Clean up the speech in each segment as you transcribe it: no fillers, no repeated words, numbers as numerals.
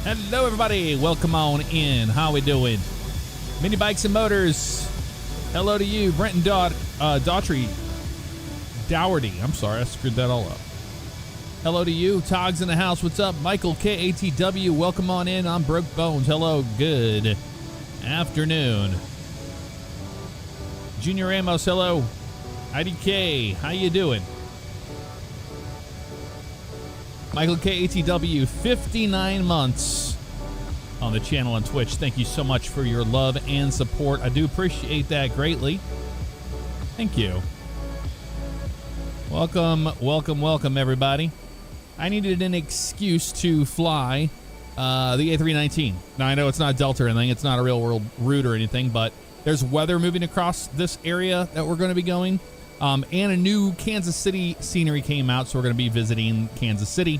Hello, everybody. Welcome on in. How we doing? Mini Bikes and Motors. Hello to you, Brenton Daugherty. I'm sorry, I screwed that all up. Hello to you, Togs in the house. What's up, Michael KATW? Welcome on in. I'm Broke Bones. Hello, good afternoon. Junior Amos. Hello. IDK. How you doing? Michael KATW, 59 months on the channel on Twitch. Thank you so much for your love and support. I do appreciate that greatly. Thank you. Welcome, everybody. I needed an excuse to fly the A319. Now, I know it's not Delta or anything. It's not a real world route or anything, but there's weather moving across this area that we're going to be going. And a new Kansas City scenery came out, so we're going to be visiting Kansas City.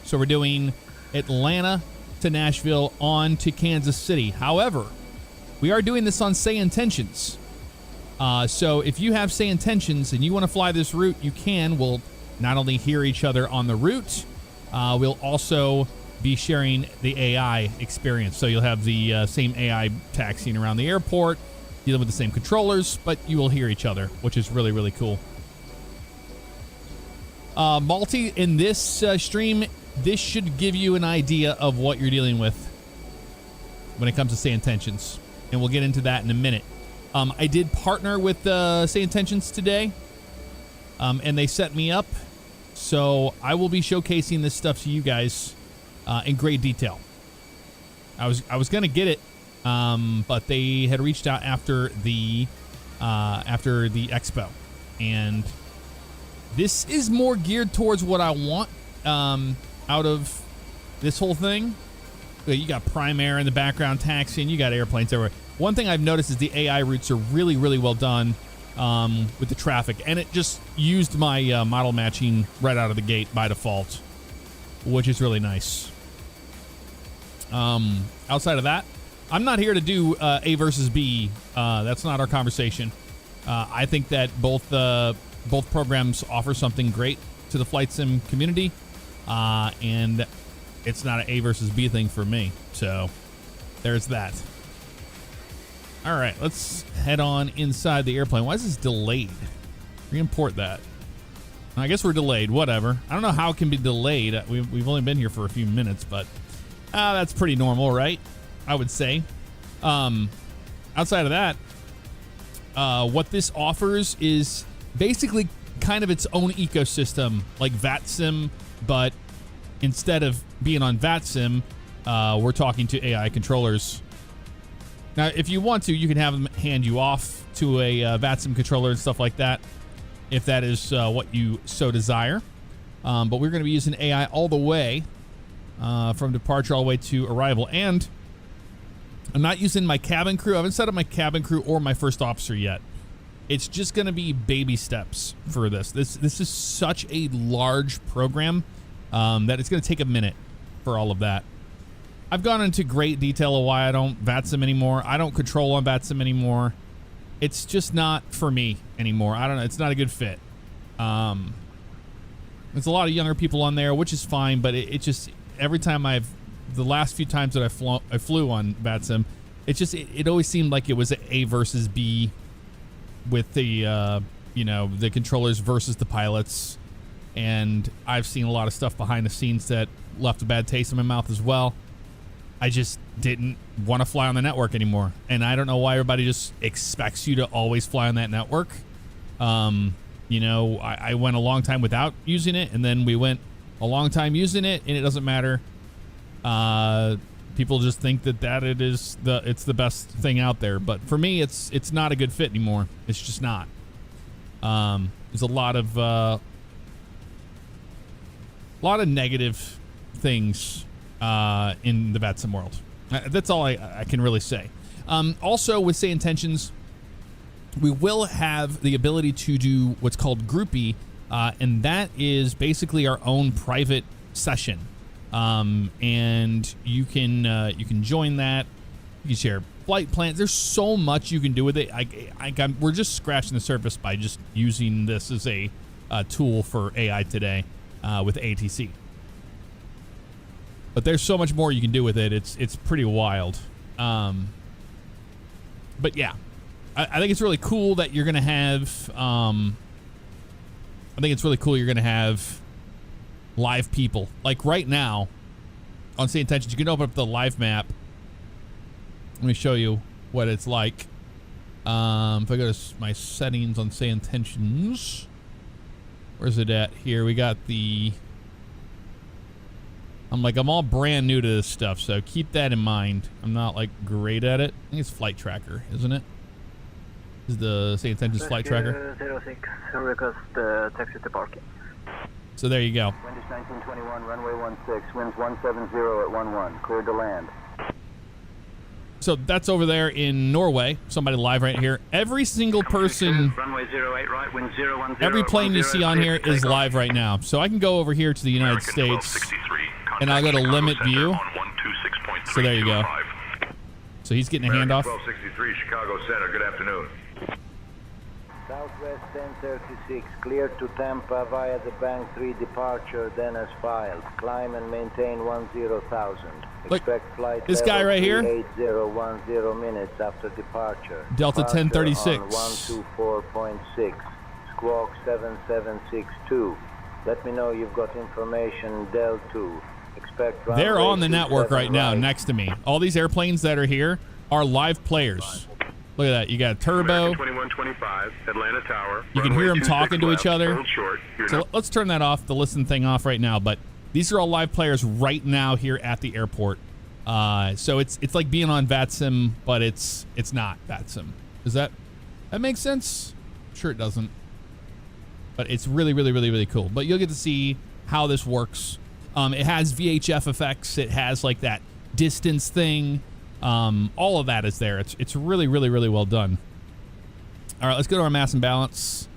So we're doing Atlanta to Nashville on to Kansas City. However, we are doing this on SayIntentions. So if you have SayIntentions and you want to fly this route, you can. We'll not only hear each other on the route, we'll also be sharing the AI experience. So you'll have the same AI taxiing around the airport, dealing with the same controllers, but you will hear each other, which is really, really cool. Malty, in this stream, this should give you an idea of what you're dealing with when it comes to SayIntentions, and we'll get into that in a minute. I did partner with SayIntentions today, and they set me up, so I will be showcasing this stuff to you guys in great detail. I was gonna get it, but they had reached out after the expo, and this is more geared towards what I want out of this whole thing. You got Prime Air in the background taxiing, you got airplanes everywhere. One thing I've noticed is the AI routes are really, really well done with the traffic, and it just used my model matching right out of the gate by default, which is really nice. Outside of that, I'm not here to do A versus B. That's not our conversation. I think that both programs offer something great to the flight sim community, and it's not an A versus B thing for me. So there's that. All right, let's head on inside the airplane. Why is this delayed? Re-import that. I guess we're delayed. Whatever. I don't know how it can be delayed. We've only been here for a few minutes, but that's pretty normal, right? I would say. Outside of that, what this offers is basically kind of its own ecosystem, like VATSIM, but instead of being on VATSIM, we're talking to AI controllers. Now, if you want to, you can have them hand you off to a VATSIM controller and stuff like that, if that is what you so desire. But we're going to be using AI all the way from departure all the way to arrival. And I'm not using my cabin crew. I haven't set up my cabin crew or my first officer yet. It's just going to be baby steps for this. This is such a large program that it's going to take a minute for all of that. I've gone into great detail of why I don't VATSIM anymore. I don't control on VATSIM anymore. It's just not for me anymore. I don't know. It's not a good fit. There's a lot of younger people on there, which is fine, but it just, every time the last few times that I flew on VATSIM, it always seemed like it was an A versus B with the the controllers versus the pilots, and I've seen a lot of stuff behind the scenes that left a bad taste in my mouth as well. I just didn't want to fly on the network anymore, and I don't know why everybody just expects you to always fly on that network. I went a long time without using it, and then we went a long time using it, and it doesn't matter. People just think that it's the best thing out there, but for me, it's not a good fit anymore. It's just not. There's a lot of negative things in the VATSIM world. That's all I can really say. Also, with SayIntentions, we will have the ability to do what's called groupie, and that is basically our own private session. And you can join that. You can share flight plans. There's so much you can do with it. We're just scratching the surface by just using this as a tool for AI today with ATC. But there's so much more you can do with it. It's pretty wild. But yeah, I think it's really cool that you're gonna have. I think it's really cool you're gonna have live people. Like right now, on SayIntentions, you can open up the live map. Let me show you what it's like. If I go to my settings on SayIntentions, where's it at? Here we got the. I'm all brand new to this stuff, so keep that in mind. I'm not like great at it. I think it's flight tracker, isn't it? Is the SayIntentions flight tracker? 06, request taxi to parking. So there you go. Wind is 1921, runway 16, winds 170 at 11, cleared to land. So that's over there in Norway. Somebody live right here. Every single person, Runway 08 right, wind 010. every plane you see on here is live right now. So I can go over here to the United States, and I'll go to limit view. So there you go. So he's getting a handoff. 1263 Chicago Center. Good afternoon. Southwest 1036, cleared to Tampa via the Bank 3 departure, then as filed. Climb and maintain 10,000. Look, Expect flight this guy right here. 8010 minutes after departure. Delta Departure 1036. On 124.6, squawk 7762. Let me know you've got information, Del 2. Expect They're on the network right now next to me. All these airplanes that are here are live players. Look at that. You got Turbo. 2125, Atlanta Tower. You can hear them talking to each other. Short. So let's turn that off, the listen thing off right now. But these are all live players right now here at the airport. So it's like being on VATSIM, but it's not VATSIM. Does that make sense? Sure it doesn't. But it's really, really, really, really cool. But you'll get to see how this works. It has VHF effects. It has like that distance thing. All of that is there. It's really, really, really well done. All right, let's go to our mass and balance.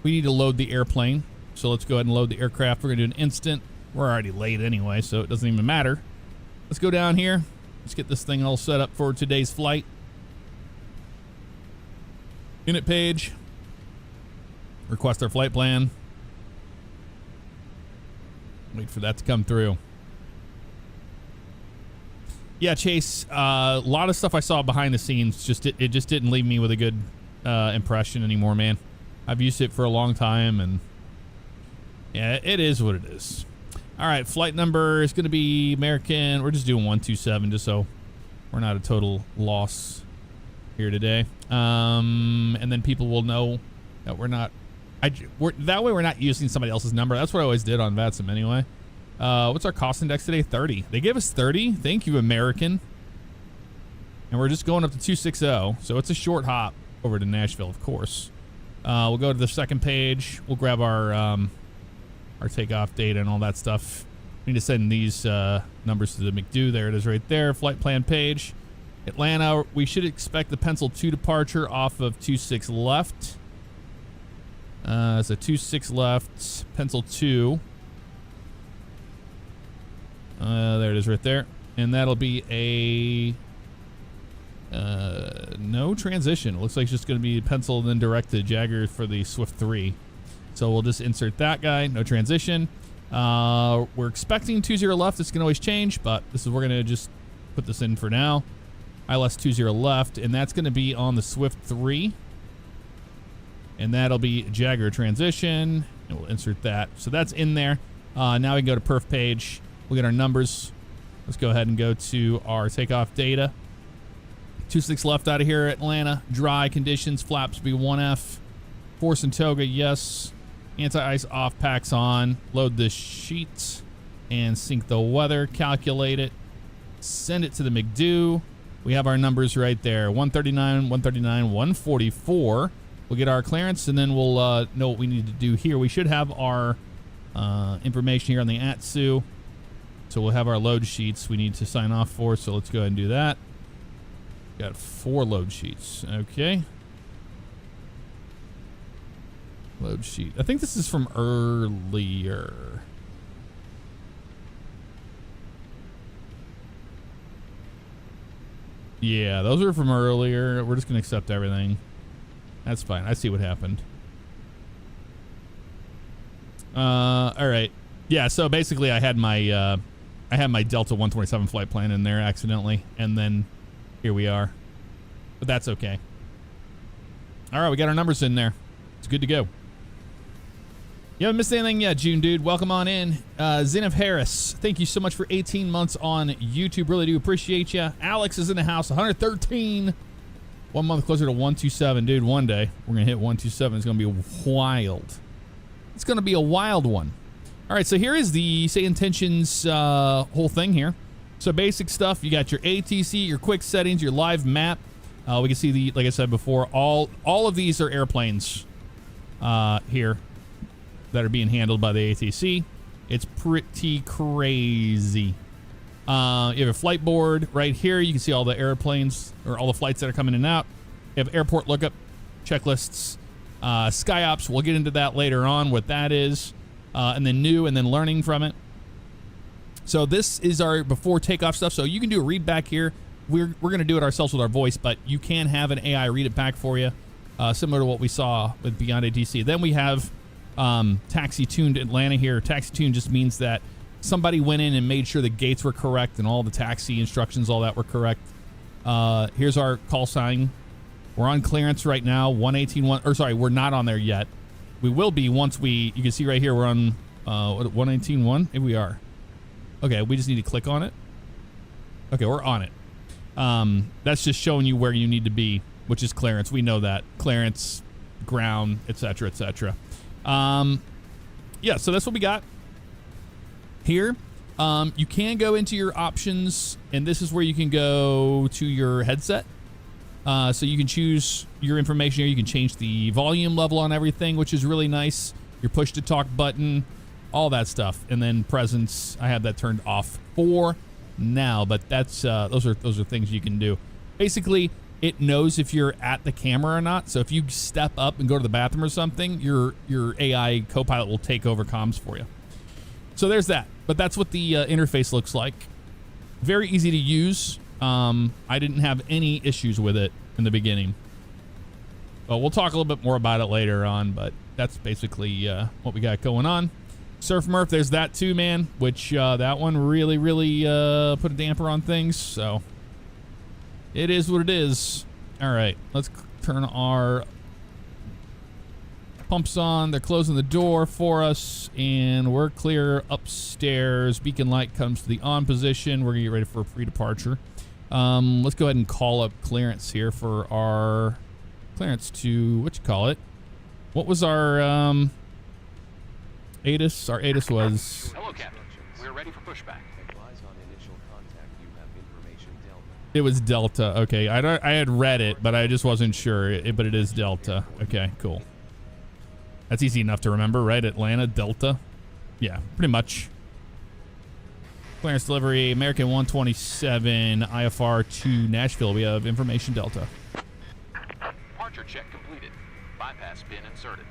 We need to load the airplane. So let's go ahead and load the aircraft. We're going to do an instant. We're already late anyway, so it doesn't even matter. Let's go down here. Let's get this thing all set up for today's flight. Unit page. Request our flight plan. Wait for that to come through. Yeah, Chase, a lot of stuff I saw behind the scenes, it just didn't leave me with a good impression anymore, man. I've used it for a long time, and yeah, it is what it is. All right, flight number is going to be American. We're just doing 127 just so we're not a total loss here today. And then people will know that we're not... that way we're not using somebody else's number. That's what I always did on VATSIM anyway. What's our cost index today? 30. They gave us 30. Thank you, American. And we're just going up to 260. So it's a short hop over to Nashville, of course. We'll go to the second page. We'll grab our takeoff data and all that stuff. We need to send these numbers to the McDo. There it is right there. Flight plan page. Atlanta, we should expect the Pencil 2 departure off of 26 left. So 26 left, Pencil 2. There it is right there. And that'll be a no transition. It looks like it's just going to be Pencil and then direct to Jagger for the Swift 3. So we'll just insert that guy. No transition. We're expecting 20 left. This can always change, but we're going to just put this in for now. ILS 20 left, and that's going to be on the Swift 3. And that'll be Jagger transition, and we'll insert that. So that's in there. Now we can go to perf page. We'll get our numbers. Let's go ahead and go to our takeoff data. 26 left out of here, Atlanta. Dry conditions, flaps be 1F. Force and toga, yes. Anti-ice off, packs on. Load the sheets and sync the weather. Calculate it. Send it to the McDo. We have our numbers right there. 139, 139, 144. We'll get our clearance, and then we'll know what we need to do here. We should have our information here on the ATSU. So we'll have our load sheets we need to sign off for. So let's go ahead and do that. Got 4 load sheets. Okay. Load sheet. I think this is from earlier. Yeah, those are from earlier. We're just going to accept everything. That's fine. I see what happened. All right. Yeah, so basically I had my I had my Delta 127 flight plan in there accidentally, and then here we are. But that's okay. All right, we got our numbers in there. It's good to go. You haven't missed anything yet, June dude. Welcome on in. Zenith Harris, thank you so much for 18 months on YouTube. Really do appreciate you. Alex is in the house, 113. 1 month closer to 127. Dude, one day we're going to hit 127. It's going to be wild. It's going to be a wild one. All right, so here is the SayIntentions whole thing here. So basic stuff, you got your ATC, your quick settings, your live map. We can see the, like I said before, all of these are airplanes here that are being handled by the ATC. It's pretty crazy. You have a flight board right here. You can see all the airplanes or all the flights that are coming in and out. You have airport lookup checklists, SkyOps. We'll get into that later on, what that is, and then new, and then learning from it. So this is our before takeoff stuff. So you can do a read back here. We're going to do it ourselves with our voice, but you can have an AI read it back for you, similar to what we saw with Beyond ATC. Then we have taxi tuned Atlanta here. Taxi tuned just means that somebody went in and made sure the gates were correct and all the taxi instructions, all that were correct. Here's our call sign. We're on clearance right now, 118.1, or sorry, we're not on there yet. We will be once you can see right here, we're on 118.1. Maybe we are. Okay, we just need to click on it. Okay, we're on it. That's just showing you where you need to be, which is clearance. We know that. Clearance, ground, etc., etc. Yeah, so that's what we got here. You can go into your options, and this is where you can go to your headset. So you can choose your information here. You can change the volume level on everything, which is really nice. Your push to talk button, all that stuff. And then presence, I have that turned off for now, but that's those are things you can do. Basically, it knows if you're at the camera or not. So if you step up and go to the bathroom or something, your AI co-pilot will take over comms for you. So there's that. But that's what the interface looks like. Very easy to use. I didn't have any issues with it in the beginning. Well, we'll talk a little bit more about it later on, but that's basically what we got going on. Surf Murph, there's that too, man, which that one really put a damper on things. So it is what it is. All right, let's turn our pumps on. They're closing the door for us, and we're clear upstairs. Beacon light comes to the on position. We're gonna get ready for a pre-departure. Let's go ahead and call up clearance here for our clearance to what was our ATIS? Our ATIS was. Hello, Captain. We're ready for pushback. It was Delta. Okay, I had read it, but I just wasn't sure. But it is Delta. Okay, cool. That's easy enough to remember, right? Atlanta, Delta. Yeah, pretty much. Clearance delivery, American 127, IFR to Nashville. We have information Delta. Departure check completed. Bypass pin inserted.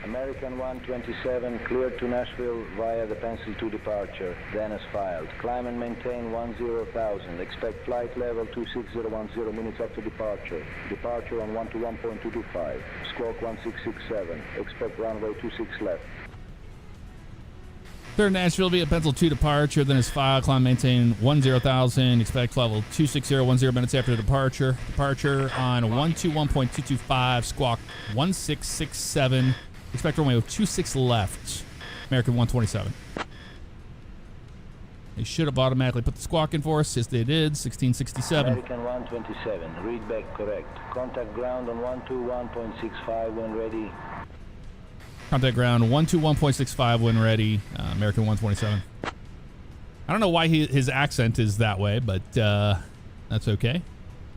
American 127 cleared to Nashville via the Pencil 2 departure. Then as filed. Climb and maintain 10,000. Expect flight level 26010 minutes after departure. Departure on 121.225. Squawk 1667. Expect runway 26 left. Clear Nashville via Pencil 2 departure. Then as filed. Climb maintain 10,000. Expect level 26010 minutes after departure. Departure on 121.225. Squawk 1667. Expect runway 26 left. American 127. They should have automatically put the squawk in for us. Yes, they did. 1667. American 127. Read back correct. Contact ground on 121.65 when ready. Contact ground 121.65 when ready. American 127. I don't know why his accent is that way, but that's okay.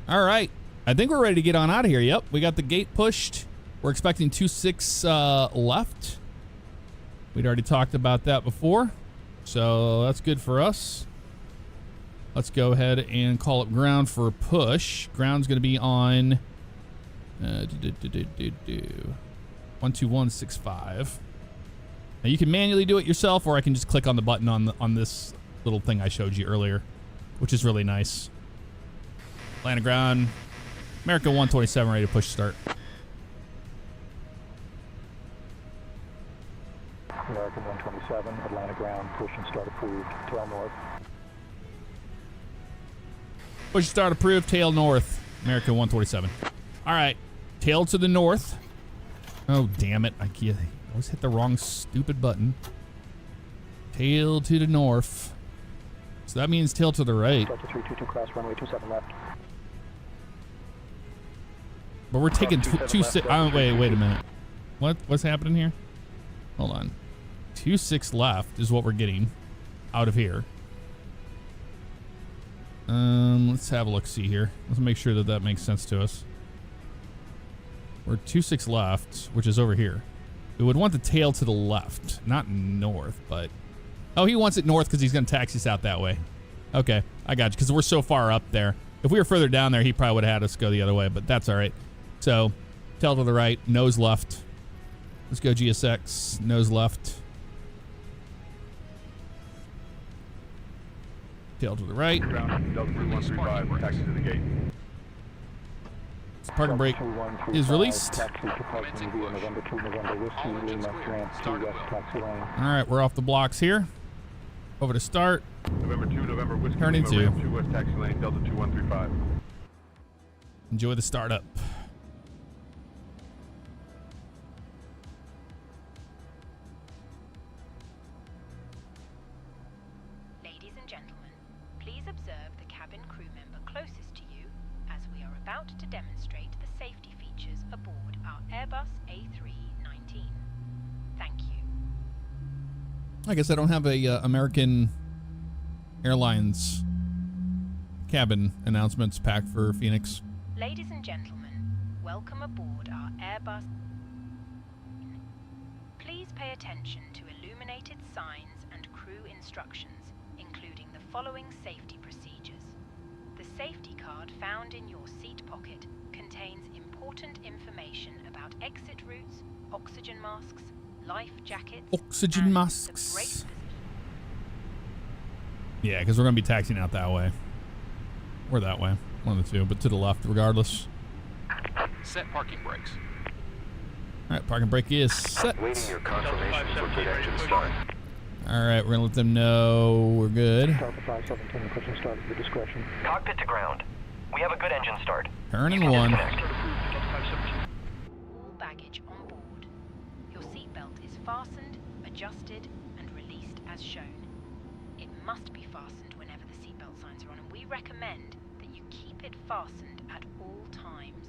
All right. I think we're ready to get on out of here. Yep. We got the gate pushed. We're expecting 26 left. We'd already talked about that before, so that's good for us. Let's go ahead and call up ground for a push. Ground's going to be on 12165. Now you can manually do it yourself, or I can just click on the button on this little thing I showed you earlier, which is really nice. Atlanta ground, America 127 ready to push start. American 127, Atlanta ground, push and start approved, tail north. Push start approved, tail north, American 127. All right, tail to the north. Oh, damn it. I always hit the wrong stupid button. Tail to the north. So that means tail to the right. Delta 322 cross runway 27 left. But we're taking two six. Wait a minute. What's happening here? Hold on. 26 left is what we're getting out of here. Let's have a look. See here. Let's make sure that makes sense to us. We're 26 left, which is over here. We would want the tail to the left, not north, but oh, he wants it north because he's going to taxi us out that way. Okay, I got you, because we're so far up there. If we were further down there, he probably would have had us go the other way, but that's all right. So, tail to the right, nose left. Let's go GSX, nose left. Tail to the right. Delta 3135, taxi to the gate. Parking brake is released. Taxi to parking via November 2, November Whiskey, Lima, ramp 2 west taxi lane. All right, we're off the blocks here. Over to start. November 2, November Whiskey, Turning Lima, to. ramp 2 west taxi lane, Delta 2135. Enjoy the startup. Ladies and gentlemen, please observe the cabin crew member closest to you as we are about to demonstrate the safety features aboard our Airbus A319. Thank you. I guess I don't have a American Airlines cabin announcements pack for Phoenix. Ladies and gentlemen, welcome aboard our Airbus. Please pay attention to illuminated signs and crew instructions, including the following safety procedures. The safety card found in your seat pocket contains important information about exit routes, oxygen masks, life jackets, Oxygen and masks. the brake Yeah, because we're going to be taxiing out that way. Or that way. One of the two, but to the left regardless. Set parking brakes. All right, parking brake is set. Waiting your confirmation for good engine start. All right, we're going to let them know we're good. Delta 517, push and start at your discretion. Cockpit to ground. We have a good engine start. Turning one. All baggage on board. Your seatbelt is fastened, adjusted, and released as shown. It must be fastened whenever the seatbelt signs are on, and we recommend that you keep it fastened at all times.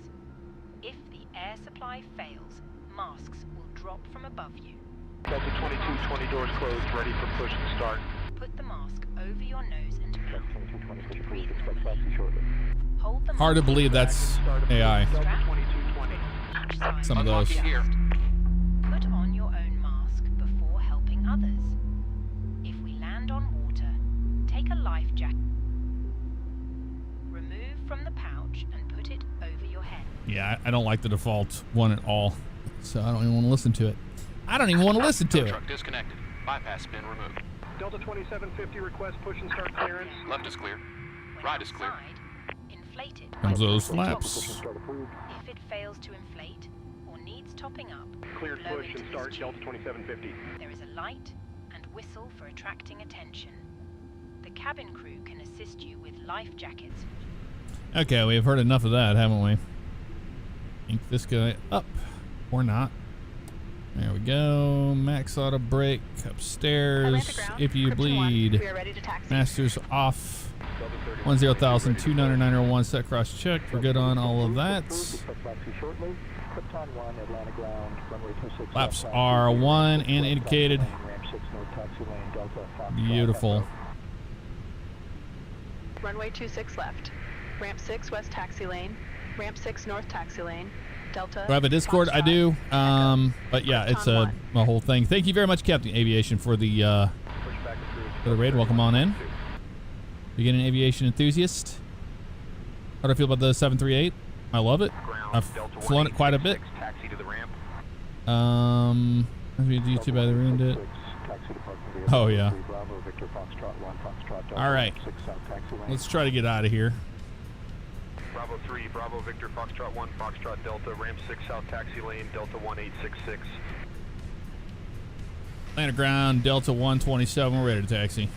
If the air supply fails, masks will drop from above you. Delta 22, 20 doors closed, ready for push and start. Put the mask over your nose and Delta mouth 22, 20 to push breathe approved, expect normally. taxi shortly. Hold the Hard to mask believe that's AI. Delta 22, 20. each side Some of those. chest. Here. Put on your own mask before helping others. If we land on water, take a life jacket. Remove from the pouch and put it over your head. Yeah, I don't like the default one at all. So I don't even want to listen to it. I don't even want to listen to Tow it. truck disconnected. Bypass pin removed. Delta 2750, request push and start clearance. Left is clear. When Right is clear. outside, inflate it. Comes those Push and flaps. start approved. If it fails to inflate or needs topping up, Cleared blow push into and this start, tube. Delta 2750. There is a light and whistle for attracting attention. The cabin crew can assist you with life jackets. Okay, we've heard enough of that, haven't we? Ink this guy up. Or not. There we go. Max auto brake upstairs. If you bleed. Masters off. 10,000 set cross check. We're good on all of that. Laps are 1 and indicated. Beautiful. Runway 26 left. Ramp 6 west taxi lane. Ramp 6 north taxi lane. Delta. Do I have a Discord? I do. But yeah, it's a whole thing. Thank you very much, Captain Aviation, for the raid. Welcome on in. Beginning aviation enthusiast. How do I feel about the 738? I love it. I've flown it quite a bit. Taxi to the ramp. YouTube by the ruined it. Oh yeah. All right. Let's try to get out of here. Bravo 3, Bravo Victor, Foxtrot 1, Foxtrot Delta, ramp 6 south taxi lane, Delta 1866. Land of ground, Delta 127, we're ready to taxi.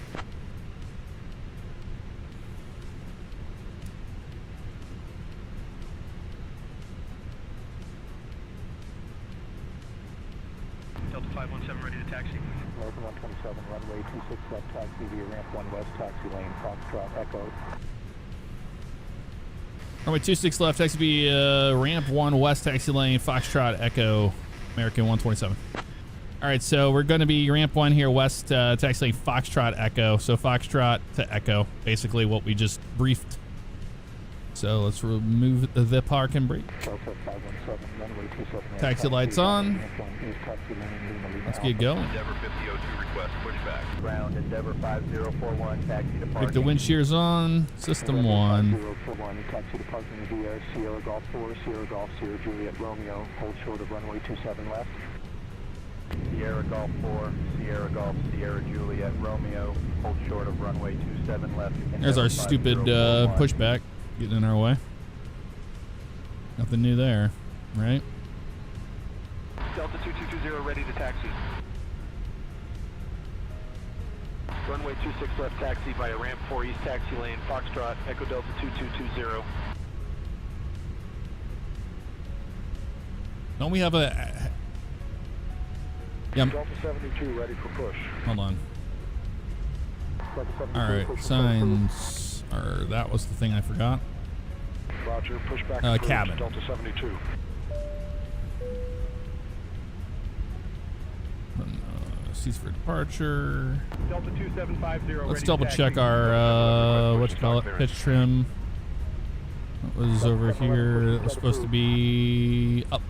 Delta 517 ready to taxi. American 127, runway 26 left taxi via ramp 1 west taxi lane, Foxtrot Echo. Runway 26 left, taxi via ramp 1 west taxi lane, Foxtrot Echo, American 127. All right, so we're going to be ramp 1 here, west taxi lane, Foxtrot Echo. So Foxtrot to Echo, basically what we just briefed. So let's remove the park and brake. Delta 517, runway 27 Taxi lights on. Let's get going. Endeavor 5002 request pushback. Ground, Endeavor 5041, taxi to Pick parking. the wind shears on. System 1. 5041, taxi to parking via Sierra Golf 4, Sierra Golf, Sierra Juliet Romeo, hold short of runway 27 left. Sierra Golf 4, Sierra Golf, Sierra Juliet Romeo, hold short of runway 27 left. There's our stupid pushback getting in our way. Nothing new there, right? Delta 2220 ready to taxi. Runway 26 left taxi via ramp 4 east taxi lane, Foxtrot, Echo Delta 2220. Don't we have a... Yeah, Delta 72 ready for push. hold on. Delta 72 All right, push signs... Or that was the thing I forgot. Roger, pushback Cabin. Delta 72. Seats for departure. Delta 2750 Let's ready double to check taxi. our, what you call it, pitch trim. What was over here? It was supposed to be up.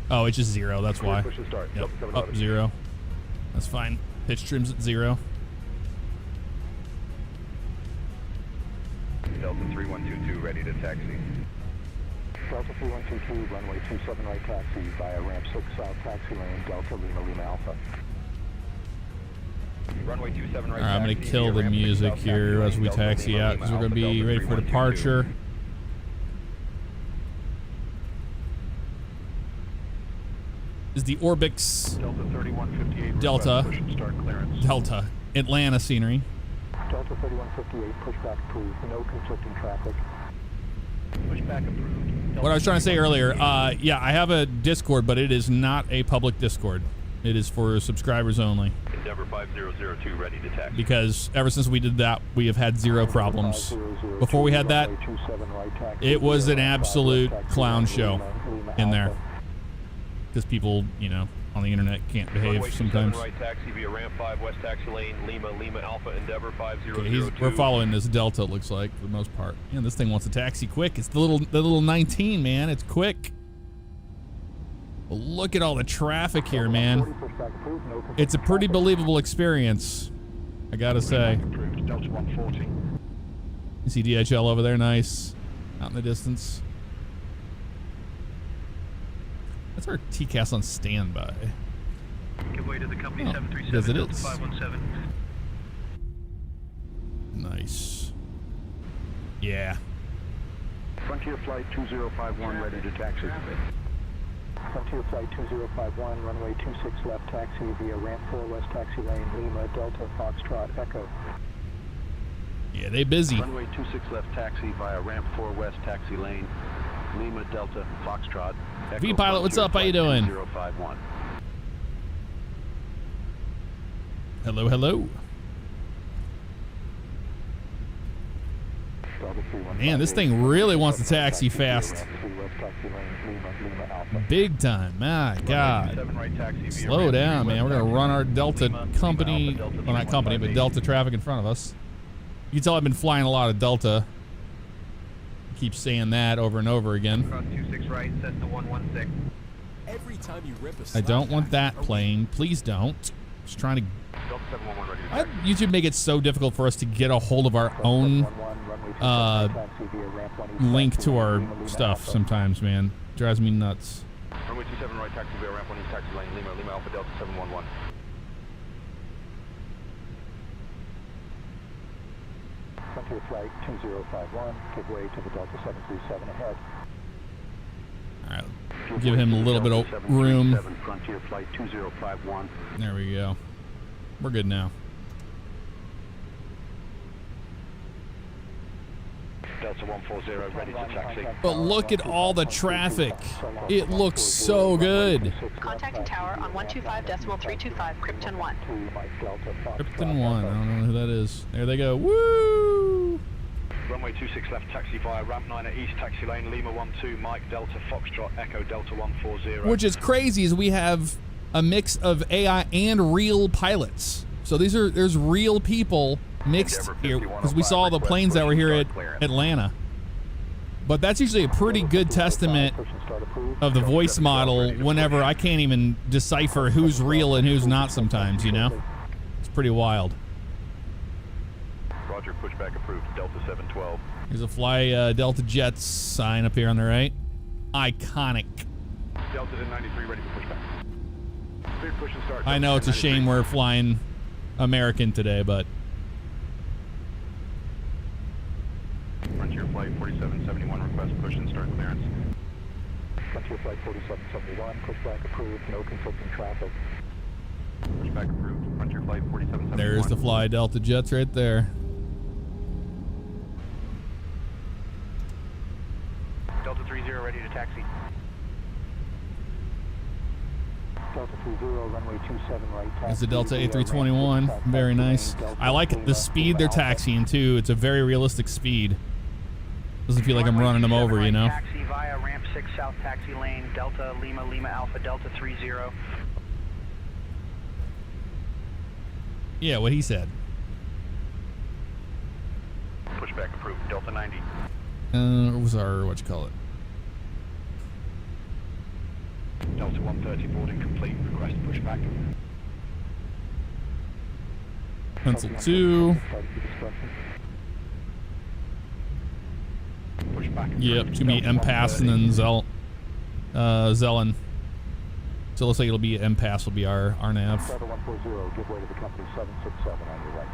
Oh, it's just 0, that's why. Push and start. Yep, Delta up 0. That's fine. Pitch trim's at 0. Delta 3122 ready to taxi. Delta 3122, runway 27 right taxi via ramp 6 south taxi lane, Delta Lima Lima Alpha. Runway 27 right All right, I'm going to taxi kill via the ramp 6 music south here taxi as lane, we Delta taxi Lima out Lima because we're going to be Alpha, ready for Delta 3122. departure. Is the Orbix Delta 3158 Delta. push and start clearance. Delta Atlanta scenery. Delta 3158, pushback approved, no conflicting traffic. Pushback approved. What I was trying to say earlier, yeah, I have a Discord, but it is not a public Discord. It is for subscribers only. Endeavor 5002 ready to taxi. Because ever since we did that, we have had 0 problems. Before we had that, it was an absolute clown show in there. Because people, you know, on the internet can't behave Runway 27 sometimes. right taxi via ramp 5 west taxi lane, Lima Lima Alpha, Endeavor 5002. Okay, we're following this Delta, it looks like, for the most part. Yeah, this thing wants to taxi quick. It's the little 19, man. It's quick. Well, look at all the traffic here, man. It's a pretty believable experience, I gotta say. Approved. Delta 140. You see DHL over there, nice. Out in the distance. That's our TCAS on standby. Give way to the company Oh, 737 because it Delta is. 517. Nice. Yeah. Frontier Flight 2051 ready to taxi. Frontier Flight 2051, runway 26 left taxi via ramp 4 west taxi lane, Lima Delta Foxtrot Echo. Yeah, they busy. Runway 26 left taxi via ramp 4 west taxi lane, Lima Delta Foxtrot Echo. V-Pilot, what's up? How you doing? 2051. Hello, hello. Man, this thing really wants to taxi fast. Big time. My God. Slow down, man. We're going to run our Delta company, well, not company, but Delta traffic in front of us. You can tell I've been flying a lot of Delta. Keep saying that over and over again. 26 right, Cessna 116. Every time you rip a I don't want that plane. Please don't. Just trying to... Delta 711 ready to Why taxi. did YouTube make it so difficult for us to get a hold of our own link to our stuff sometimes, man? Drives me nuts. Runway 27 right taxi via ramp 1 east taxi lane, Lima Lima Alpha Delta 711. Frontier Flight 2051, give way to the Delta 737 ahead. All right. give him a little bit of room. Frontier flight 2051. There we go. We're good now. Delta 140, ready to taxi. But look at all the traffic. It looks so good. Contacting tower on 125.325, Krypton 1. Krypton 1. I don't know who that is. There they go. Woo! Runway 26 left, taxi via ramp 9 at East Taxi Lane, Lima 12, Mike Delta Foxtrot, Echo Delta 140. Which is crazy is we have a mix of AI and real pilots. So there's real people mixed here because we saw the planes that were here at Atlanta. But that's usually a pretty good testament of the voice model whenever I can't even decipher who's real and who's not sometimes, you know? It's pretty wild. Roger, pushback approved, Delta 712. Here's a Fly Delta Jets sign up here on the right. Iconic. Delta 93 ready for pushback. Clear push and start. I know it's a shame we're flying American today, but Frontier flight 4771 request push and start clearance. Frontier flight 4771, pushback approved, no conflicting traffic. Pushback approved, Frontier flight 4771. there's the Fly Delta Jets right there. Delta 30 ready to taxi. Delta 30, runway 27 right taxi. There's the Delta A321. Very nice. I like the speed they're taxiing too. It's a very realistic speed. Doesn't feel like I'm running them over, you know? Taxi via ramp 6 south taxi lane, Delta Lima Lima Alpha Delta 30. Yeah, what he said. Pushback approved, Delta 90. What was our, what you call it? Delta 130 boarding complete, request pushback. Pencil 2. Pushback. Yep, it's gonna be MPass and then Zelen. So it looks like it'll be MPass will be our nav. Delta 140, give way to the company 767 on your right.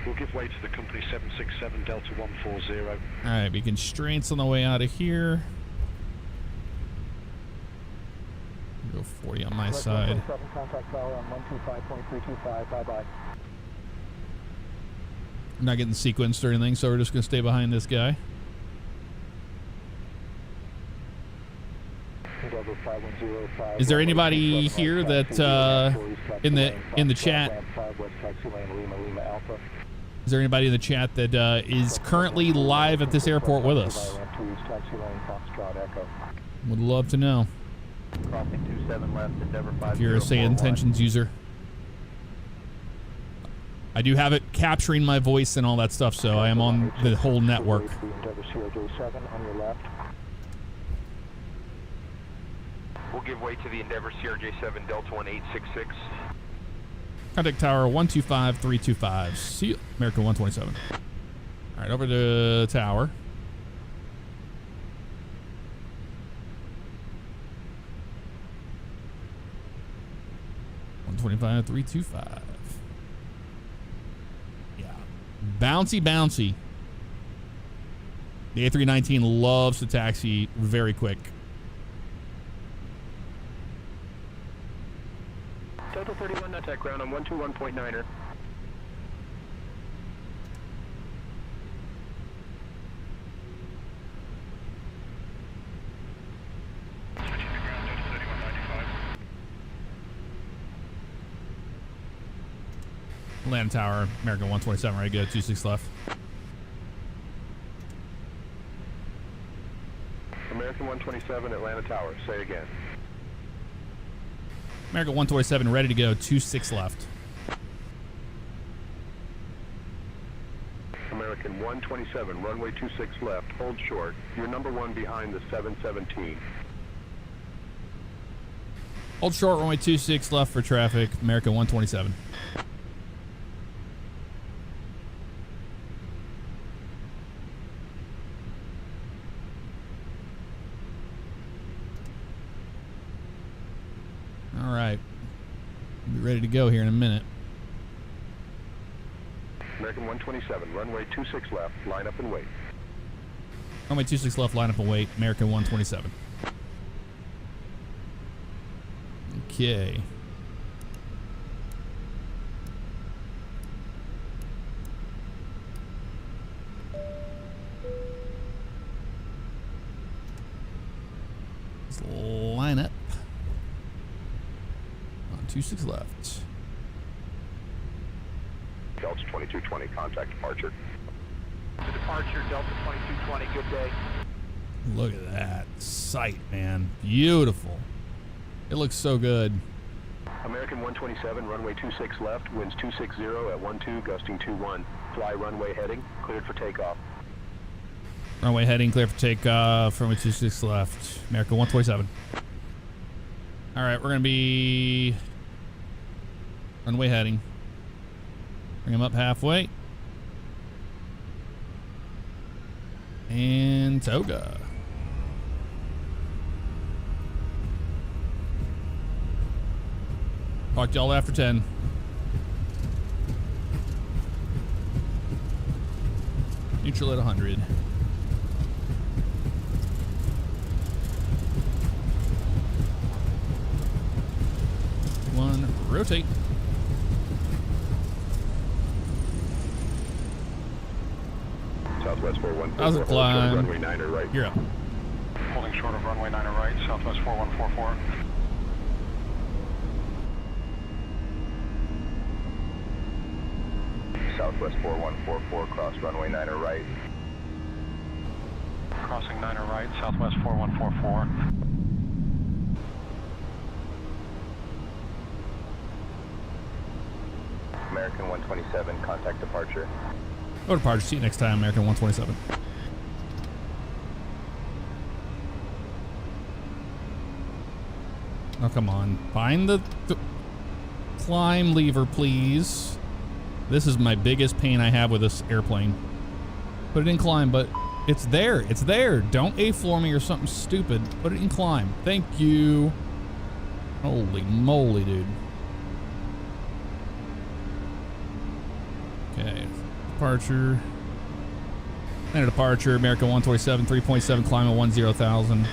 We'll give way to the company 767 Delta 140. Alright, be constraints on the way out of here. Go 40 on my side. Contact tower on 125.325, bye-bye. I'm not getting sequenced or anything, so we're just gonna stay behind this guy. Is there anybody here that in the chat? Is there anybody in the chat that is currently live at this airport with us? Would love to know. Crossing 27 left, Endeavor 5. If you're a SayIntentions user. I do have it capturing my voice and all that stuff, so I am on the whole network. We'll give way to the Endeavor CRJ7 Delta 1866. Contact tower 125.325. See you, American 127. All right, over to tower. $125.325. Yeah, bouncy, bouncy. The A319 loves to taxi very quick. Delta 31, not at ground on 121.9er. Land tower, American 127, ready to go, 26 left. American 127, Atlanta Tower, say again. American 127, ready to go, 26 left. American 127, runway 26 left, hold short. You're number 1 behind the 717. Hold short, runway 26 left for traffic, American 127. All right, be ready to go here in a minute. American 127, runway 26 left, line up and wait. Runway 26 left, line up and wait, American 127. Okay. Let's line up. On 26 left. Delta 2220, contact departure. The departure, Delta 2220, good day. Look at that sight, man. Beautiful. It looks so good. American 127, runway 26 left, winds 260 at 12, gusting 21. Fly runway heading, cleared for takeoff. Runway heading, clear for takeoff. Runway 26 left. American 127. All right, we're going to be runway heading. Bring him up halfway. And toga. Talk to y'all after 10. Neutral at 100. One, rotate. Southwest 4144. How's it climb? Runway 9 or right. You're up. Holding short of runway 9 right, Southwest 4144. Southwest 4144, cross runway 9 or right. Crossing 9 right, Southwest 4144. American 127, contact departure. Go to departure. See you next time, American 127. Oh, come on. Find the climb lever, please. This is my biggest pain I have with this airplane. Put it in climb, but it's there. It's there. Don't A-floor me or something stupid. Put it in climb. Thank you. Holy moly, dude. Okay. Departure. And a departure. American 127, 3.7, climb at 10,000.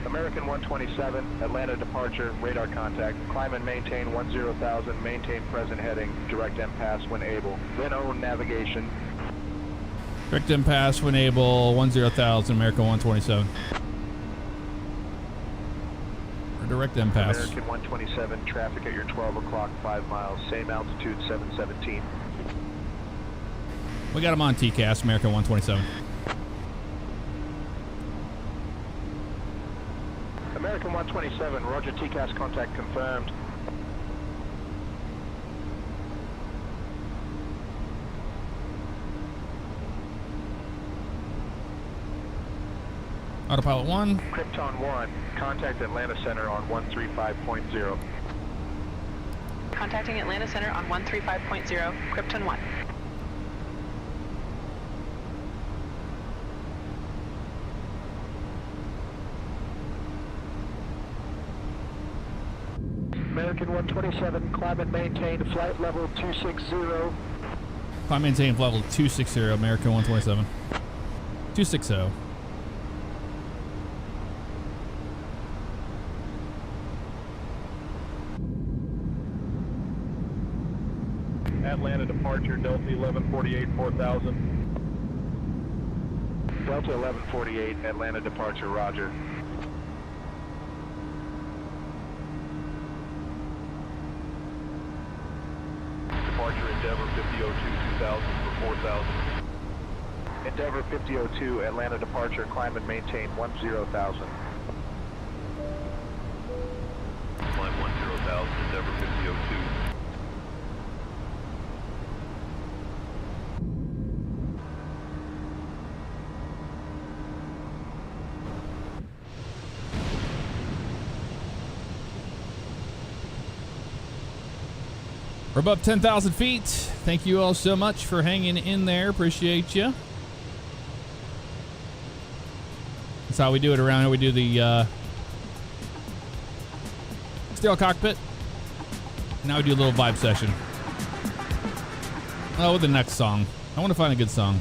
American 127, Atlanta departure, radar contact. Climb and maintain 10,000, maintain present heading, direct MPass when able. Then own navigation. Direct impasse when able, 10,000, American 127. Or direct impasse. American 127, traffic at your 12 o'clock, 5 miles, same altitude, 717. We got him on TCAS, American 127. American 127, roger, TCAS contact confirmed. Autopilot 1. Krypton 1, contact Atlanta Center on 135.0. Contacting Atlanta Center on 135.0, Krypton 1. American 127, climb and maintain flight level 260. Climb maintain flight level 260, American 127. 260. Atlanta departure, Delta 1148, 4000. Delta 1148, Atlanta departure, roger. Departure Endeavor 5002, 2000 for 4000. Endeavor 5002, Atlanta departure, climb and maintain 10,000. Climb 10,000, Endeavor 5002. We're above 10,000 feet. Thank you all so much for hanging in there. Appreciate you. That's how we do it around here. We do the steel cockpit. Now we do a little vibe session. Oh, with the next song. I want to find a good song.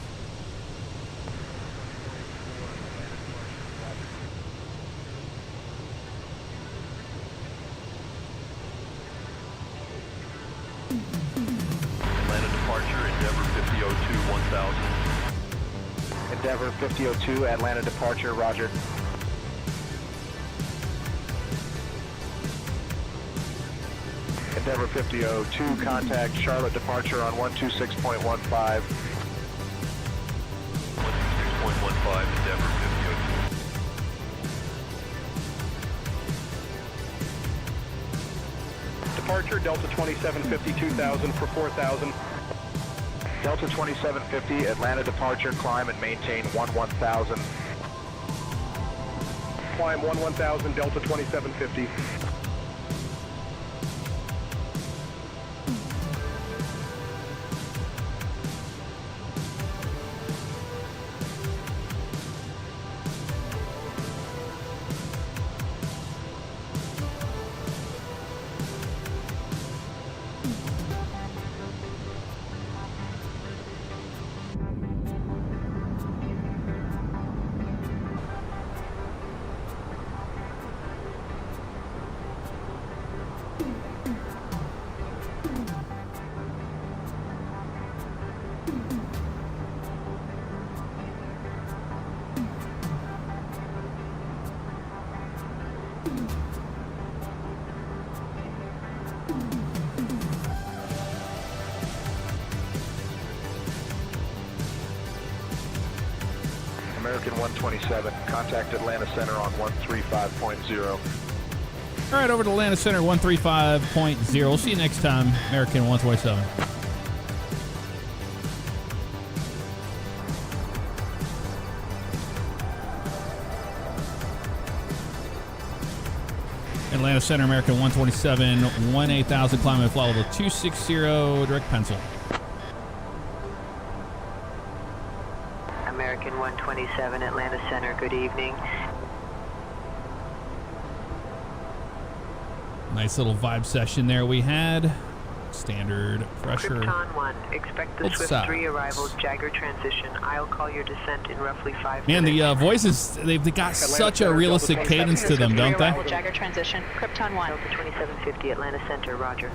1000. Endeavor 5002, Atlanta departure, roger. Endeavor 5002, contact Charlotte departure on 126.15. 126.15, Endeavor 5002. Departure Delta 2750, 2000 for 4000. Delta 2750, Atlanta departure, climb and maintain 11,000. Climb 11,000, Delta 2750. American 127, contact Atlanta Center on 135.0. All right, over to Atlanta Center 135.0. We'll see you next time, American 127. Atlanta Center, American 127, 18,000, climbing flight level 260, direct pencil. American 127, Atlanta Center, good evening. Nice little vibe session there we had. Standard pressure. Krypton 1, expect the Swift 3 arrivals, Jagger transition. I'll call your descent in roughly 5 Man, minutes. the voices, they've got such a realistic cadence to them, don't they? Jagger transition. Krypton 1. Delta 2750, Atlanta Center, roger.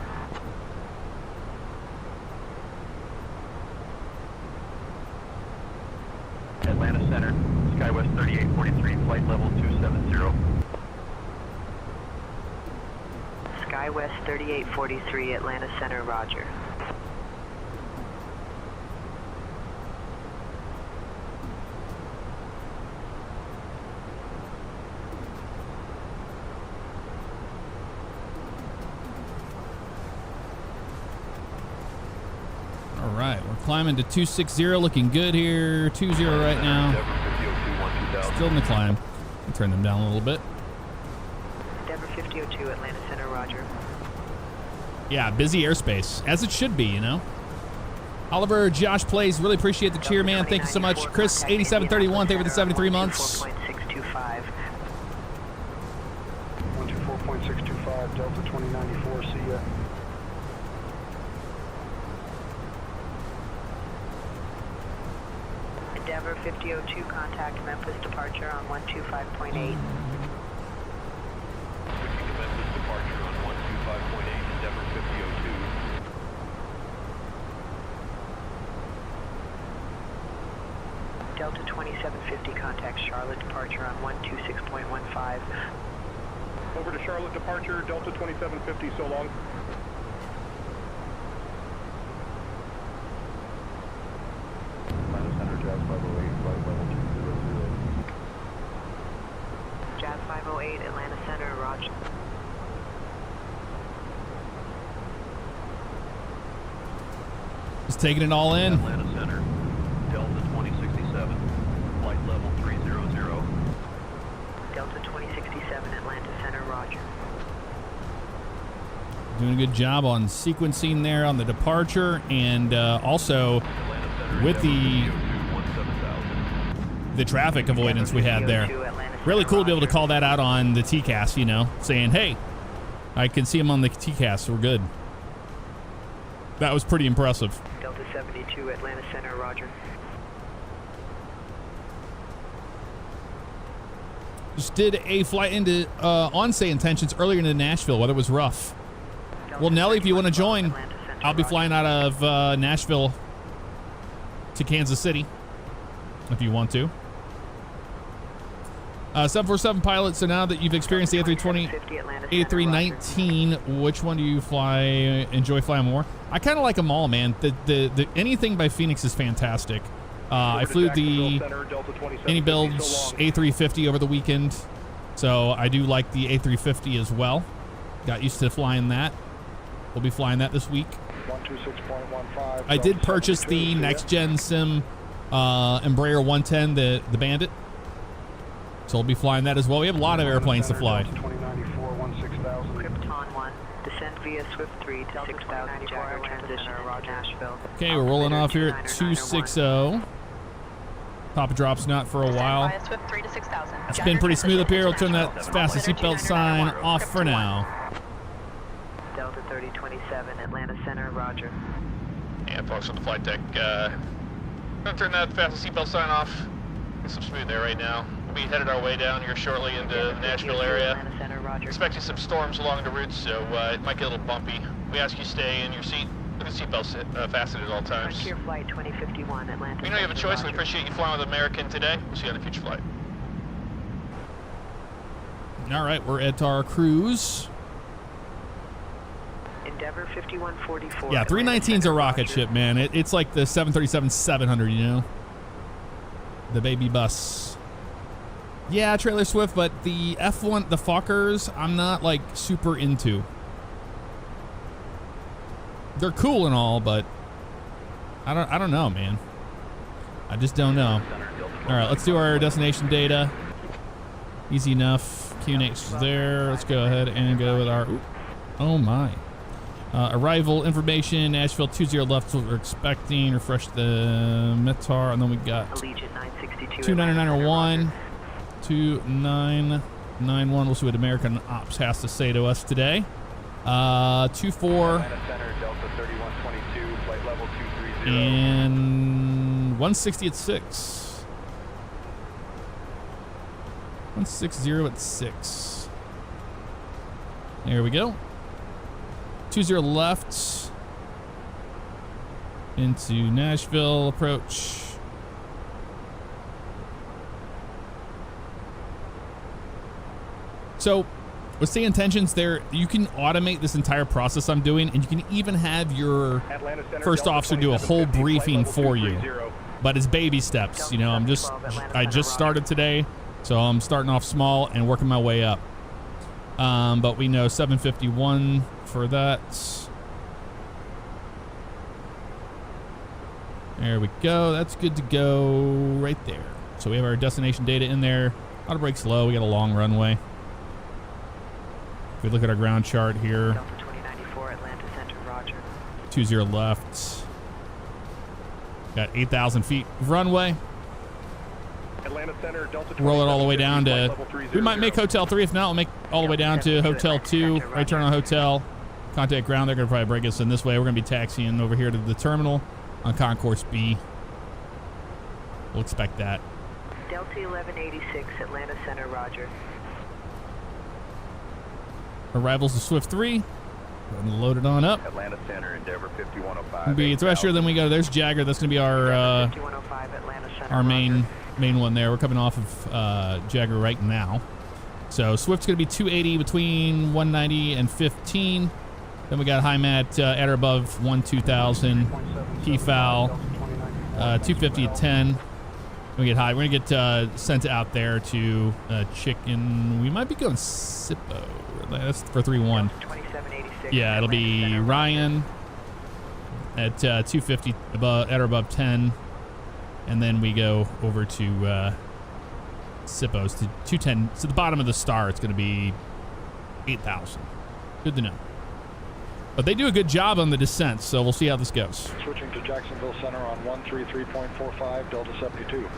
Atlanta Center, SkyWest 3843, flight level 270. SkyWest 3843, Atlanta Center, roger. All right, we're climbing to 260, looking good here. 20 right now. Still in the climb. I'll turn them down a little bit. Endeavor 5002, Atlanta Center, roger. Yeah, busy airspace, as it should be, you know. Oliver, Josh Plays, really appreciate the cheer, man. Thank you so much. Chris, 8731, thank you for the 73 months. 124.625. 124.625, Delta 2094, see ya. Endeavor 5002, contact Memphis departure on 125.8. Switching to Memphis departure on 125.8, Endeavor 5002. Delta 2750, contact Charlotte departure on 126.15. Over to Charlotte departure, Delta 2750, so long. Atlanta Center, Jazz 508, flight level 200. Jazz 508, Atlanta Center, roger. Just taking it all in. Atlanta Center, Delta 2067, flight level 300. Delta 2067, Atlanta Center, roger. Doing a good job on sequencing there on the departure, and also with the traffic avoidance we had there. Really cool to be able to call that out on the TCAS, you know, saying, hey, I can see him on the TCAS, we're good. That was pretty impressive. Delta 72, Atlanta Center, roger. Just did a flight into on SayIntentions earlier into Nashville. Weather was rough. Well, Nelly, if you want to join, I'll be flying out of Nashville to Kansas City if you want to. 747 pilot, so now that you've experienced the A320, A319, which one do you enjoy flying more? I kind of like them all, man. The anything by Fenix is fantastic. I flew the Any Builds A350 over the weekend, so I do like the A350 as well. Got used to flying that. We'll be flying that this week. 126.15. I did purchase the next gen sim Embraer 110, the Bandit. So we'll be flying that as well. We have a lot of airplanes to fly. 2094, 16,000. Krypton 1, descend via Swift 3 to 6,000 Jagger transition into Nashville. Okay, we're rolling off here at 260. Papa Drop's not for a while. It's been pretty smooth up here. We'll turn that fastest seatbelt sign off for now. Delta 3027, Atlanta Center, roger. And folks on the flight deck, gonna turn that fastest seatbelt sign off. Get some smooth there right now. We'll be headed our way down here shortly into the Nashville area. Expecting some storms along the route, so it might get a little bumpy. We ask you stay in your seat with the seatbelt fastened at all times. Frontier Flight 2051, Atlanta. We know you have a choice. We appreciate you flying with American today. We'll see you on a future flight. All right, we're at our cruise. Endeavor 5144. Yeah, 319's a rocket ship, man. It's like the 737-700, you know? The baby bus. Yeah, Trailer Swift, but the F1, the Fokkers, I'm not like super into. They're cool and all, but I don't know, man. I just don't know. All right, let's do our destination data. Easy enough. QNH is there. Let's go ahead and go with our. Oh my. Arrival information. Nashville 20 left. That's what we're expecting. Refresh the METAR, and then we got 29901. 2991. We'll see what American Ops has to say to us today. 24 and 160 at 6. 160 at 6. There we go. 20 left into Nashville approach. So with SayIntentions there, you can automate this entire process I'm doing, and you can even have your first officer do a whole briefing for you. But it's baby steps, you know. I just started today, so I'm starting off small and working my way up. But we know 751 for that. There we go. That's good to go right there. So we have our destination data in there. Auto brake's low. We got a long runway. If we look at our ground chart here, 20 left. Got 8,000 feet of runway. Roll it all the way down to. We might make Hotel 3. If not, we'll make all the way down to Hotel 2. Right turn on Hotel. Contact ground. They're going to probably break us in this way. We're going to be taxiing over here to the terminal on Concourse B. We'll expect that. Delta 1186, Atlanta Center, roger. Arrivals to Swift 3. Go ahead and load it on up. Atlanta Center, Endeavor 5105. It'll be Thresher, then we go. There's Jagger. That's going to be our main one there. We're coming off of Jagger right now. So Swift's going to be 280 between 190 and 15. Then we got Hi-Mat at or above 2000. PFAL 250 at 10. We get high. We're going to get sent out there to Chicken. We might be going Sippo. That's for 3-1. Yeah, it'll be Ryan at 250 above, at or above 10. And then we go over to Sippo's to 210. So the bottom of the star, it's going to be 8,000. Good to know. But they do a good job on the descent, so we'll see how this goes. Switching to Jacksonville Center on 133.45, Delta 72.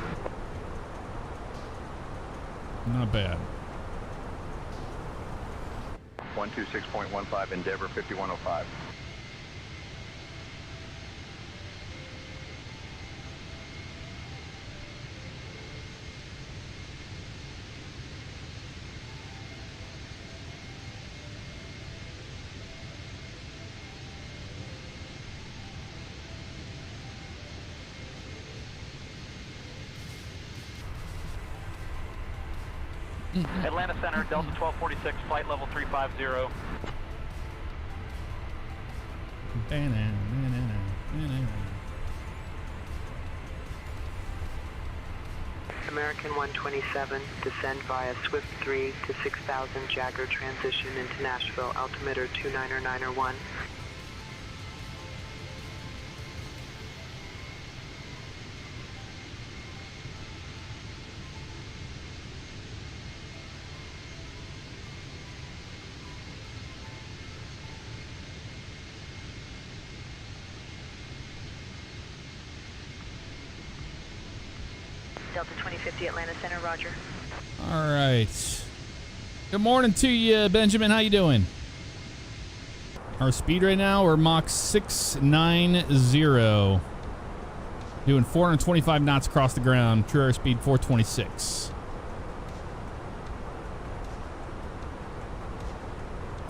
Not bad. 126.15, Endeavor 5105. Atlanta Center, Delta 1246, flight level 350. American 127, descend via Swift 3 to 6000 Jagger transition into Nashville, altimeter 29901. Delta 2050, Atlanta Center, roger. All right. Good morning to you, Benjamin. How you doing? Our speed right now, we're Mach 690. Doing 425 knots across the ground. True air speed 426.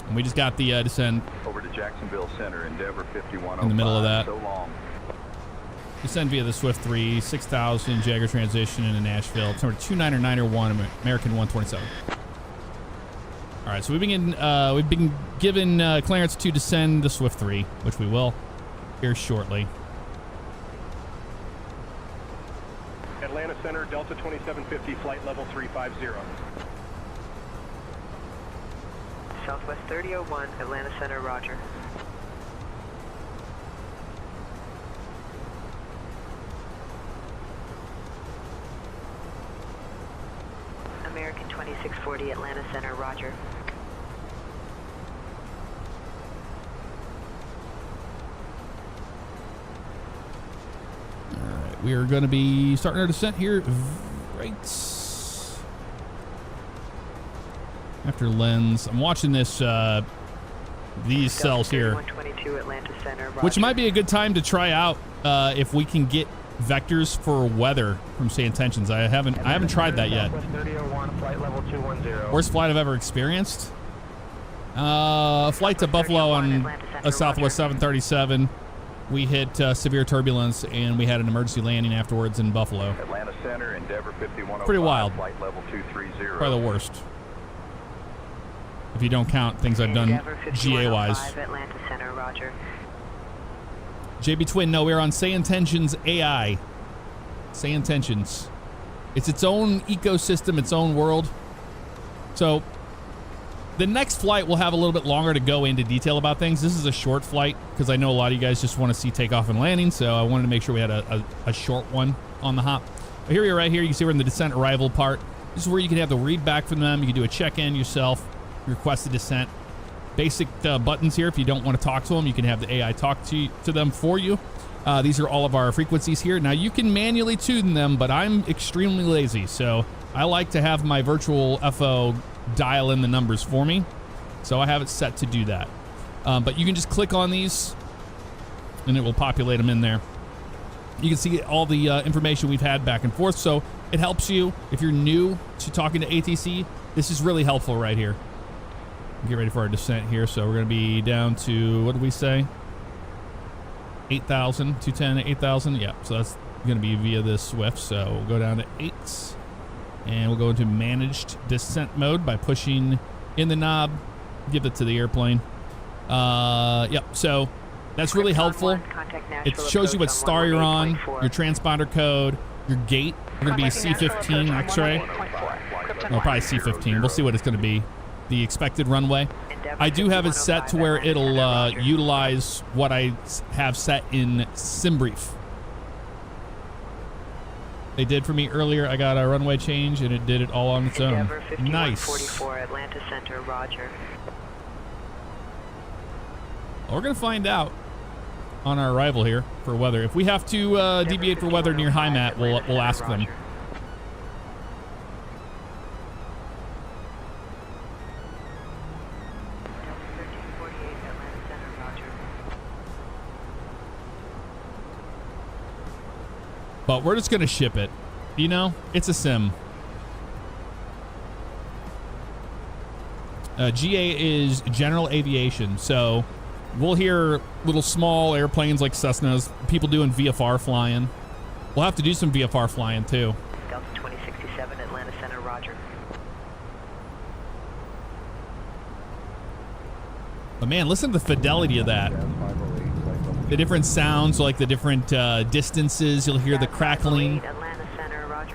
And we just got the descent. Over to Jacksonville Center, Endeavor 5105. In the middle of that. So long. Descend via the Swift 3, 6000 Jagger transition into Nashville. It's number 29901, American 127. All right, so we've been given clearance to descend the Swift 3, which we will here shortly. Atlanta Center, Delta 2750, flight level 350. Southwest 3001, Atlanta Center, roger. American 2640, Atlanta Center, roger. All right, we are going to be starting our descent here right after lens. I'm watching this these cells here, which might be a good time to try out if we can get vectors for weather from SayIntentions. I haven't tried that yet. Worst flight I've ever experienced. A flight to Buffalo on a Southwest 737. We hit severe turbulence and we had an emergency landing afterwards in Buffalo. Atlanta Center, Endeavor 5105. Pretty wild. Flight level 230. Probably the worst. If you don't count things I've done GA-wise. Atlanta Center, roger. JB Twin, no, we're on SayIntentions AI. SayIntentions. It's its own ecosystem, its own world. So the next flight will have a little bit longer to go into detail about things. This is a short flight because I know a lot of you guys just want to see takeoff and landing, so I wanted to make sure we had a short one on the hop. But here we are right here. You can see we're in the descent arrival part. This is where you can have the read back from them. You can do a check-in yourself, request a descent. Basic buttons here. If you don't want to talk to them, you can have the AI talk to them for you. These are all of our frequencies here. Now, you can manually tune them, but I'm extremely lazy, so I like to have my virtual FO dial in the numbers for me. So I have it set to do that. But you can just click on these, and it will populate them in there. You can see all the information we've had back and forth, so it helps you. If you're new to talking to ATC, this is really helpful right here. Get ready for our descent here. So we're going to be down to, what did we say? 8,000, 210, 8,000. Yeah, so that's going to be via this Swift. So we'll go down to 8. And we'll go into managed descent mode by pushing in the knob. Give it to the airplane. Yep, so that's really helpful. It shows you what star you're on, your transponder code, your gate. We're going to be C-15 X-ray. Well, probably C-15. We'll see what it's going to be. The expected runway. I do have it set to where it'll utilize what I have set in SimBrief. They did for me earlier. I got a runway change and it did it all on its own. Nice. 44 Atlanta Center, roger. Well, we're gonna find out on our arrival here for weather. If we have to deviate for weather near high mat, we'll ask them. But we're just going to ship it. You know, it's a sim. GA is general aviation. So we'll hear little small airplanes like Cessnas, people doing VFR flying. We'll have to do some VFR flying too. Delta 2067, Atlanta Center, roger. But man, listen to the fidelity of that. The different sounds, like the different distances. You'll hear the crackling. Atlanta Center, roger.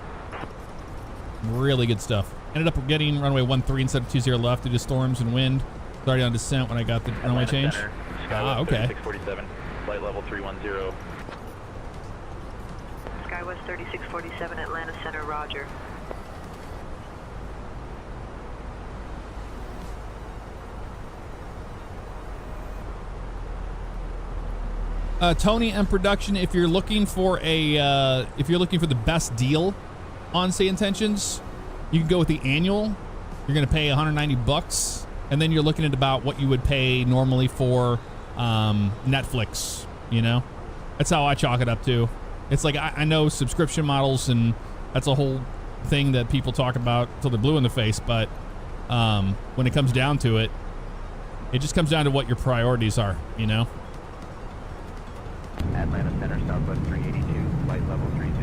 Really good stuff. Ended up getting runway 13 instead of 20 left due to storms and wind. Started on descent when I got the runway change. Ah, okay. 3647, flight level 310. SkyWest 3647, Atlanta Center, roger. Tony and production, if you're looking for the best deal on SayIntentions, you can go with the annual. You're going to pay $190, and then you're looking at about what you would pay normally for Netflix. You know, that's how I chalk it up to. It's like I know subscription models, and that's a whole thing that people talk about till they're blue in the face. But when it comes down to it, it just comes down to what your priorities are. You know. Atlanta Center, Southwest 382, flight level 300.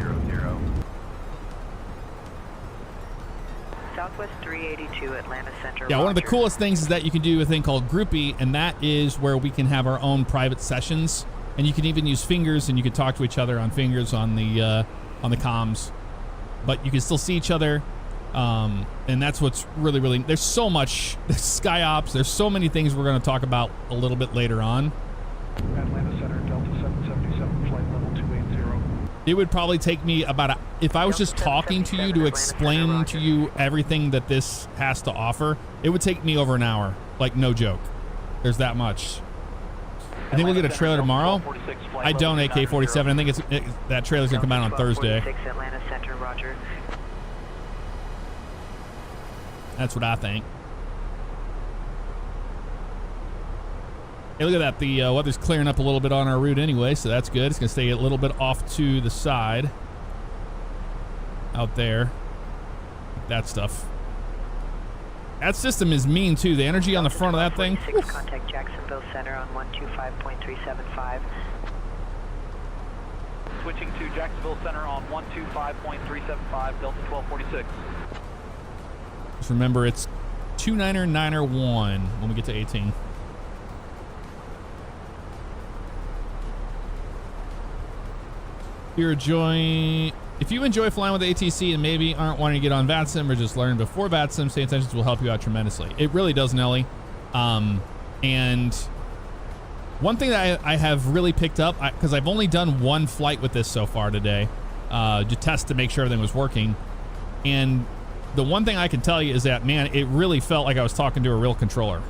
Southwest 382, Atlanta Center. Yeah, one of the coolest things is that you can do a thing called Groupie, and that is where we can have our own private sessions, and you can even use fingers, and you can talk to each other on fingers on the comms, but you can still see each other, and that's what's really. There's so much SkyOps. There's so many things we're going to talk about a little bit later on. Atlanta Center, Delta 777, flight level 280. It would probably take me about if I was just talking to you to explain to you everything that this has to offer, it would take me over an hour. Like, no joke. There's that much. I think we'll get a trailer tomorrow. I donate K47. I think that trailer's gonna come out on Thursday. Atlanta Center, roger. That's what I think. Hey, look at that. The weather's clearing up a little bit on our route anyway, so that's good. It's going to stay a little bit off to the side out there. That stuff. That system is mean, too. The energy on the front of that thing. Contact Jacksonville Center on 125.375. Switching to Jacksonville Center on 125.375, Delta 1246. Just remember, it's 29901 when we get to 18. If you enjoy flying with ATC and maybe aren't wanting to get on VATSIM or just learn before VATSIM, SayIntentions will help you out tremendously. It really does, Nelly. And one thing that I have really picked up, because I've only done one flight with this so far today, to test to make sure everything was working. And the one thing I can tell you is that, man, it really felt like I was talking to a real controller.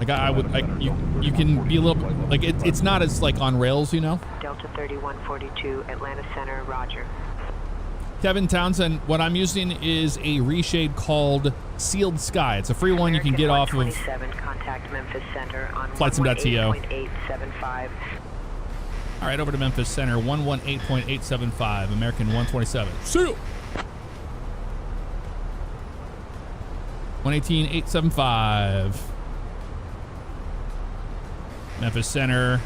Like you can be a little bit, like it's not as like on rails, you know. Delta 3142, Atlanta Center, roger. Kevin Townsend, what I'm using is a reshade called Sealed Sky. It's a free one you can get off of Contact Memphis Center on flightsim.to. 118.875. All right, over to Memphis Center, 118.875, American 127. Seal. 118.875. Memphis Center,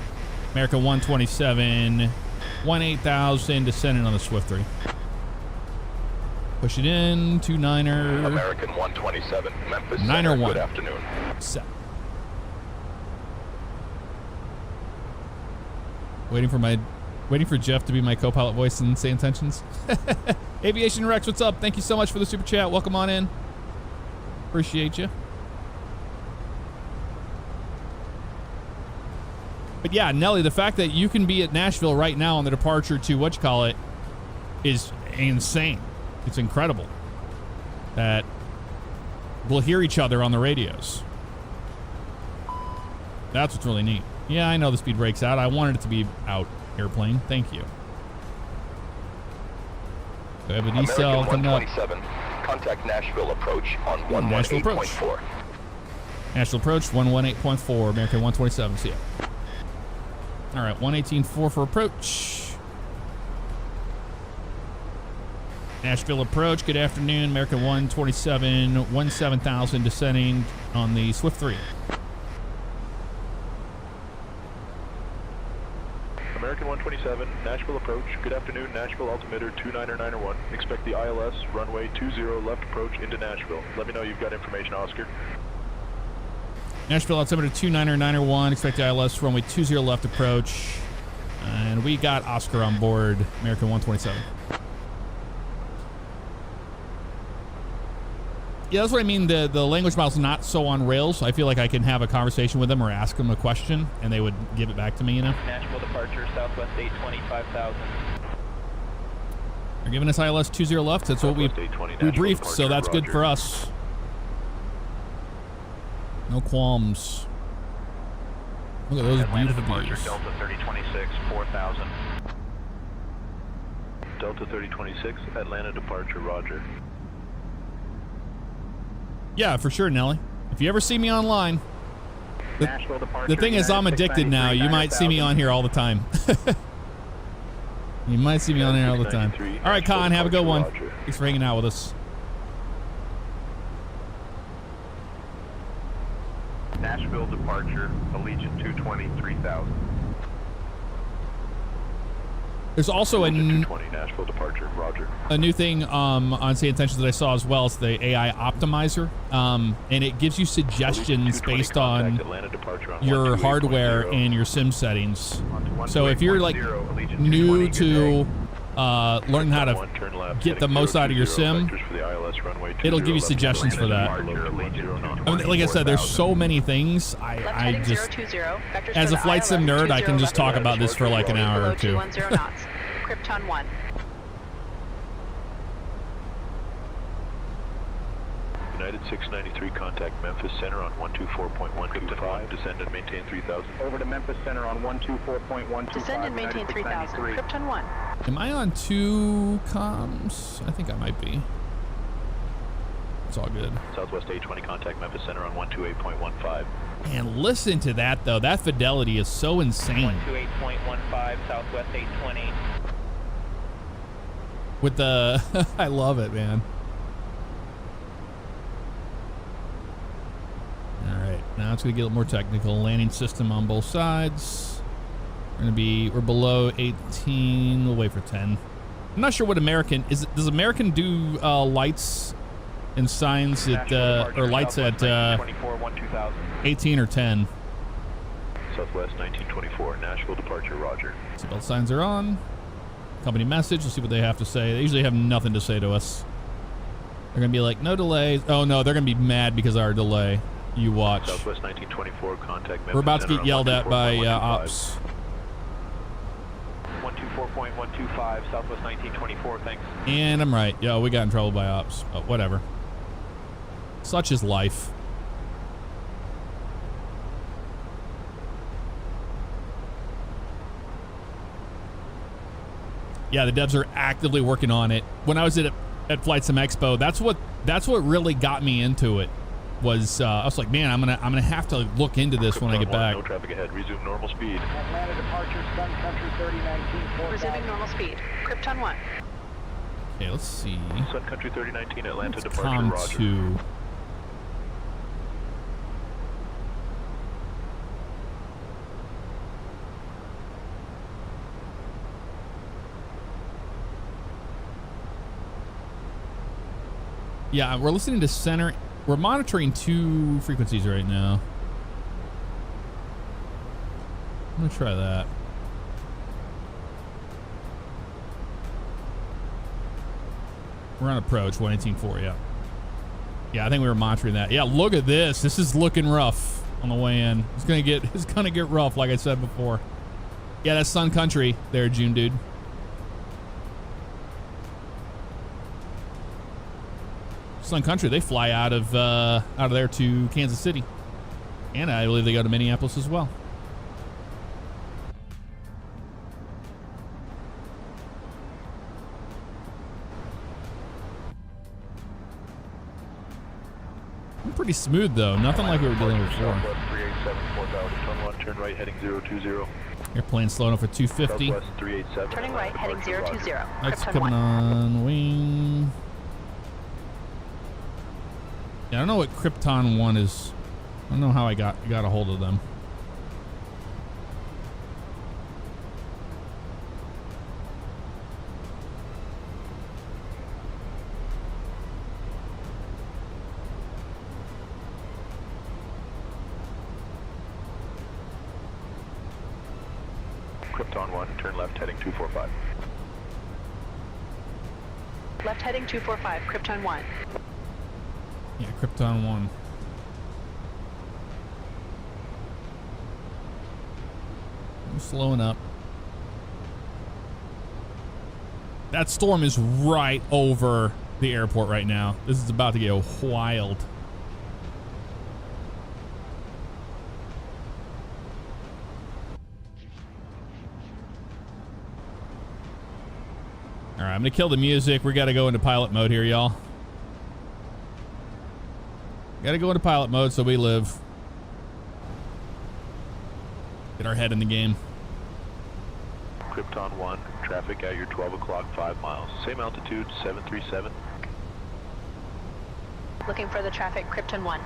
America 127, 18,000, descending on the Swift 3. Push it in, 29er. American 127, Memphis Center, 901. good afternoon. Set. Waiting for Jeff to be my co-pilot voice in SayIntentions. Aviation Rex, what's up? Thank you so much for the super chat. Welcome on in. Appreciate you. But yeah, Nelly, the fact that you can be at Nashville right now on the departure to is insane. It's incredible that we'll hear each other on the radios. That's what's really neat. Yeah, I know the speed breaks out. I wanted it to be out, airplane. Thank you. We have a decel coming up. Contact Nashville approach on 118.4. Nashville approach 118.4. American 127. See ya. All right, 118.4 for approach. Nashville approach. Good afternoon, American 127, 17,000 descending on the Swift 3. American 127, 127, Nashville approach. Good afternoon, Nashville altimeter 29901. Expect the ILS runway 20 left approach into Nashville. Let me know you've got information, Oscar. Nashville altimeter 29901. Expect the ILS runway 20 left approach. And we got Oscar on board, American 127. Yeah, that's what I mean. The language model's not so on rails. I feel like I can have a conversation with them or ask them a question, and they would give it back to me, you know? Nashville departure, Southwest 820, 5000. They're giving us ILS 20 left. That's what we briefed, so that's good for us. No qualms. Look at those beautiful views. Delta 3026, 4000. Delta 3026, Atlanta departure, roger. Yeah, for sure, Nelly. If you ever see me online, the thing is, I'm addicted now. You might see me on here all the time. You might see me on here all the time. All right, Con, have a good one. Thanks for hanging out with us. Nashville departure, Allegiant 220, 3000. There's also a Nashville departure, roger. A new thing on SayIntentions that I saw as well is the AI optimizer, and it gives you suggestions based on your hardware and your sim settings. So if you're like new to learning how to get the most out of your sim, it'll give you suggestions for that. I mean, like I said, there's so many things. I just, as a flight sim nerd, I can just talk about this for like an hour or two. Krypton 1. United 693, contact Memphis Center on 124.125. Descend and maintain 3000. Over to Memphis Center on 124.125. Descend and maintain 3000. Krypton 1. Am I on 2 comms? I think I might be. It's all good. Southwest 820, contact Memphis Center on 128.15. And listen to that, though. That fidelity is so insane. 128.15, Southwest 820. With the... I love it, man. All right. Now it's going to get a little more technical. Landing system on both sides. We're below 18. We'll wait for 10. I'm not sure what American... Does American do lights and signs at... or lights at 18 or 10? Southwest 1924, Nashville departure, roger. Seatbelt signs are on. Company message. Let's see what they have to say. They usually have nothing to say to us. They're going to be like, no delays. Oh, no, they're going to be mad because of our delay. You watch. Southwest 1924, contact Memphis. We're about to get yelled at by ops. 124.125, Southwest 1924, thanks. And I'm right. Yo, we got in trouble by ops. Oh, whatever. Such is life. Yeah, the devs are actively working on it. When I was at Flight Sim Expo, that's what really got me into it. Was I was like, man, I'm gonna have to look into this when I get back. No traffic ahead. Resume normal speed. Atlanta departure, Sun Country 3019. Resuming normal speed. Krypton 1. Okay, let's see. Sun Country 3019, Atlanta departure, Com roger. 2. Yeah, we're listening to center. We're monitoring 2 frequencies right now. I'm gonna try that. We're on approach 118.4. Yeah. Yeah, I think we were monitoring that. Yeah, look at this. This is looking rough on the way in. It's gonna get rough, like I said before. Yeah, that's Sun Country there, June dude. Sun Country, they fly out of there to Kansas City, and I believe they go to Minneapolis as well. Pretty smooth though, nothing like we were dealing with before. Southwest 387, 4000, turn 1, turn right, heading 020. Airplane slowing up for 250. Southwest 387. Turning right, heading 020. Lights Krypton coming 1. on wing. Yeah, I don't know what Krypton 1 is. I don't know how I got a hold of them. Krypton 1, turn left heading 245. Left heading 245, Krypton 1. Yeah, Krypton 1. I'm slowing up. That storm is right over the airport right now. This is about to get wild. All right, I'm gonna kill the music. We gotta go into pilot mode here, y'all. Gotta go into pilot mode so we live. Get our head in the game. Krypton 1, traffic at your 12 o'clock, 5 miles. Same altitude, 737. Looking for the traffic, Krypton 1.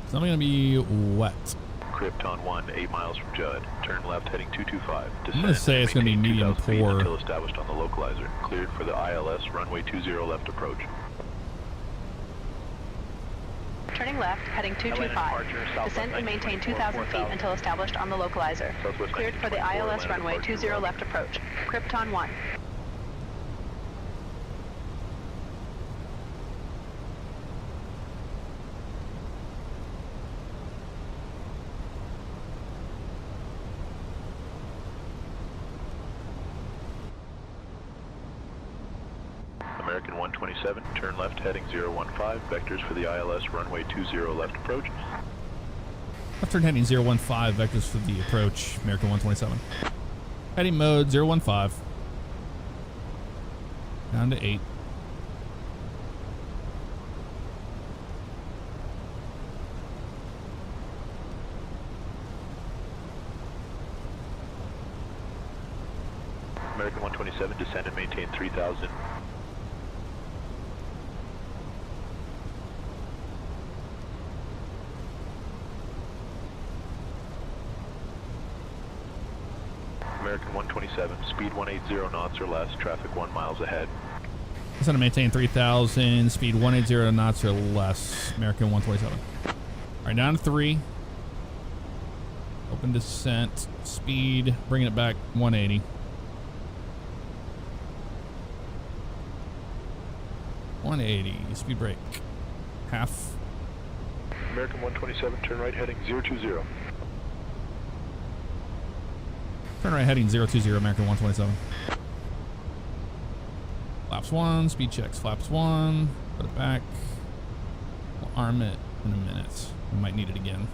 It's not gonna be wet. Krypton 1, 8 miles from Judd. Turn left heading 225. Descend, I'm gonna say it's gonna be medium poor. Until established on the localizer. Cleared for the ILS, runway 20 left approach. Turning left, heading 225. Descend and maintain 2,000 feet until established on the localizer. Cleared for the ILS runway 20 left approach. Krypton 1. American 127, turn left heading 015, vectors for the ILS runway 20 left approach. Left turn heading 015, vectors for the approach, American 127. Heading mode 015. Down to 8. American 127, descend and maintain 3,000. American 127, speed 180 knots or less, traffic 1 miles ahead. It's going to maintain 3,000, speed 180 knots or less, American 127. All right, down to 3. Open descent, speed, bringing it back 180. 180, speed brake, half. American 127, turn right heading 020. Turn right heading 020, American 127. Flaps 1, speed checks, flaps 1, put it back. We'll arm it in a minute. We might need it again.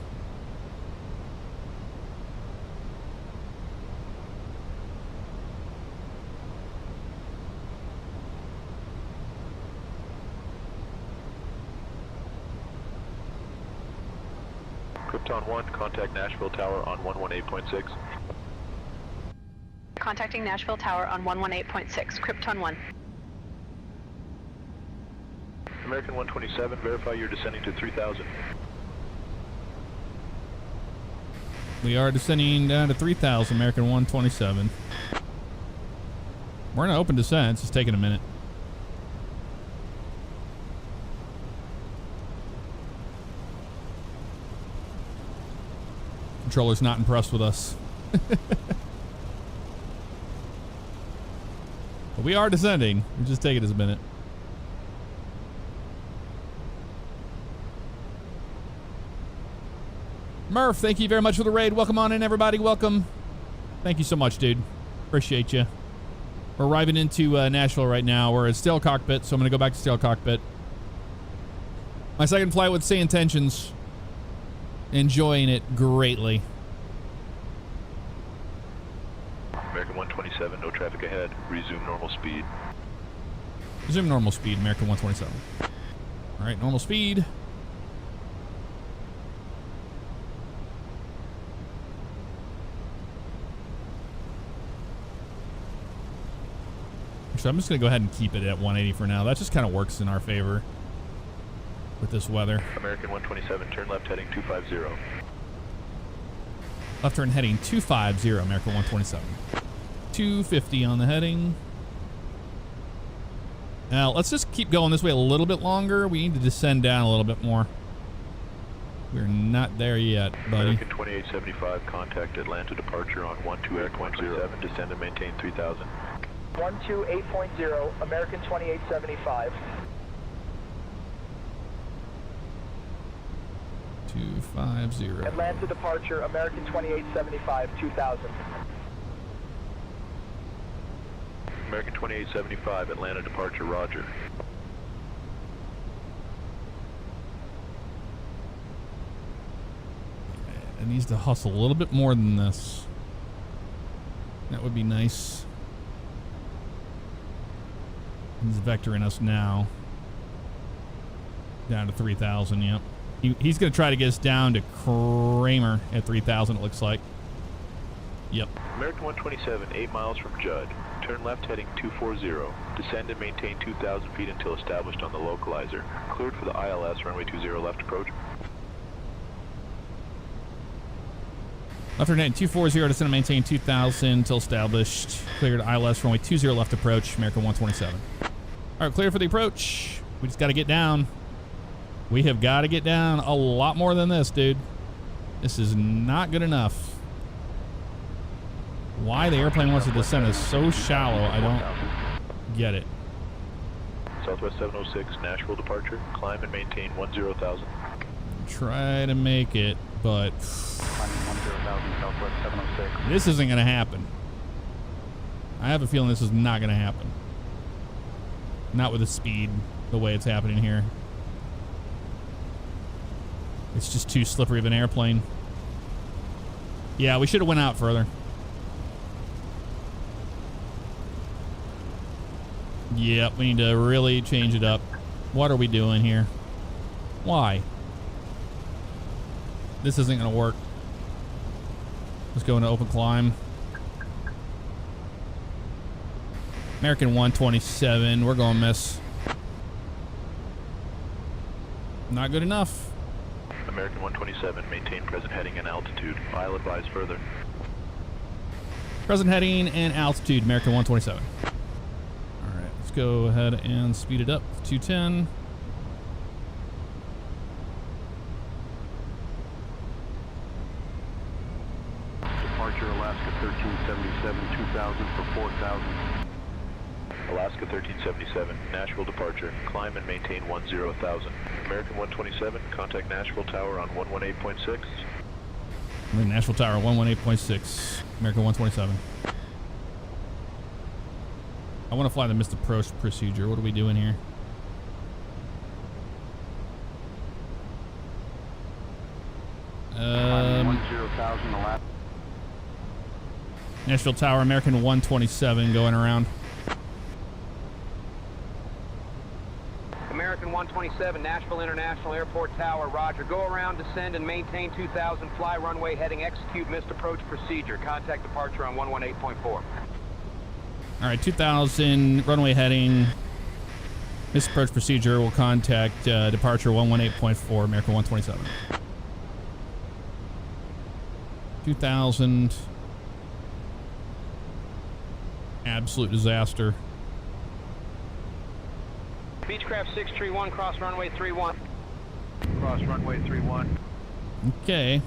Krypton 1, contact Nashville Tower on 118.6. Contacting Nashville Tower on 118.6, Krypton 1. American 127, verify you're descending to 3,000. We are descending down to 3,000, American 127. We're in an open descent. It's just taking a minute. Controller's not impressed with us. But we are descending. We're just taking us a minute. Murph, thank you very much for the raid. Welcome on in, everybody. Welcome. Thank you so much, dude. Appreciate you. We're arriving into Nashville right now. We're at Stale Cockpit, so I'm going to go back to Stale Cockpit. My second flight with SayIntentions. Enjoying it greatly. American 127, no traffic ahead. Resume normal speed. Resume normal speed, American 127. All right, normal speed. Actually, I'm just going to go ahead and keep it at 180 for now. That just kind of works in our favor with this weather. American 127, turn left heading 250. Left turn heading 250, American 127. 250 on the heading. Now, let's just keep going this way a little bit longer. We need to descend down a little bit more. We're not there yet, buddy. American 2875, contact Atlanta departure on 128.0. Descend and maintain 3000. 128.0, American 2875. 250. Atlanta departure, American 2875, 2000. American 2875, Atlanta departure, roger. It needs to hustle a little bit more than this. That would be nice. He's vectoring us now. Down to 3,000, yep. He's going to try to get us down to Kramer at 3,000, it looks like. Yep. American 127, 8 miles from Judd. Turn left heading 240. Descend and maintain 2,000 feet until established on the localizer. Cleared for the ILS, runway 20 left approach. Left turn heading 240, descend and maintain 2,000 until established. Cleared ILS, runway 20 left approach, American 127. All right, clear for the approach. We just got to get down. We have got to get down a lot more than this, dude. This is not good enough. Why the airplane wants to descend is so shallow, I don't get it. Southwest 706, Nashville departure. Climb and maintain 10,000. Try to make it, but Climbing 10,000, Southwest 706. this isn't going to happen. I have a feeling this is not going to happen. Not with the speed, the way it's happening here. It's just too slippery of an airplane. Yeah, we should have went out further. Yep, we need to really change it up. What are we doing here? Why? This isn't going to work. Let's go into open climb. American 127, we're going to miss. Not good enough. American 127, maintain present heading and altitude. I'll advise further. Present heading and altitude, American 127. All right, let's go ahead and speed it up. 210. Departure Alaska 1377, 2000 for 4,000. Alaska 1377, Nashville departure. Climb and maintain 10,000. American 127, contact Nashville Tower on 118.6. Nashville Tower 118.6, American 127. I want to fly the missed approach procedure. What are we doing here? Nashville Tower, American 127, going around. American 127, Nashville International Airport Tower, roger. Go around, descend, and maintain 2,000. Fly runway heading, execute missed approach procedure. Contact departure on 118.4. All right, 2,000, runway heading. Missed approach procedure. We'll contact departure 118.4, American 127. 2,000. Absolute disaster. Beechcraft 631, cross runway 31. Cross runway 31. Okay.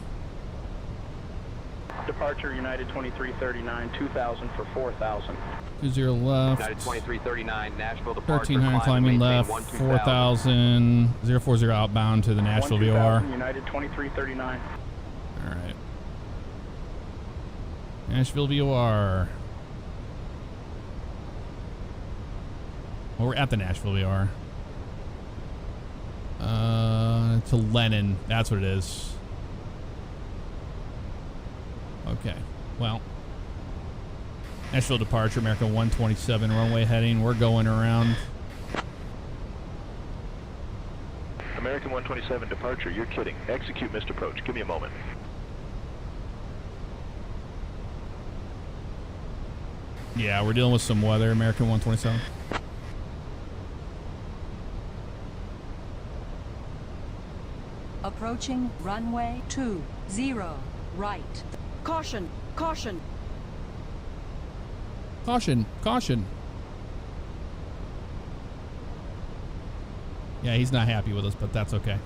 Departure United 2339, 2000 for 4,000. 20 left. United 2339, Nashville departure. 1300 climbing left. 4,000. 040 outbound to the Nashville VOR. United 2339. All right. Nashville VOR. Well, we're at the Nashville VOR. To Lennon. That's what it is. Okay. Well. Nashville departure, American 127, runway heading. We're going around. American 127, departure. You're kidding. Execute missed approach. Give me a moment. Yeah, we're dealing with some weather, American 127. Approaching runway 20, right. Caution! Caution! Caution! Caution! Yeah, he's not happy with us, but that's okay.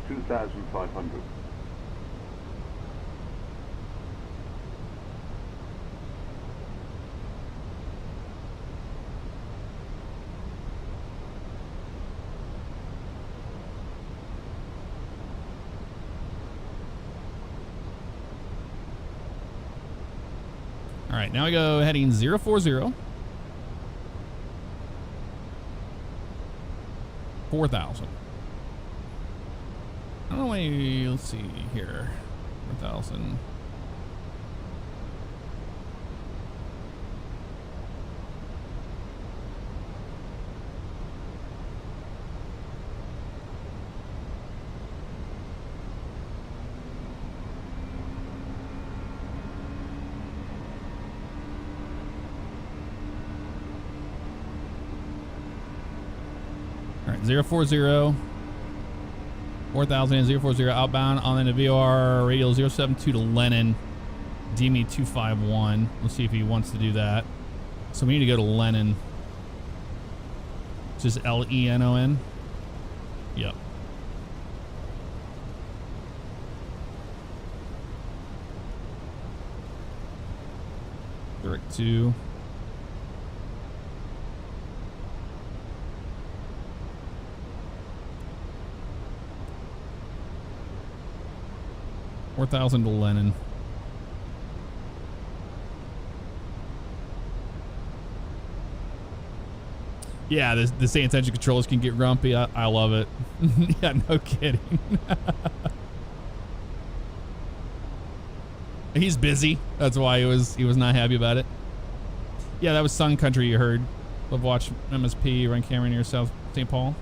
2,500. All right, now we go heading 040. 4,000. Oh, wait, let's see here. 4,000. All right, 040. 4,000 and 040 outbound on the VOR radial 072 to Lennon. DME 251. Let's see if he wants to do that. So we need to go to Lennon. Which is Lenon. Yep. Direct 2. $4,000 to Lennon. Yeah, the SayIntentions controllers can get grumpy. I love it. Yeah, no kidding. He's busy. That's why he was not happy about it. Yeah, that was Sun Country you heard. Love watch MSP run camera near South St. Paul.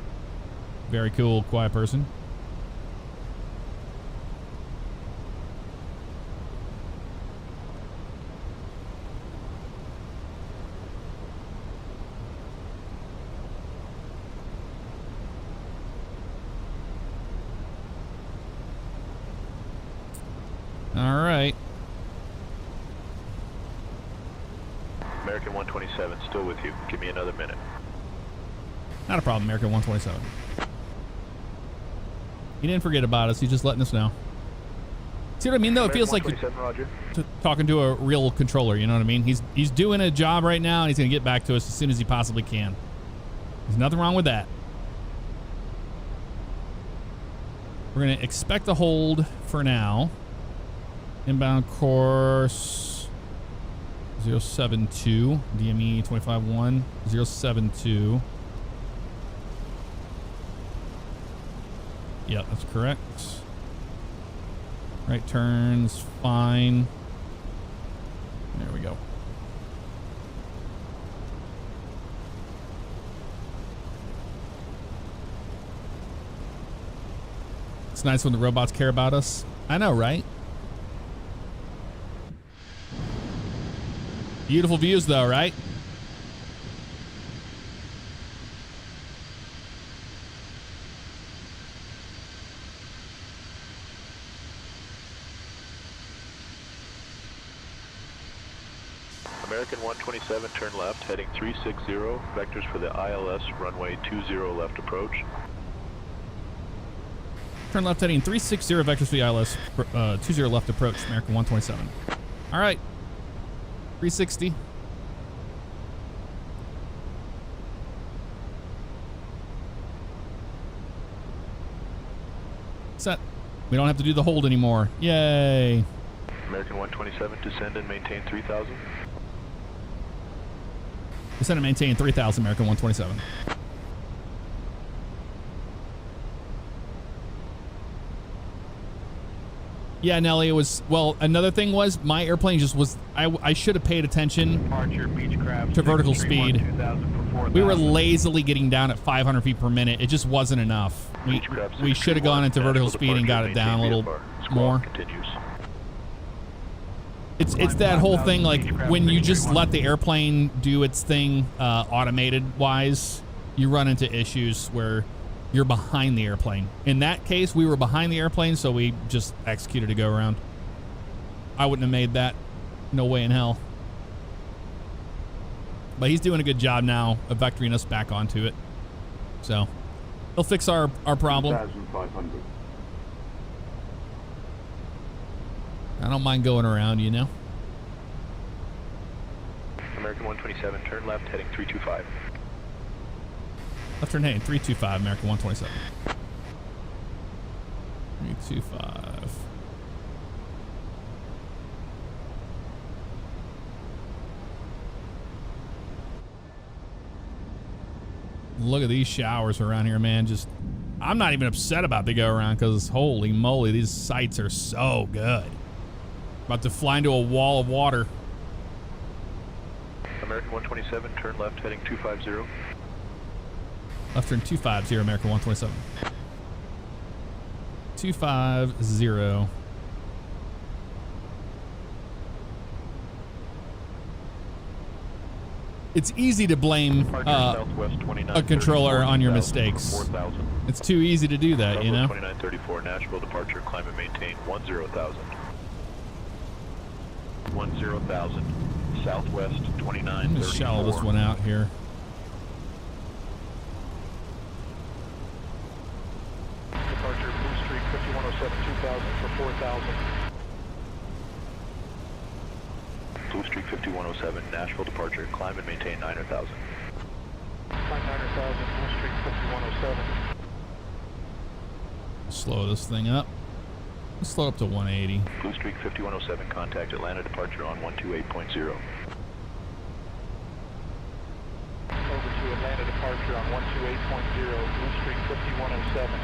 Very cool, quiet person. All right. American 127, still with you. Give me another minute. Not a problem, American 127. He didn't forget about us. He's just letting us know. See what I mean, though? It feels like you're talking to a real controller. You know what I mean? He's doing a job right now, and he's going to get back to us as soon as he possibly can. There's nothing wrong with that. We're going to expect a hold for now. Inbound course 072, DME 251, 072. Yep, that's correct. Right turns, fine. There we go. It's nice when the robots care about us. I know, right? Beautiful views, though, right? American 127, turn left, heading 360, vectors for the ILS, runway 20 left approach. Turn left heading 360, vectors for the ILS, 20 left approach, American 127. All right. 360. Set. We don't have to do the hold anymore. Yay. American 127, descend and maintain 3,000. Descend and maintain 3,000, American 127. Yeah, Nelly, it was, well, another thing was my airplane just was, I should have paid attention to vertical speed. We were lazily getting down at 500 feet per minute. It just wasn't enough. We should have gone into vertical speed and got it down a little more. It's that whole thing, like when you just let the airplane do its thing automated wise, you run into issues where you're behind the airplane. In that case, we were behind the airplane, so we just executed a go around. I wouldn't have made that. No way in hell. But he's doing a good job now of vectoring us back onto it. So he'll fix our problem. 2,500. I don't mind going around, you know. American 127, turn left, heading 325. Left turn heading 325, American 127. 325. Look at these showers around here, man. Just, I'm not even upset about the go around because holy moly, these sights are so good. About to fly into a wall of water. American 127, turn left, heading 250. Left turn 250, American 127. 250. It's easy to blame a controller on your mistakes. It's too easy to do that, you know? 2934, Nashville departure, climb and maintain 10,000. 10,000. Southwest 2934. I'm going to shallow this one out here. Departure Blue Street 5107 2000 for 4,000. Blue Street 5107, Nashville departure, climb and maintain 9,000. Climb 9,000, Blue Street 5107. Slow this thing up. Let's slow up to 180. Blue Street 5107, contact Atlanta departure on 128.0. Over to Atlanta departure on 128.0, Blue Street 5107.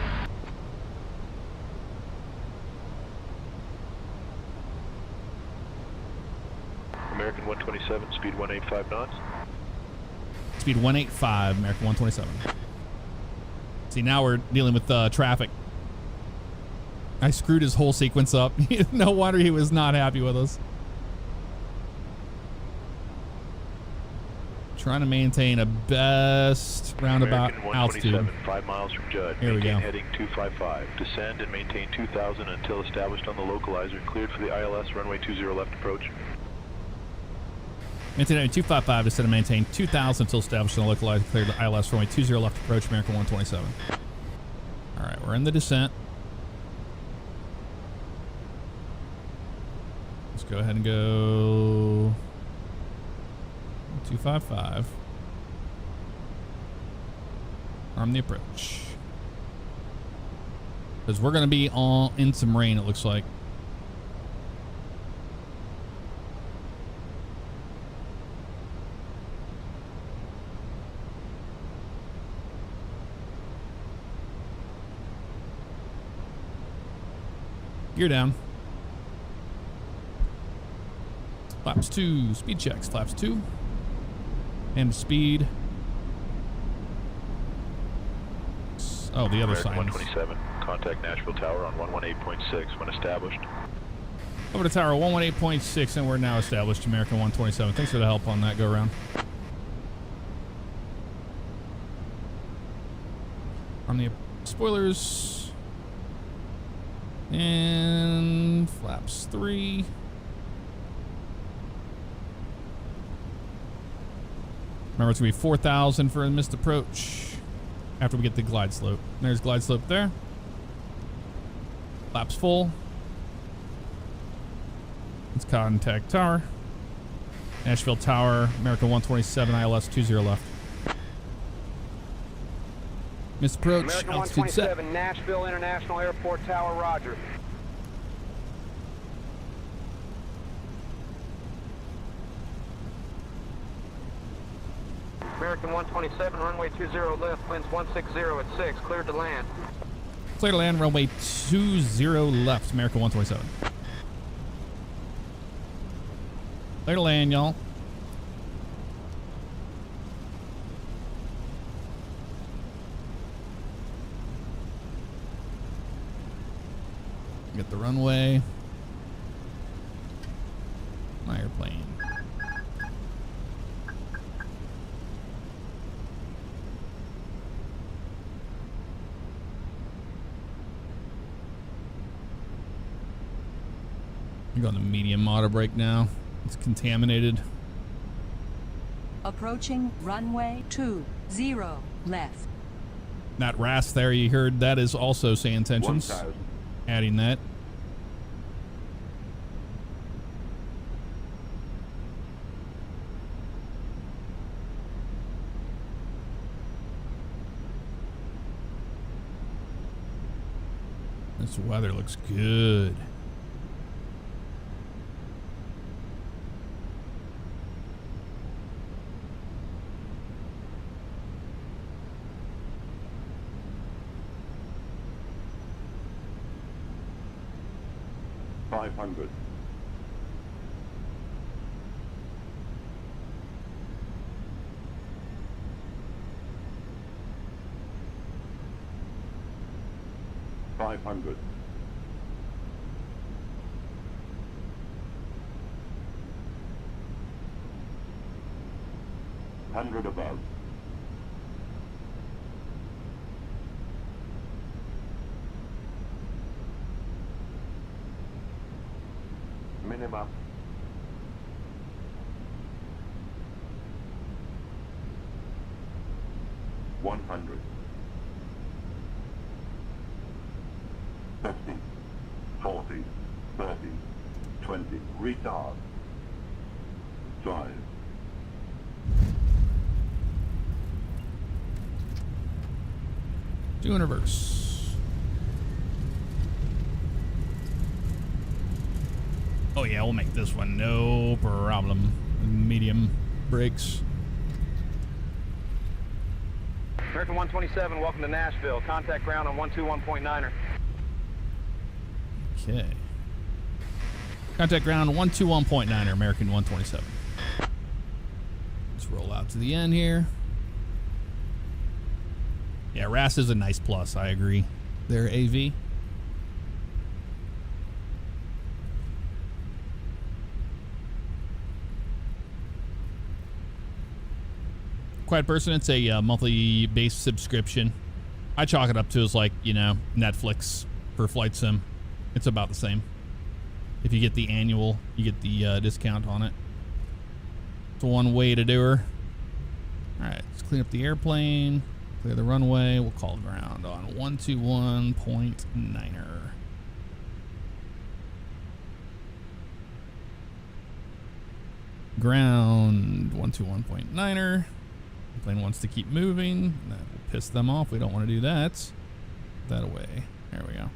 American 127, speed 185 knots. Speed 185, American 127. See, now we're dealing with traffic. I screwed his whole sequence up. No wonder he was not happy with us. Trying to maintain a best roundabout altitude. 5 miles from Judd. Here we go. Heading 255. Descend and maintain 2,000 until established on the localizer. Cleared for the ILS runway 20 left approach. Maintain 255 instead of maintain 2,000 until established on the localizer. Cleared the ILS runway 20 left approach. American 127. All right, we're in the descent. Let's go ahead and go 255. Arm the approach. Because we're going to be all in some rain, it looks like. Gear down. Flaps 2, speed checks, flaps 2. And speed. Oh, the other sign. 127, contact Nashville Tower on 118.6 when established. Over to Tower 118.6, and we're now established, American 127. Thanks for the help on that go around. On the spoilers. And flaps 3. Remember, it's going to be 4,000 for a missed approach after we get the glide slope. There's glide slope there. Flaps full. Let's contact Tower. Nashville Tower, American 127, ILS 20 left. Missed approach, American altitude set. 127, Nashville International Airport Tower, roger. American 127, runway 20 left, winds 160 at 6, cleared to land. Clear to land, runway 20 left, American 127. Clear to land, y'all. Get the runway. My airplane. I'm going to medium auto brake now. It's contaminated. Approaching runway 20 left. That RAS there, you heard, that is also SayIntentions. 1,000. Adding that. This weather looks good. $500. $500. $100 above. Minimum. $100. 50, 40, 30, 20. Retard. 5. Doing reverse. Oh yeah, we'll make this one no problem. Medium brakes. American 127, welcome to Nashville. Contact ground on 121.9er. Okay. Contact ground 121.9er, American 127. Let's roll out to the end here. Yeah, RAS is a nice plus, I agree. They're AV. Quiet Person, it's a monthly base subscription. I chalk it up to as like, you know, Netflix for flight sim. It's about the same. If you get the annual, you get the discount on it. It's one way to do her. All right, let's clean up the airplane, clear the runway. We'll call ground on 121.9er. Ground 121.9er. The plane wants to keep moving. That will piss them off. We don't want to do that. Put that away. There we go.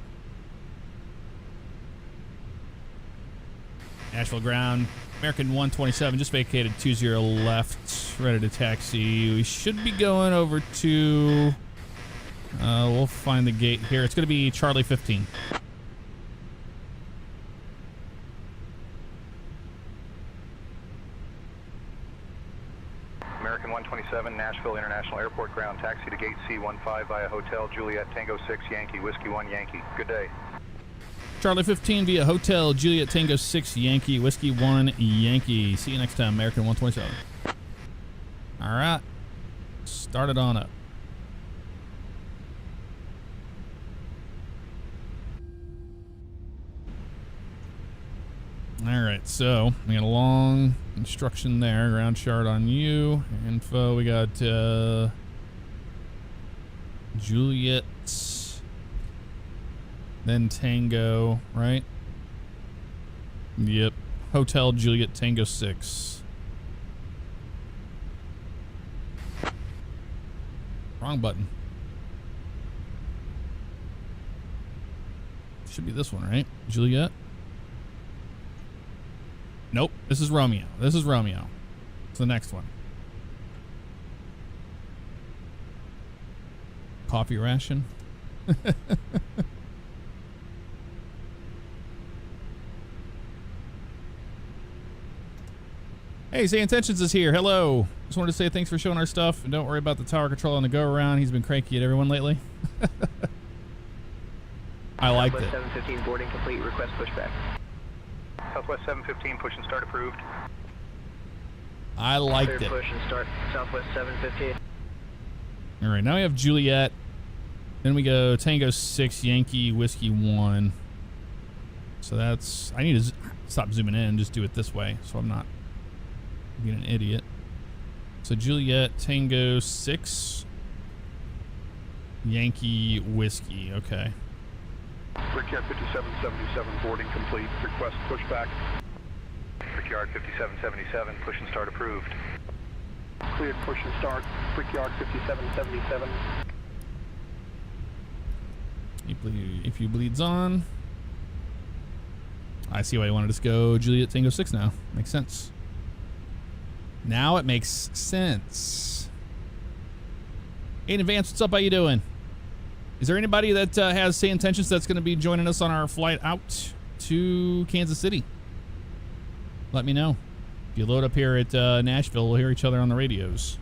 Nashville ground. American 127 just vacated 20 left. Ready to taxi. We should be going over to... we'll find the gate here. It's going to be Charlie 15. American 127, Nashville International Airport ground, taxi to gate C15 via Hotel Juliet Tango 6 Yankee, Whiskey 1 Yankee. Good day. Charlie 15 via Hotel Juliet Tango 6 Yankee, Whiskey 1 Yankee. See you next time, American 127. All right. Start it on up. All right, so we got a long instruction there. Ground chart on you. Info, we got Juliet, then Tango, right? Yep. Hotel Juliet Tango 6. Wrong button. Should be this one, right? Juliet. Nope, this is Romeo. This is Romeo. It's the next one. Coffee ration. Hey, SayIntentions is here. Hello. Just wanted to say thanks for showing our stuff, and don't worry about the tower control on the go around. He's been cranky at everyone lately. I liked it. 715 boarding complete. Request pushback. Southwest 715, push and start approved. I liked it. Push and start. Southwest 715. All right, now we have Juliet. Then we go Tango 6 Yankee Whiskey 1. So that's, I need to stop zooming in and just do it this way so I'm not being an idiot. So Juliet Tango 6 Yankee Whiskey. Okay. Brickyard 5777 boarding complete. Request pushback. Brickyard 5777, push and start approved. Cleared push and start. Brickyard 5777. If you bleeds on. I see why you wanted us to go Juliet Tango 6 now. Makes sense. Now it makes sense. Hey, in advance, what's up? How you doing? Is there anybody that has SayIntentions that's going to be joining us on our flight out to Kansas City? Let me know. If you load up here at Nashville, we'll hear each other on the radios.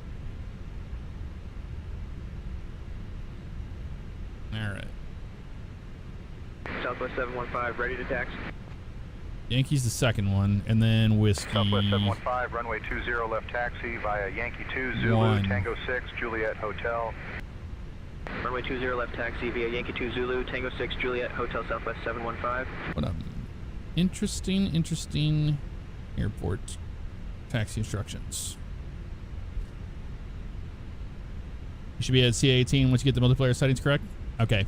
All right. Southwest 715, ready to taxi. Yankee's the second one, and then Whiskey. Southwest 715, runway 20 left taxi via Yankee 2, Zulu, Tango 6, Juliet Hotel. Runway 20 left taxi via Yankee 2, Zulu, Tango 6, Juliet Hotel, Southwest 715. What a interesting airport taxi instructions. You should be at CA18 once you get the multiplayer settings correct. Okay.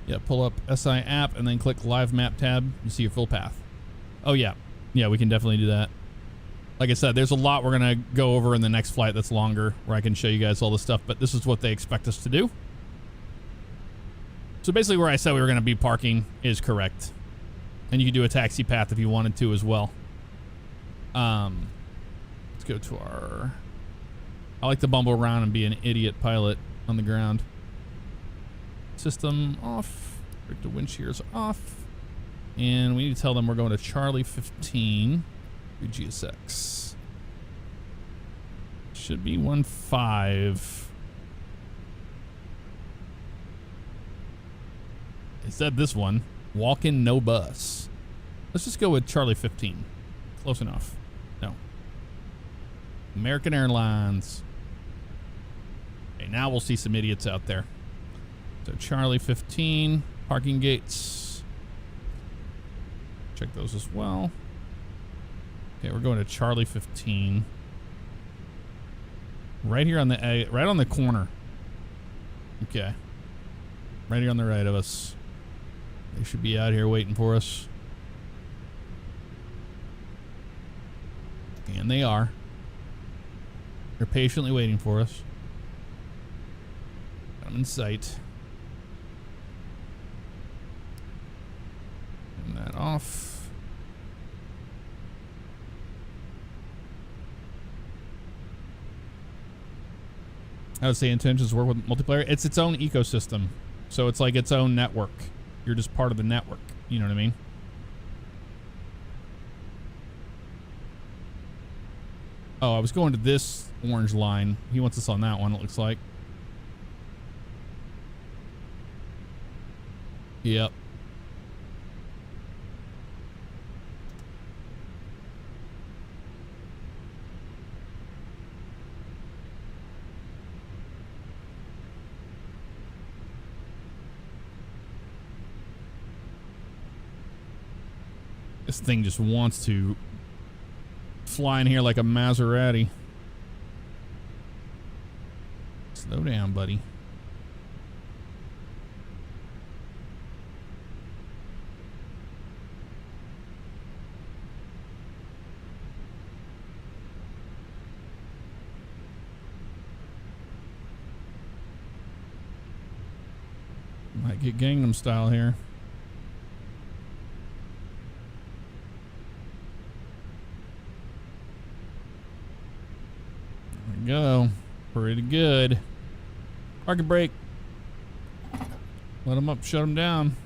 Yeah, pull up SI app and then click live map tab. You see your full path. Oh yeah. Yeah, we can definitely do that. Like I said, there's a lot we're going to go over in the next flight that's longer where I can show you guys all this stuff, but this is what they expect us to do. So basically where I said we were going to be parking is correct. And you can do a taxi path if you wanted to as well. Let's go to our... I like to bumble around and be an idiot pilot on the ground. System off. The wind shears off. And we need to tell them we're going to Charlie 15 through GSX. Should be 15. It said this one. Walk-in, no bus. Let's just go with Charlie 15. Close enough. No. American Airlines. Okay, now we'll see some idiots out there. So Charlie 15, parking gates. Check those as well. Okay, we're going to Charlie 15. Right here on the right on the corner. Okay. Right here on the right of us. They should be out here waiting for us. And they are. They're patiently waiting for us. Got them in sight. Turn that off. How does SayIntentions work with multiplayer? It's its own ecosystem. So it's like its own network. You're just part of the network. You know what I mean? Oh, I was going to this orange line. He wants us on that one, it looks like. Yep. This thing just wants to fly in here like a Maserati. Slow down, buddy. Might get Gangnam Style here. Go. Pretty good. Parking brake. Let them up, shut them down.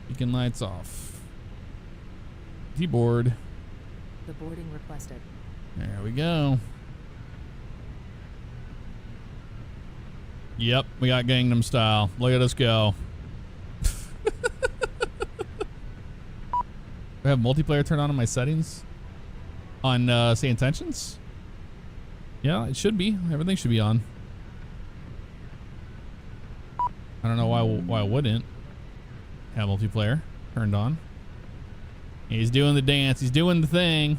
Beacon lights off. D-board. The boarding requested. There we go. Yep, we got Gangnam Style. Look at us go. I have multiplayer turned on in my settings. On SayIntentions? Yeah, it should be. Everything should be on. I don't know why I wouldn't have multiplayer turned on. He's doing the dance. He's doing the thing.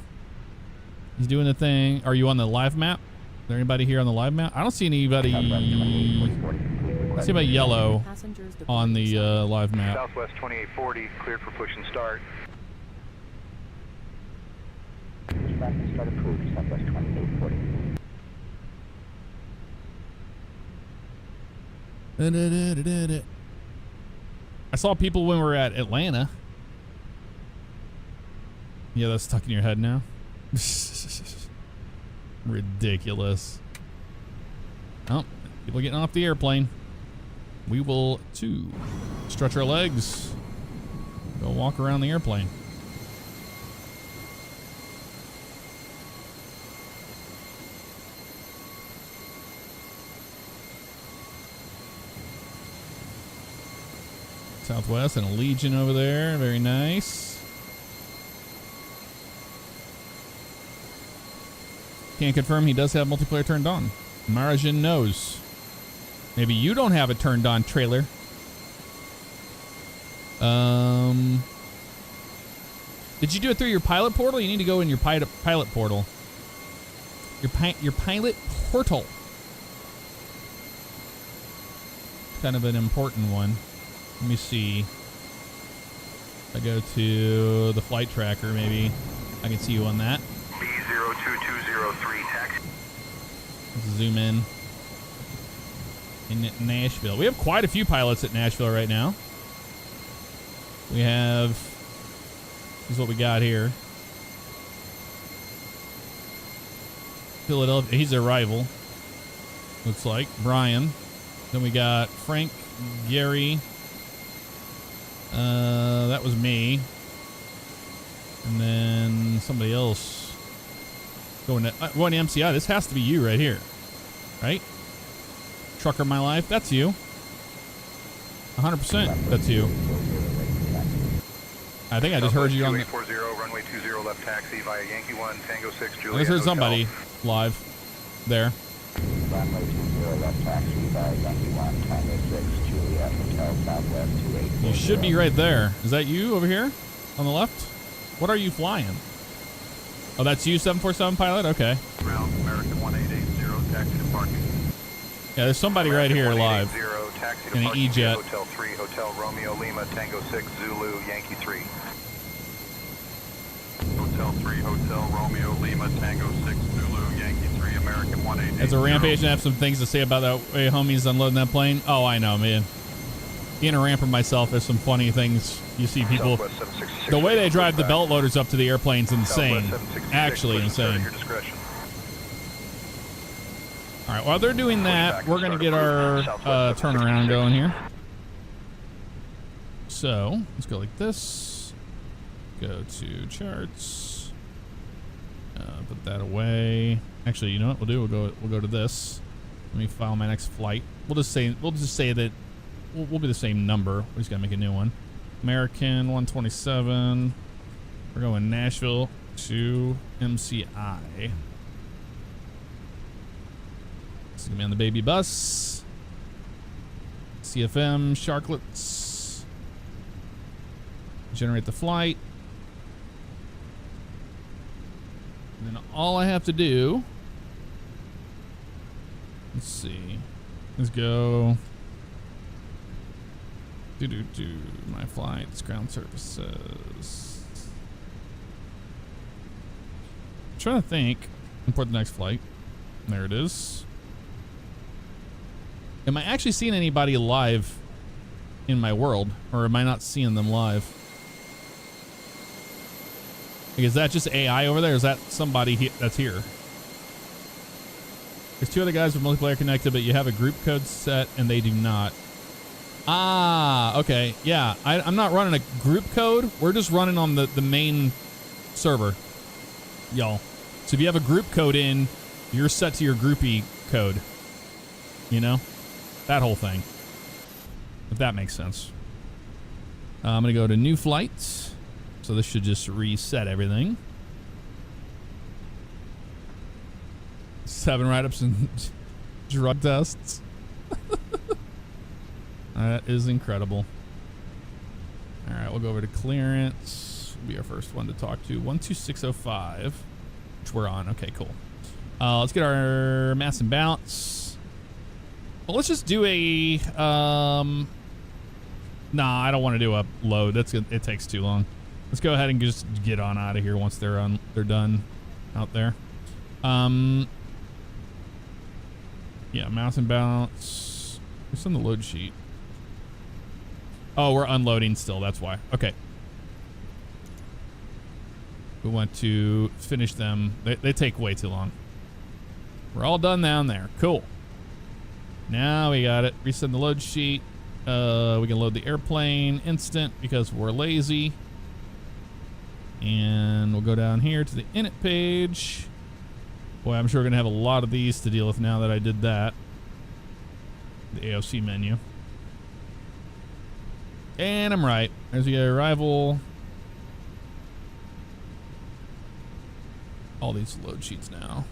He's doing the thing. Are you on the live map? Is there anybody here on the live map? I don't see anybody. I see anybody yellow on the live map. Southwest 2840, cleared for push and start. Start approved, Southwest 2840. I saw people when we were at Atlanta. Yeah, that's stuck in your head now. Ridiculous. Oh, people getting off the airplane. We will too. Stretch our legs. Go walk around the airplane. Southwest and a Legion over there. Very nice. Can't confirm he does have multiplayer turned on. Marajin knows. Maybe you don't have it turned on, trailer. Did you do it through your pilot portal? You need to go in your pilot portal. Your pilot portal. Kind of an important one. Let me see. If I go to the flight tracker, maybe I can see you on that. B02203 taxi. Let's zoom in Nashville. We have quite a few pilots at Nashville right now. We have, this is what we got here. Philadelphia, he's their rival. Looks like Brian. Then we got Frank, Gary. That was me. And then somebody else going to MCI. This has to be you right here, right? Trucker My Life. That's you. 100%. That's you. I think I just heard you on the. Runway 20 left taxi via Yankee 1 Tango 6 Juliet. I just heard somebody live there. Runway 20 left taxi via Yankee 1 Tango 6 Juliet Hotel Southwest 2840. You should be right there. Is that you over here on the left? What are you flying? Oh, that's you, 747 pilot? Okay. Ground American 1880, taxi to parking. Yeah, there's somebody right here live in an E-jet. Hotel 3, Hotel Romeo Lima, Tango 6, Zulu, Yankee 3. Hotel 3, Hotel Romeo Lima, Tango 6, Zulu, Yankee 3, American 1880. As a rampage, I have some things to say about that way homies unloading that plane. Oh, I know, man. Being a ramper myself, there's some funny things you see people. The way they drive the belt loaders up to the airplane's insane. Actually insane. All right, while they're doing that, we're going to get our turnaround going here. So let's go like this. Go to charts. Put that away. Actually, you know what we'll do? We'll go to this. Let me file my next flight. We'll just say that we'll be the same number. We just gotta make a new one. American 127. We're going Nashville to MCI. This is gonna be on the baby bus. CFM Sharklets. Generate the flight. And then all I have to do, let's see, let's go do my flights, ground services. I'm trying to think. Import the next flight. There it is. Am I actually seeing anybody live in my world, or am I not seeing them live? Like, is that just AI over there? Or is that somebody that's here? There's two other guys with multiplayer connected, but you have a group code set and they do not. Ah, okay. Yeah, I'm not running a group code. We're just running on the main server, y'all. So if you have a group code in, you're set to your groupie code. You know? That whole thing. If that makes sense. I'm going to go to new flights. So this should just reset everything. having write-ups and drug tests. That is incredible. All right, we'll go over to clearance. Will be our first one to talk to. 12605, which we're on. Okay, cool. Let's get our mass and bounce. Well, let's just do a. Nah, I don't want to do a load. It takes too long. Let's go ahead and just get on out of here once they're done out there. Yeah, mouse and bounce. What's on the load sheet? Oh, we're unloading still. That's why. Okay. We want to finish them. They take way too long. We're all done down there. Cool. Now we got it. Resend the load sheet. We can load the airplane instant because we're lazy. And we'll go down here to the init page. Boy, I'm sure we're going to have a lot of these to deal with now that I did that. The AOC menu. And I'm right. There's the arrival. All these load sheets now.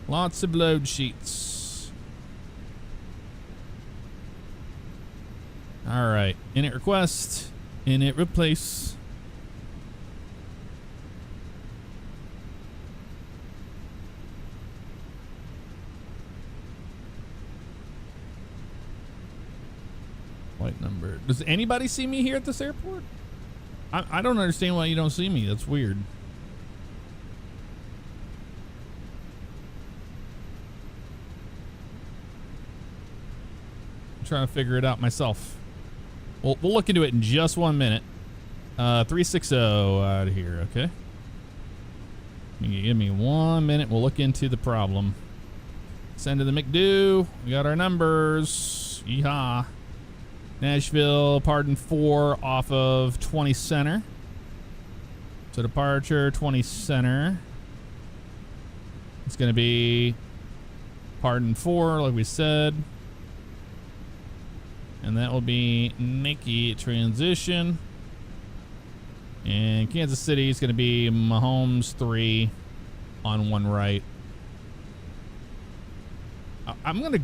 Lots of load sheets. All right. Init request. Init replace. Flight number. Does anybody see me here at this airport? I don't understand why you don't see me. That's weird. I'm trying to figure it out myself. We'll look into it in just 1 minute. 360 out of here, okay? Give me 1 minute. We'll look into the problem. Send to the McDo. We got our numbers. Yeehaw. Nashville, pardon 4 off of 20 center. So departure 20 center. It's going to be pardon 4, like we said. And that will be Nikki transition. And Kansas City is going to be Mahomes 3 on 1 right. I'm going to...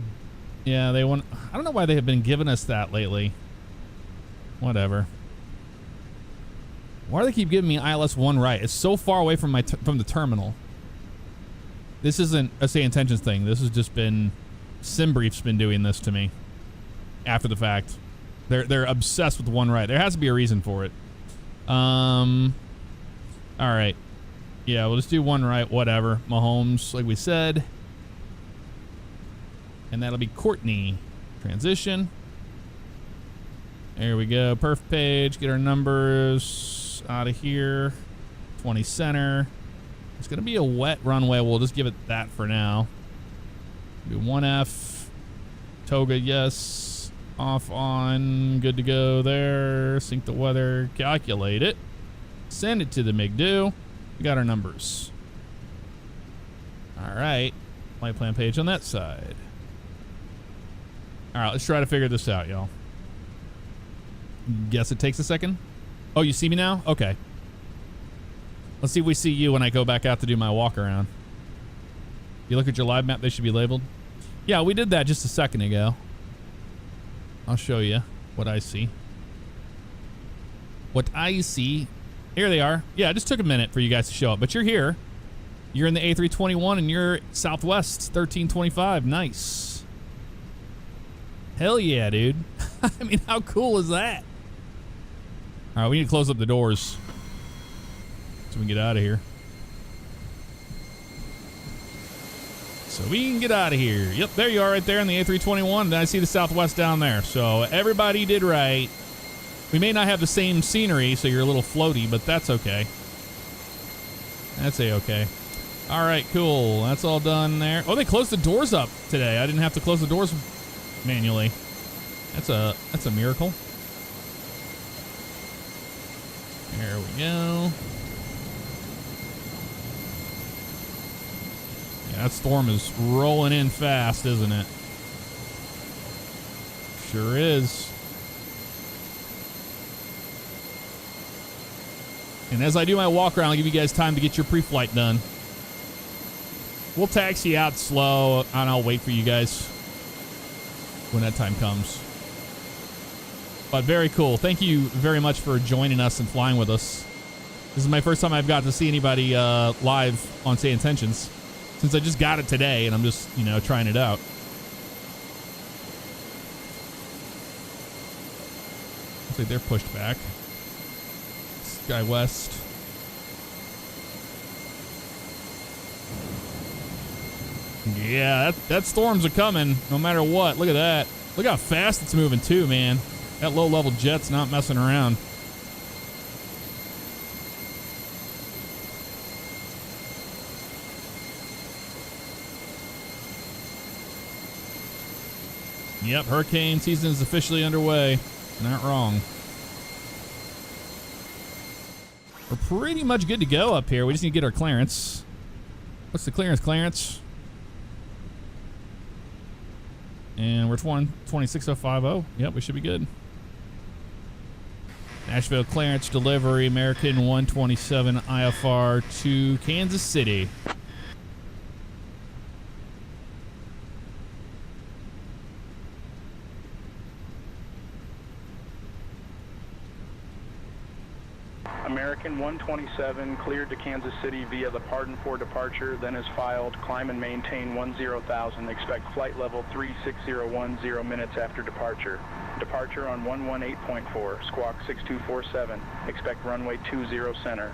Yeah, they want... I don't know why they have been giving us that lately. Whatever. Why do they keep giving me ILS 1 right? It's so far away from from the terminal. This isn't a SayIntentions thing. This has just been... SimBrief's been doing this to me. After the fact. They're obsessed with 1 right. There has to be a reason for it. Alright. Yeah, we'll just do 1 right. Whatever. Mahomes, like we said. And that'll be Courtney. Transition. There we go. Perf page. Get our numbers out of here. 20 center. It's going to be a wet runway. We'll just give it that for now. Be 1F. Toga, yes. Off on. Good to go there. Sync the weather. Calculate it. Send it to the McDo. We got our numbers. All right. Flight plan page on that side. All right, let's try to figure this out, y'all. Guess it takes a second. Oh, you see me now? Okay. Let's see if we see you when I go back out to do my walk around. You look at your live map, they should be labeled. Yeah, we did that just a second ago. I'll show you what I see. What I see. Here they are. Yeah, it just took a minute for you guys to show up, but you're here. You're in the A321 and you're Southwest 1325. Nice. Hell yeah, dude. I mean, how cool is that? All right, we need to close up the doors so we can get out of here. So we can get out of here. Yep, there you are right there in the A321. And I see the Southwest down there. So everybody did right. We may not have the same scenery, so you're a little floaty, but that's okay. That's a-okay. All right, cool. That's all done there. Oh, they closed the doors up today. I didn't have to close the doors manually. That's a miracle. There we go. Yeah, that storm is rolling in fast, isn't it? Sure is. And as I do my walk around, I'll give you guys time to get your pre-flight done. We'll taxi out slow, and I'll wait for you guys when that time comes. But very cool. Thank you very much for joining us and flying with us. This is my first time I've got to see anybody live on SayIntentions, since I just got it today, and I'm just, you know, trying it out. Looks like they're pushed back. Sky West. Yeah, that storm's a coming no matter what. Look at that. Look how fast it's moving too, man. That low-level jet's not messing around. Yep, hurricane season is officially underway. Not wrong. We're pretty much good to go up here. We just need to get our clearance. What's the clearance? And we're 26050. Yep, we should be good. Nashville clearance delivery, American 127 IFR to Kansas City. American 127 cleared to Kansas City via the pardon for departure, then is filed. Climb and maintain 10,000. Expect flight level 36010 minutes after departure. Departure on 118.4, squawk 6247. Expect runway 20 center.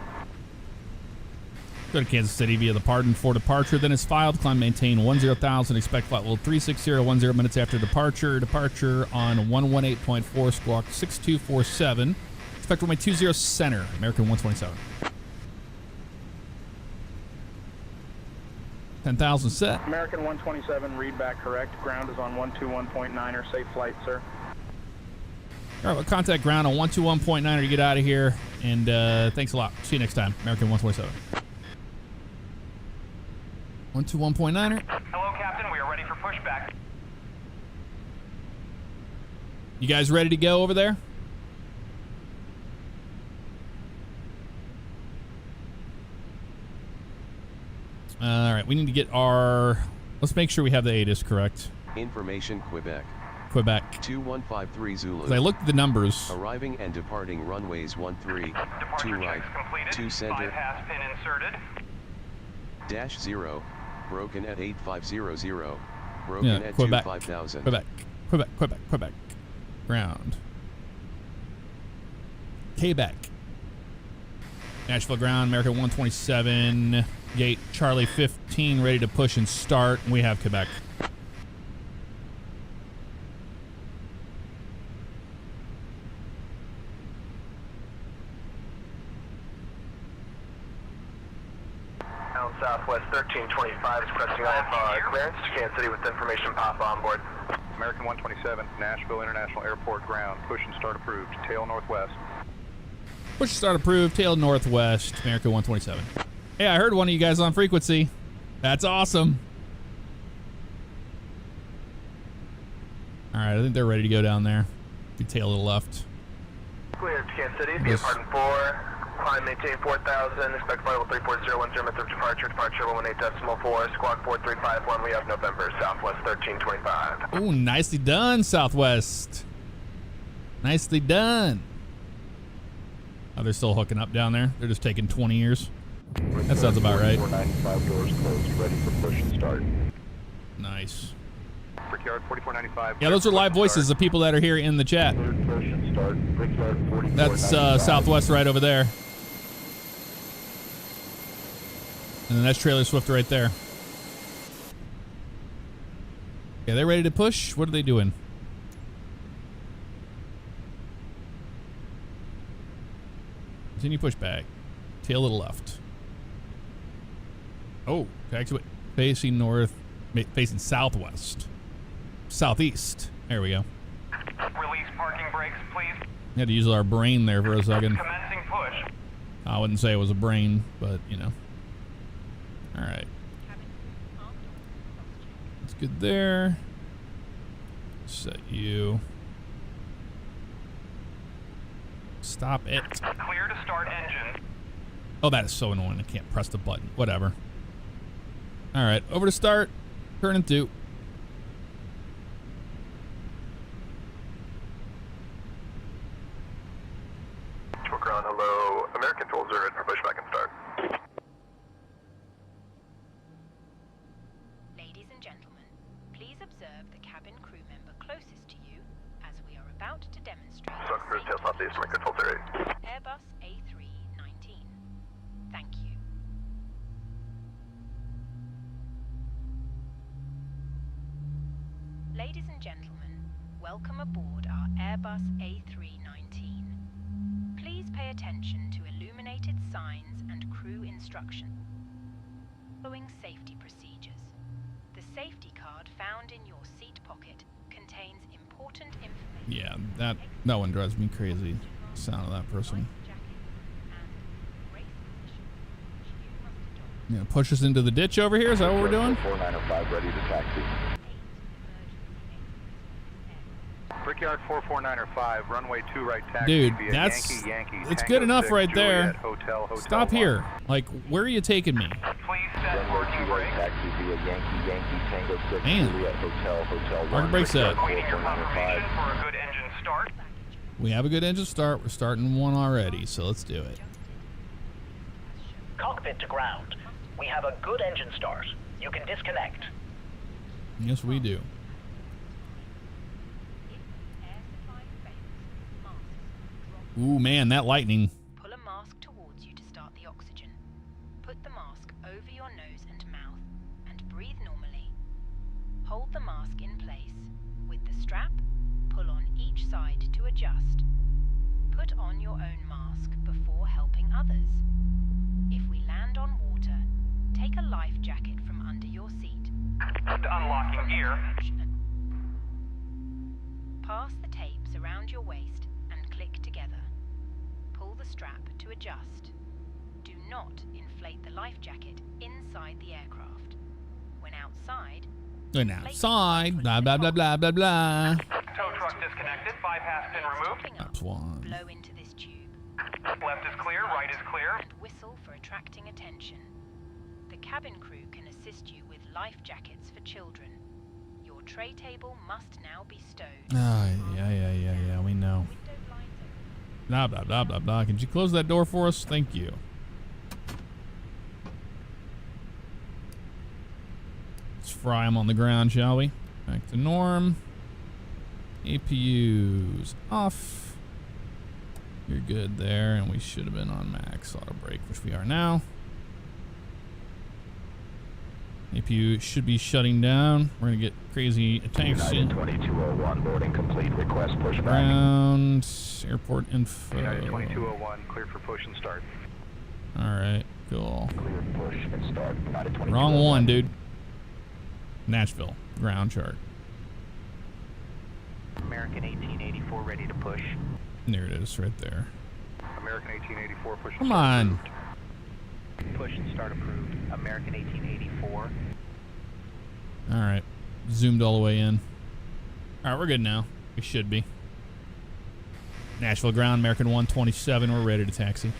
Go to Kansas City via the pardon for departure, then is filed. Climb, maintain 10,000. Expect flight level 36010 minutes after departure. Departure on 118.4, squawk 6247. Expect runway 20 center, American 127. 10,000 set. American 127, read back correct. Ground is on 121.9er. Safe flight, sir. All right, we'll contact ground on 121.9er to get out of here. And thanks a lot. See you next time, American 127. 121.9er. Hello, Captain. We are ready for pushback. You guys ready to go over there? All right, we need to get our... Let's make sure we have the ATIS correct. Information Quebec. 2153 Zulu. I looked at the numbers. Arriving and departing runways 13, 2 right, 2 center. Bypass pin inserted. Dash 0, broken at 8500, broken at Quebec. 25,000. Quebec. Ground. Quebec. Nashville ground, American 127, gate Charlie 15, ready to push and start. We have Quebec. Down Southwest 1325 is pressing IFR clearance to Kansas City with information pop on board. American 127, Nashville International Airport ground. Push and start approved. Tail northwest. Push and start approved. Tail northwest. American 127. Hey, I heard one of you guys on frequency. That's awesome. All right, I think they're ready to go down there. We tail to the left. Cleared to Kansas City via pardon 4. Climb, maintain 4,000. Expect flight level 34010 method of departure. Departure 118.4. Squawk 4351. We have November, Southwest 1325. Oh, nicely done, Southwest. Nicely done. Oh, they're still hooking up down there. They're just taking 20 years. That sounds about right. 495 doors closed, ready for push and start. Nice. Brickyard 4495. Yeah, those are live voices of people that are here in the chat. Push and start. Brickyard 4495. That's Southwest right over there. And then that's Trailer Swift right there. Okay, they ready to push? What are they doing? Continue pushback. Tail to the left. Oh, actually facing north, facing southwest. Southeast. There we go. Release parking brakes, please. Had to use our brain there for a second. Commencing push. I wouldn't say it was a brain, but you know. All right. That's good there. Set you. Stop it. Clear to start engine. Oh, that is so annoying. I can't press the button. Whatever. All right, over to start. Turn and 2. Ground, hello. American 12 ready for pushback and start. Ladies and gentlemen, please observe the cabin crew member closest to you as we are about to demonstrate Airbus A319. Thank you. Ladies and gentlemen, welcome aboard our Airbus A319. Please pay attention to illuminated signs and crew instructions. Following safety procedures. The safety card found in your seat pocket contains important information. Yeah, that one drives me crazy. The sound of that person. You gonna push us into the ditch over here? Is that what we're doing? 4905 ready to taxi. Brickyard 44905, runway 2 right taxi. Dude, via that's Yankee, it's Tango good enough 6, right there. Juliet, hotel Stop 1. here. Like, where are you taking me? Please set parking brakes. Taxi via Yankee, Tango 6, Man. Juliet, hotel 1. Parking brakes set. We need your confirmation for a good engine start. We have a good engine start. We're starting one already, so let's do it. Cockpit to ground. We have a good engine start. You can disconnect. Yes, we do. Ooh, man, that lightning. Pull a mask towards you to start the oxygen. Put the mask over your nose and mouth and breathe normally. Hold the mask in place. With the strap, pull on each side to adjust. Put on your own mask before helping others. If we land on water, take a life jacket from under your seat. Unlocking gear. Pass the tapes around your waist and click together. Pull the strap to adjust. Do not inflate the life jacket inside the aircraft. When outside, And outside, blah, blah, blah, blah, blah, blah. Tow truck disconnected. Bypass pin removed. That's one. blow into this tube. Left is clear. Right is clear. And whistle for attracting attention. The cabin crew can assist you with life jackets for children. Your tray table must now be stowed. Ah, yeah, we know. Blah, blah, blah, blah, blah. Could you close that door for us? Thank you. Let's fry them on the ground, shall we? Back to norm. APUs off. You're good there, and we should have been on max auto brake, which we are now. APU should be shutting down. We're gonna get crazy attacks. 2201 boarding complete. Request pushback. Ground airport info. United 2201, cleared for push and start. All right, cool. Clear push and start. United 2201. Wrong one, dude. Nashville ground chart. American 1884 ready to push. There it is, right there. American 1884, push and Come start on. approved. Push and start approved. American 1884. All right, zoomed all the way in. All right, we're good now. We should be. Nashville ground, American 127. We're ready to taxi.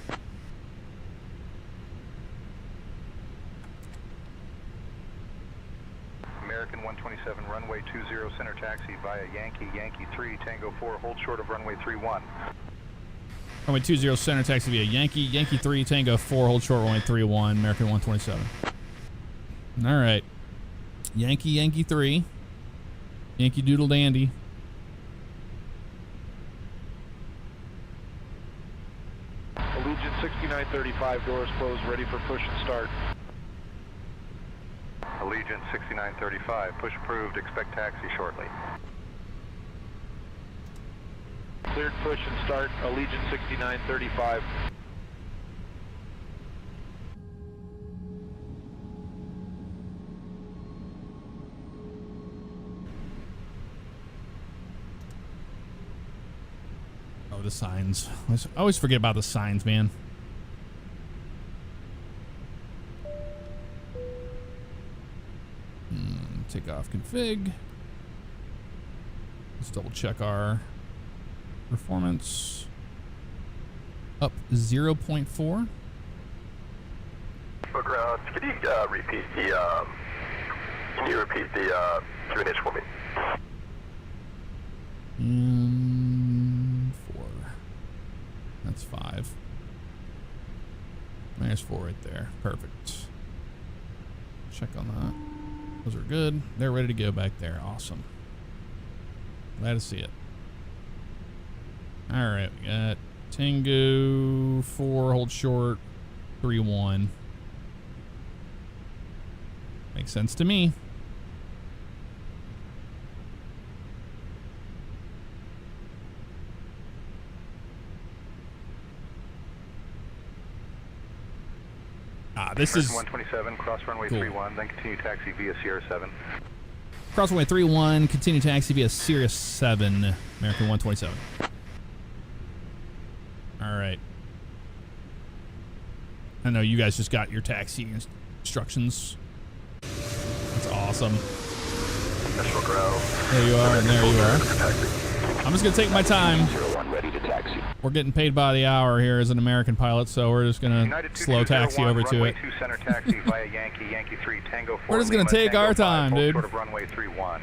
American 127, runway 20 center taxi via Yankee 3, Tango 4, hold short of runway 31. Runway 20 center taxi via Yankee 3, Tango 4, hold short runway 31, American 127. All right. Yankee 3. Yankee Doodle Dandy. Allegiant 6935, doors closed, ready for push and start. Allegiant 6935, push approved, expect taxi shortly. Cleared push and start, Allegiant 6935. Oh, the signs. I always forget about the signs, man. Takeoff config. Let's double check our performance. Up 0.4. Can you repeat the QNH for me? 4. That's 5. There's 4 right there. Perfect. Check on that. Those are good. They're ready to go back there. Awesome. Glad to see it. All right, we got Tango 4, hold short, 3-1. Makes sense to me. This is 127, cross runway cool. 31, then continue taxi via Sierra 7. Cross runway 31, continue taxi via Sirius 7, American 127. All right. I know you guys just got your taxi instructions. That's awesome. There you are, and there you are. I'm just gonna take my time. We're getting paid by the hour here as an American pilot, so we're just gonna slow taxi over to it. Center taxi via Yankee, Yankee 3, Tango 4. We're just gonna take our time, dude. Short of runway 31.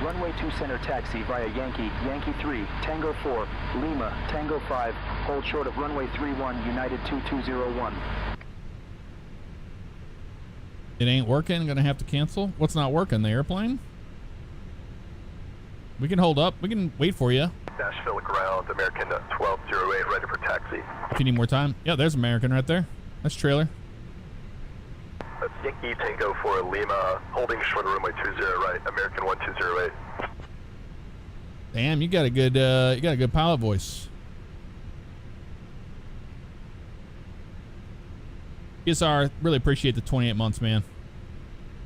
Runway 2 center taxi via Yankee, Yankee 3, Tango 4, Lima, Tango 5, hold short of runway 31, United 2201. It ain't working, gonna have to cancel. What's not working, the airplane? We can hold up, we can wait for you. Nashville ground, American 1208, ready for taxi. If you need more time. Yeah, there's American right there. That's trailer. That's Yankee Tango 4 Lima, holding short of runway 20 right, American 1208. Damn, you got a good pilot voice. PSR, really appreciate the 28 months, man.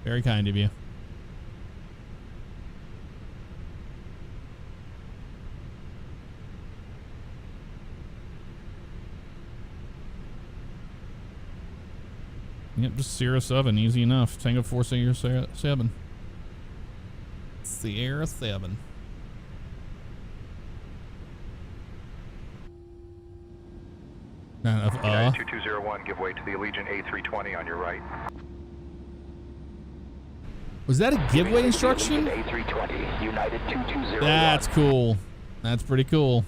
Very kind of you. Yep, just Sierra 7, easy enough. Tango 4 Sierra 7. Sierra 7. United 2201, give way to the Allegiant A320 on your right. Was that a giveaway instruction? A320, United 2201. That's cool. That's pretty cool.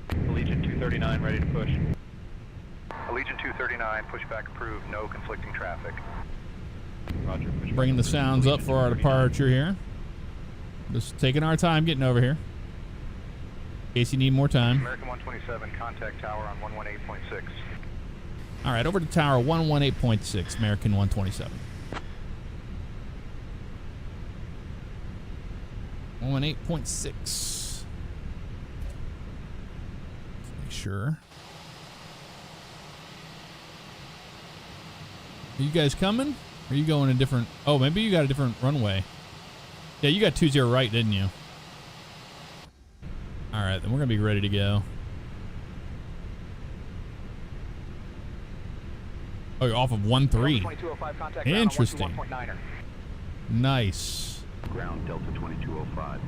Allegiant 239, ready to push. Allegiant 239, pushback approved, no conflicting traffic. Roger. Bringing the sounds up for our departure here. Just taking our time getting over here. In case you need more time. American 127, contact tower on 118.6. All right, over to tower 118.6, American 127. 118.6. Make sure. Are you guys coming? Or are you going a different... Oh, maybe you got a different runway. Yeah, you got 20 right, didn't you? All right, then we're going to be ready to go. Oh, you're off of 1-3. Interesting. Nice. Ground Delta 2205.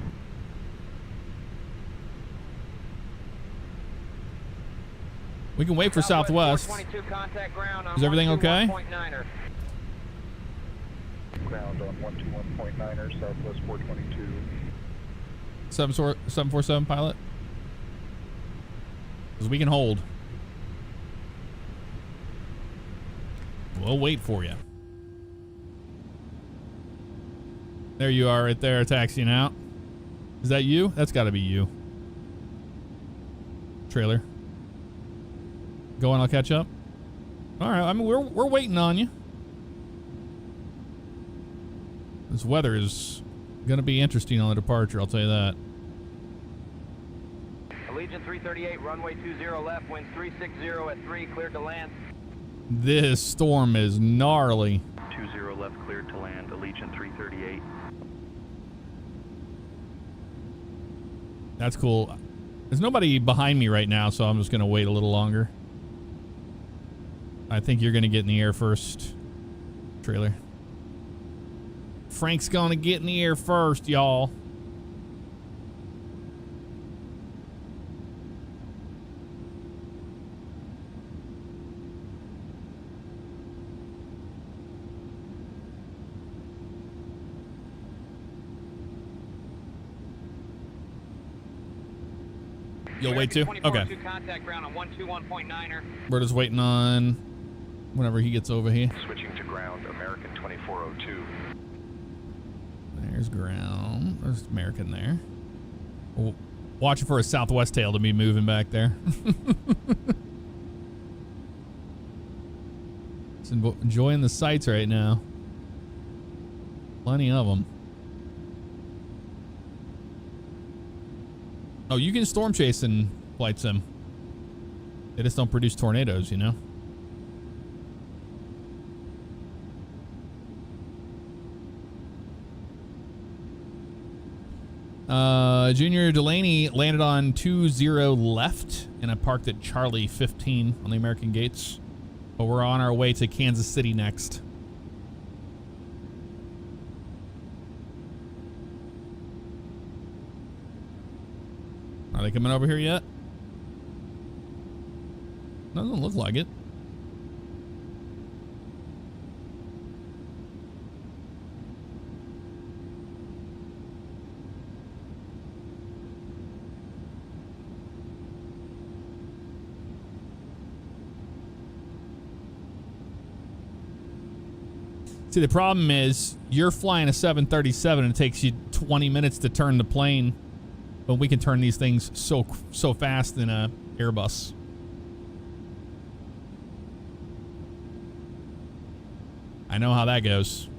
We can wait for Southwest. Is everything okay? Ground on 121.9er, Southwest 422. 747 pilot? Because we can hold. We'll wait for you. There you are right there, taxiing out. Is that you? That's got to be you. Trailer. Go on, I'll catch up. All right, I mean, we're waiting on you. This weather is going to be interesting on the departure, I'll tell you that. Allegiant 338, runway 20 left, winds 360 at 3, cleared to land. This storm is gnarly. 20 left, cleared to land, Allegiant 338. That's cool. There's nobody behind me right now, so I'm just going to wait a little longer. I think you're going to get in the air first, trailer. Frank's going to get in the air first, y'all. You'll wait too? Okay. Contact ground on 121.9er. We're just waiting on whenever he gets over here. Switching to ground, American 2402. There's ground. There's American there. Oh, watching for a southwest tail to be moving back there. Just enjoying the sights right now. Plenty of them. Oh, you can storm chase in Flight Sim. They just don't produce tornadoes, you know? Junior Delaney landed on 20 left, and I parked at Charlie 15 on the American gates. But we're on our way to Kansas City next. Are they coming over here yet? Doesn't look like it. See, the problem is you're flying a 737 and it takes you 20 minutes to turn the plane, but we can turn these things so fast in a Airbus. I know how that goes.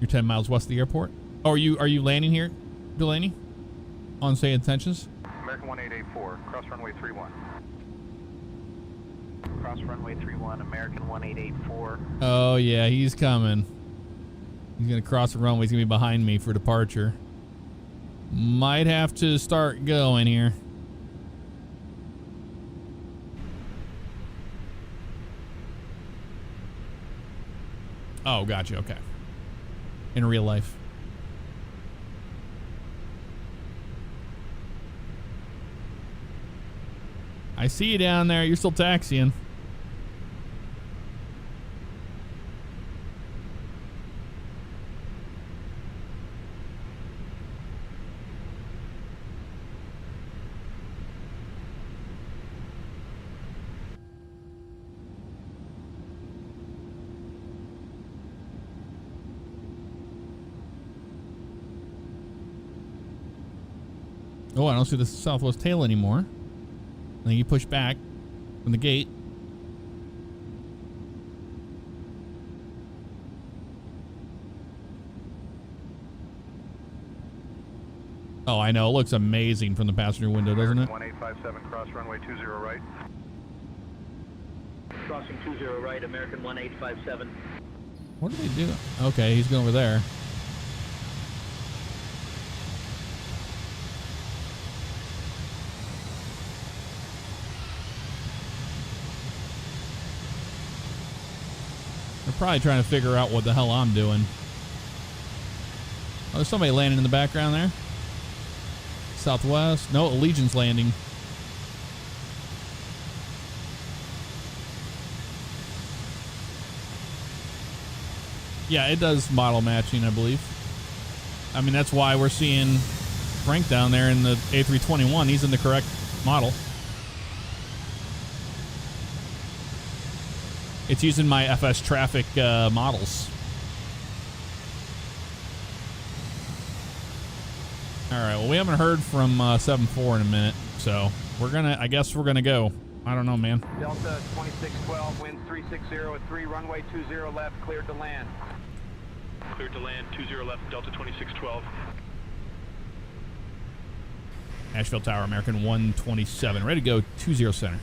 You're 10 miles west of the airport. Oh, are you landing here, Delaney? On SayIntentions? American 1884, cross runway 31. Cross runway 31, American 1884. Oh yeah, he's coming. He's gonna cross the runway. He's gonna be behind me for departure. Might have to start going here. Oh, gotcha. Okay. In real life. I see you down there. You're still taxiing. Oh, I don't see the southwest tail anymore. I think you push back from the gate. Oh, I know. It looks amazing from the passenger window, doesn't it? 1857, cross runway 20 right. Crossing 20 right, American 1857. What did he do? Okay, he's going over there. They're probably trying to figure out what the hell I'm doing. Oh, there's somebody landing in the background there. Southwest. No, Allegiant's landing. Yeah, it does model matching, I believe. I mean, that's why we're seeing Frank down there in the A321. He's in the correct model. It's using my FS traffic models. All right, well, we haven't heard from 7-4 in a minute, so I guess we're gonna go. I don't know, man. Delta 2612, winds 360 at 3, runway 20 left, cleared to land. Cleared to land, 20 left, Delta 2612. Asheville Tower, American 127, ready to go, 20 center.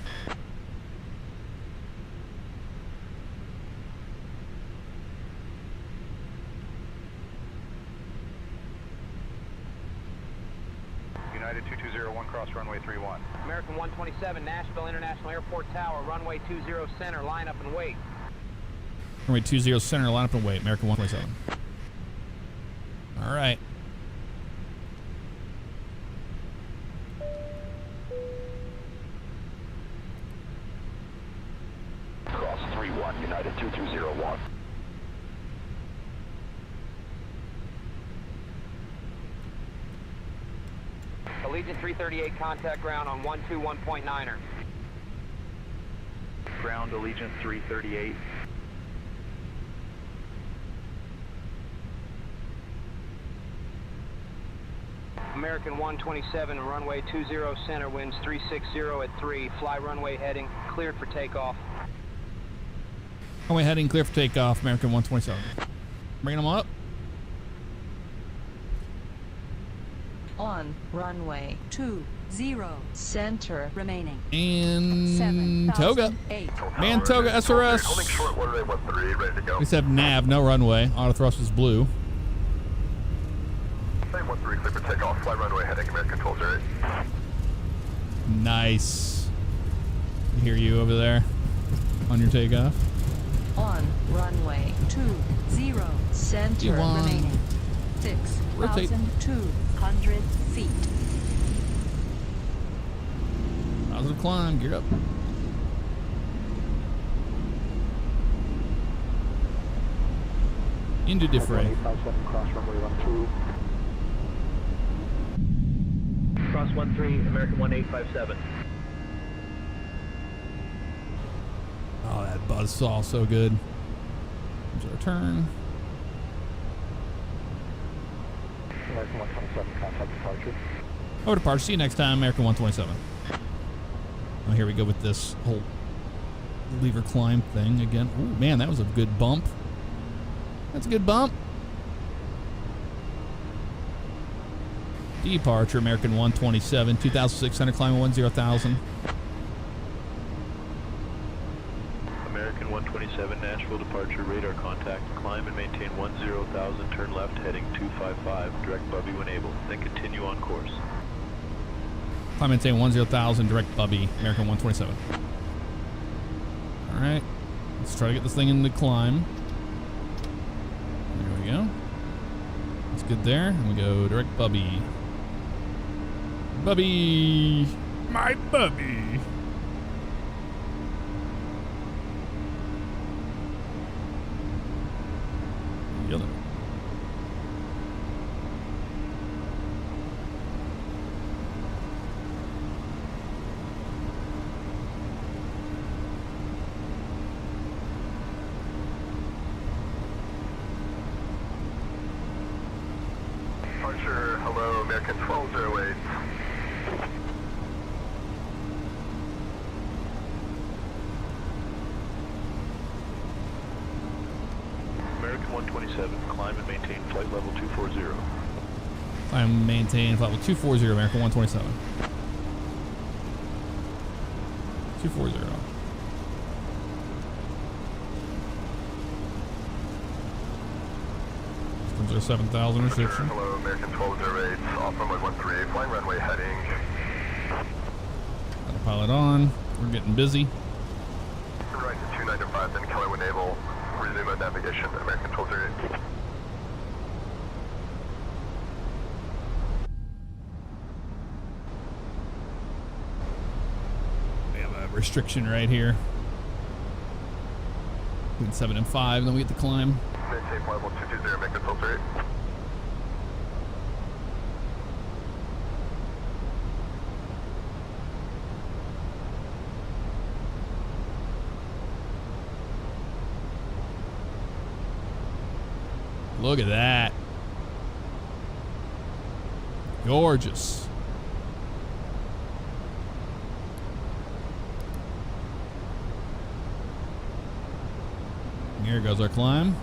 United 2201, cross runway 31. American 127, Nashville International Airport Tower, runway 20 center, line up and wait. Runway 20 center, line up and wait, American 127. All right. Cross 31, United 2201. Allegiant 338, contact ground on 121.9er. Ground Allegiant 338. American 127, runway 20 center, winds 360 at 3. Fly runway heading, cleared for takeoff. Runway heading, clear for takeoff, American 127. Bringing them up. On runway 20 center remaining. And Toga. 7,008. Man, Toga SRS. Holding short, runway 13, ready to go. We have nav, no runway. Auto thrust is blue. Same 13, clear for takeoff. Fly runway heading, American 1208. Nice. I hear you over there on your takeoff. On runway 20 center remaining. 6,200 feet. Positive climb, gear up. Into different. 857, cross runway 12. Cross 13, American 1857. Oh, that buzzsaw so good. Here's our turn. American 127, contact departure. Over departure. See you next time, American 127. Oh, here we go with this whole lever climb thing again. Ooh, man, that was a good bump. That's a good bump. Departure, American 127, 2,600, climbing 10,000. American 127, Nashville departure, radar contact. Climb and maintain 10,000, turn left, heading 255. Direct Bubby when able. Then continue on course. Climb and maintain 10,000, direct Bubby, American 127. All right, let's try to get this thing in the climb. There we go. That's good there. And we go direct Bubby. Bubby! My Bubby! Yellow. Departure, hello, American 1208. American 127, climb and maintain flight level 240. Climb and maintain flight level 240, American 127. 240. Systems are 7,000 restriction. Hello, American 1208, off runway 13, flying runway heading. Autopilot on. We're getting busy. Turn right to 295, then Keller when able. Resume at navigation, American 1208. We have a restriction right here. Between 7 and 5, then we get the climb. Maintain flight level 220, American 1208. Look at that. Gorgeous. Here goes our climb.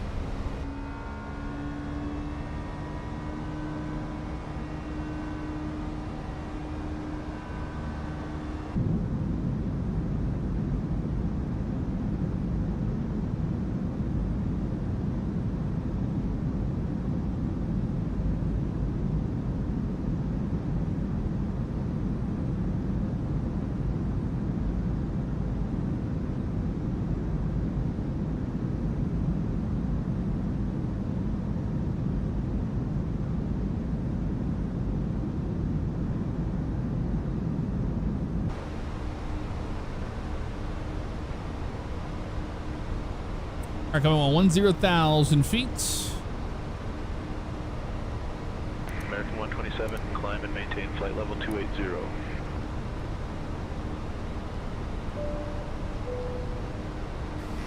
All right, coming on 10,000 feet. American American 127, climb and maintain flight level 280.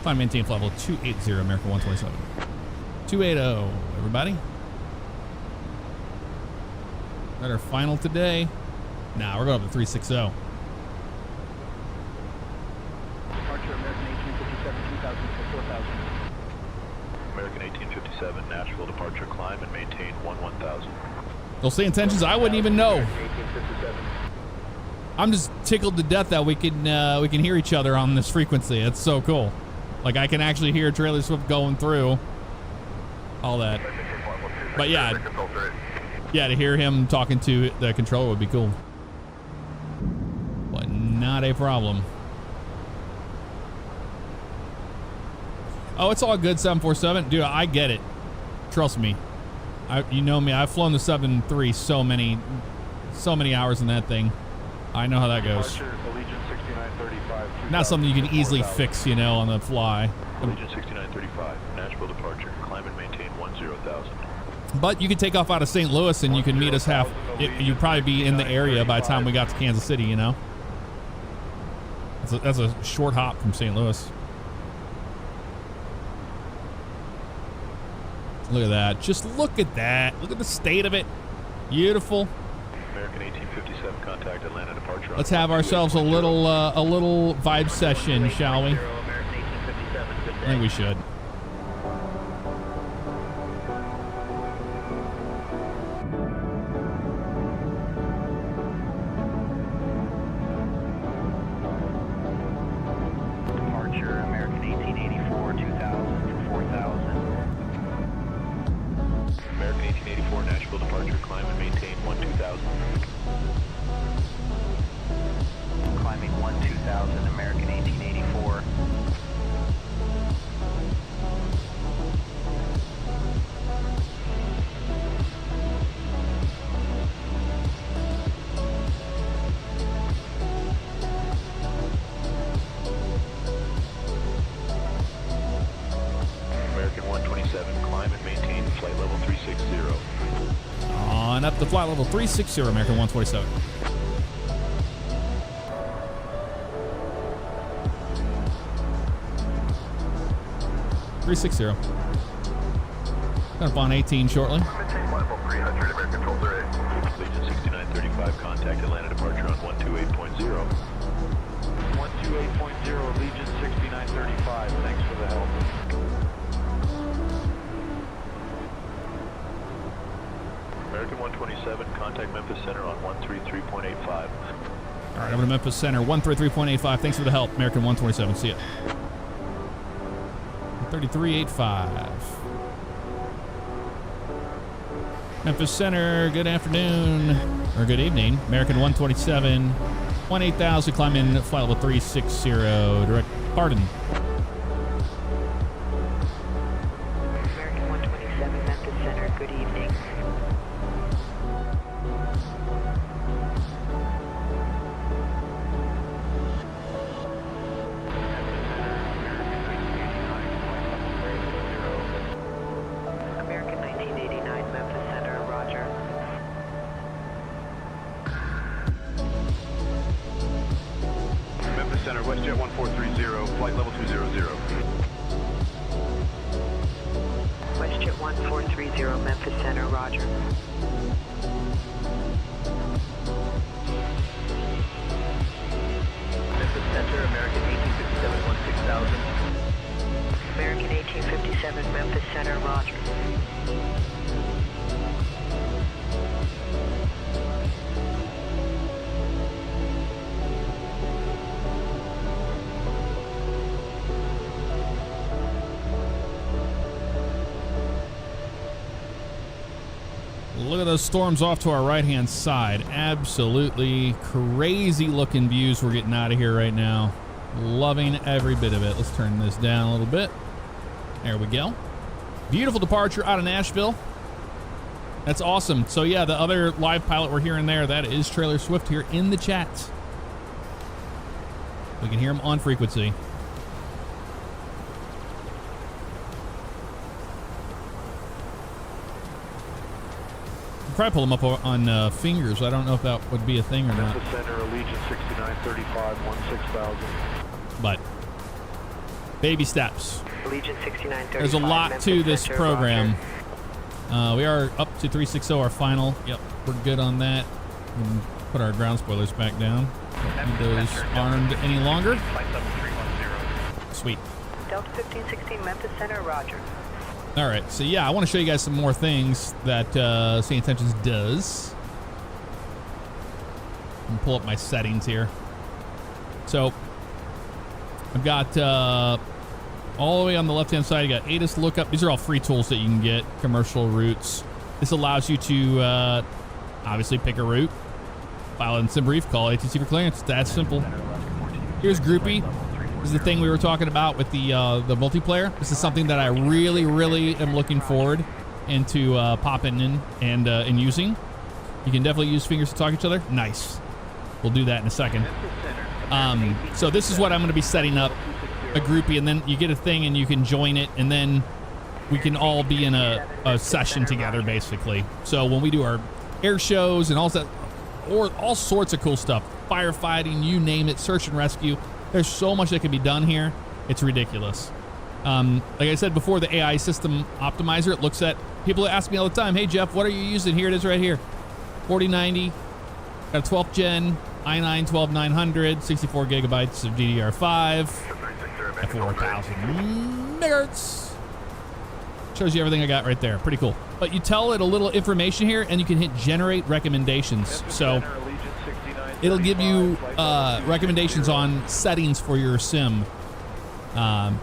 Climb, maintain flight level 280, American 127. 280, everybody. Is that our final today? Nah, we're going up to 360. Departure American 1857, 2000 for 4000. American 1857, Nashville departure, climb and maintain 1000. Those SayIntentions, I wouldn't even know. 1857. I'm just tickled to death that we can hear each other on this frequency. It's so cool. Like, I can actually hear Trailer Swift going through all that. But yeah, to hear him talking to the controller would be cool. But not a problem. Oh, it's all good, 747. Dude, I get it. Trust me. You know me. I've flown the 7-3 so many hours in that thing. I know how that goes. Not something you can easily fix, you know, on the fly. Allegiant 6935, Nashville departure, climb and maintain 10,000. But you could take off out of St. Louis and you can meet us you'd probably be in the area by the time we got to Kansas City, you know? That's a short hop from St. Louis. Look at that. Just look at that. Look at the state of it. Beautiful. American 1857, contact Atlanta departure. Let's have ourselves a little vibe session, shall we? I think we should. Departure American 1884, 2000 for 4000. American 1884, Nashville departure, climb and maintain 12,000. Climbing 12,000, American 1884. American 127, climb and maintain flight level 360. On up to flight level 360, American 127. $360. Coming up on 18 shortly. Maintain flight level 300, American 1208. Allegiant 6935, contact Atlanta departure on 128.0. 128.0, Allegiant 6935. Thanks for the help. American 127, contact Memphis Center on 133.85. All right, over to Memphis Center, 133.85. Thanks for the help, American 127. See ya. 33.85. Memphis Center, good afternoon, or good evening. American 127, 18,000, climb in flight level 360, direct, pardon. American 127, Memphis Center, good evening. American 1989, Memphis Center, roger. Memphis Center, WestJet 1430, flight level 200. WestJet 1430, Memphis Center, roger. Memphis Center, American 1857, 16,000. American 1857, Memphis Center, roger. Look at those storms off to our right-hand side. Absolutely crazy looking views we're getting out of here right now. Loving every bit of it. Let's turn this down a little bit. There we go. Beautiful departure out of Nashville. That's awesome. So yeah, the other live pilot we're hearing there, that is Trailer Swift here in the chat. We can hear him on frequency. probably pull them up on fingers. I don't know if that would be a thing or not. Memphis Center, Allegiant 6935, 16,000. But baby steps. Allegiant 6935. There's a lot Memphis to this Center, program. We are up to 360, our final. Yep, we're good on that. We can put our ground spoilers back down. Don't need those armed any longer. Sweet. Delta 1516, Memphis Center, roger. All right, so yeah, I want to show you guys some more things that SayIntentions does. I'm pull up my settings here. So I've got all the way on the left-hand side, you got ATIS lookup. These are all free tools that you can get, commercial routes. This allows you to obviously pick a route, file in sim brief, call ATC for clearance. That's simple. Here's Groupie. This is the thing we were talking about with the multiplayer. This is something that I really am looking forward into popping in and using. You can definitely use fingers to talk to each other. Nice. We'll do that in a second. So this is what I'm going to be setting up, a groupie, and then you get a thing and you can join it, and then we can all be in a session together, basically. So when we do our air shows and all that, or all sorts of cool stuff, firefighting, you name it, search and rescue, there's so much that can be done here. It's ridiculous. Like I said before, the AI system optimizer, it looks at, people ask me all the time, hey Jeff, what are you using? Here it is right here. 4090, got a 12th gen, i9 12900, 64 gigabytes of DDR5, at 4,000 megahertz. Shows you everything I got right there. Pretty cool. But you tell it a little information here, and you can hit generate recommendations. So it'll give you recommendations on settings for your sim. And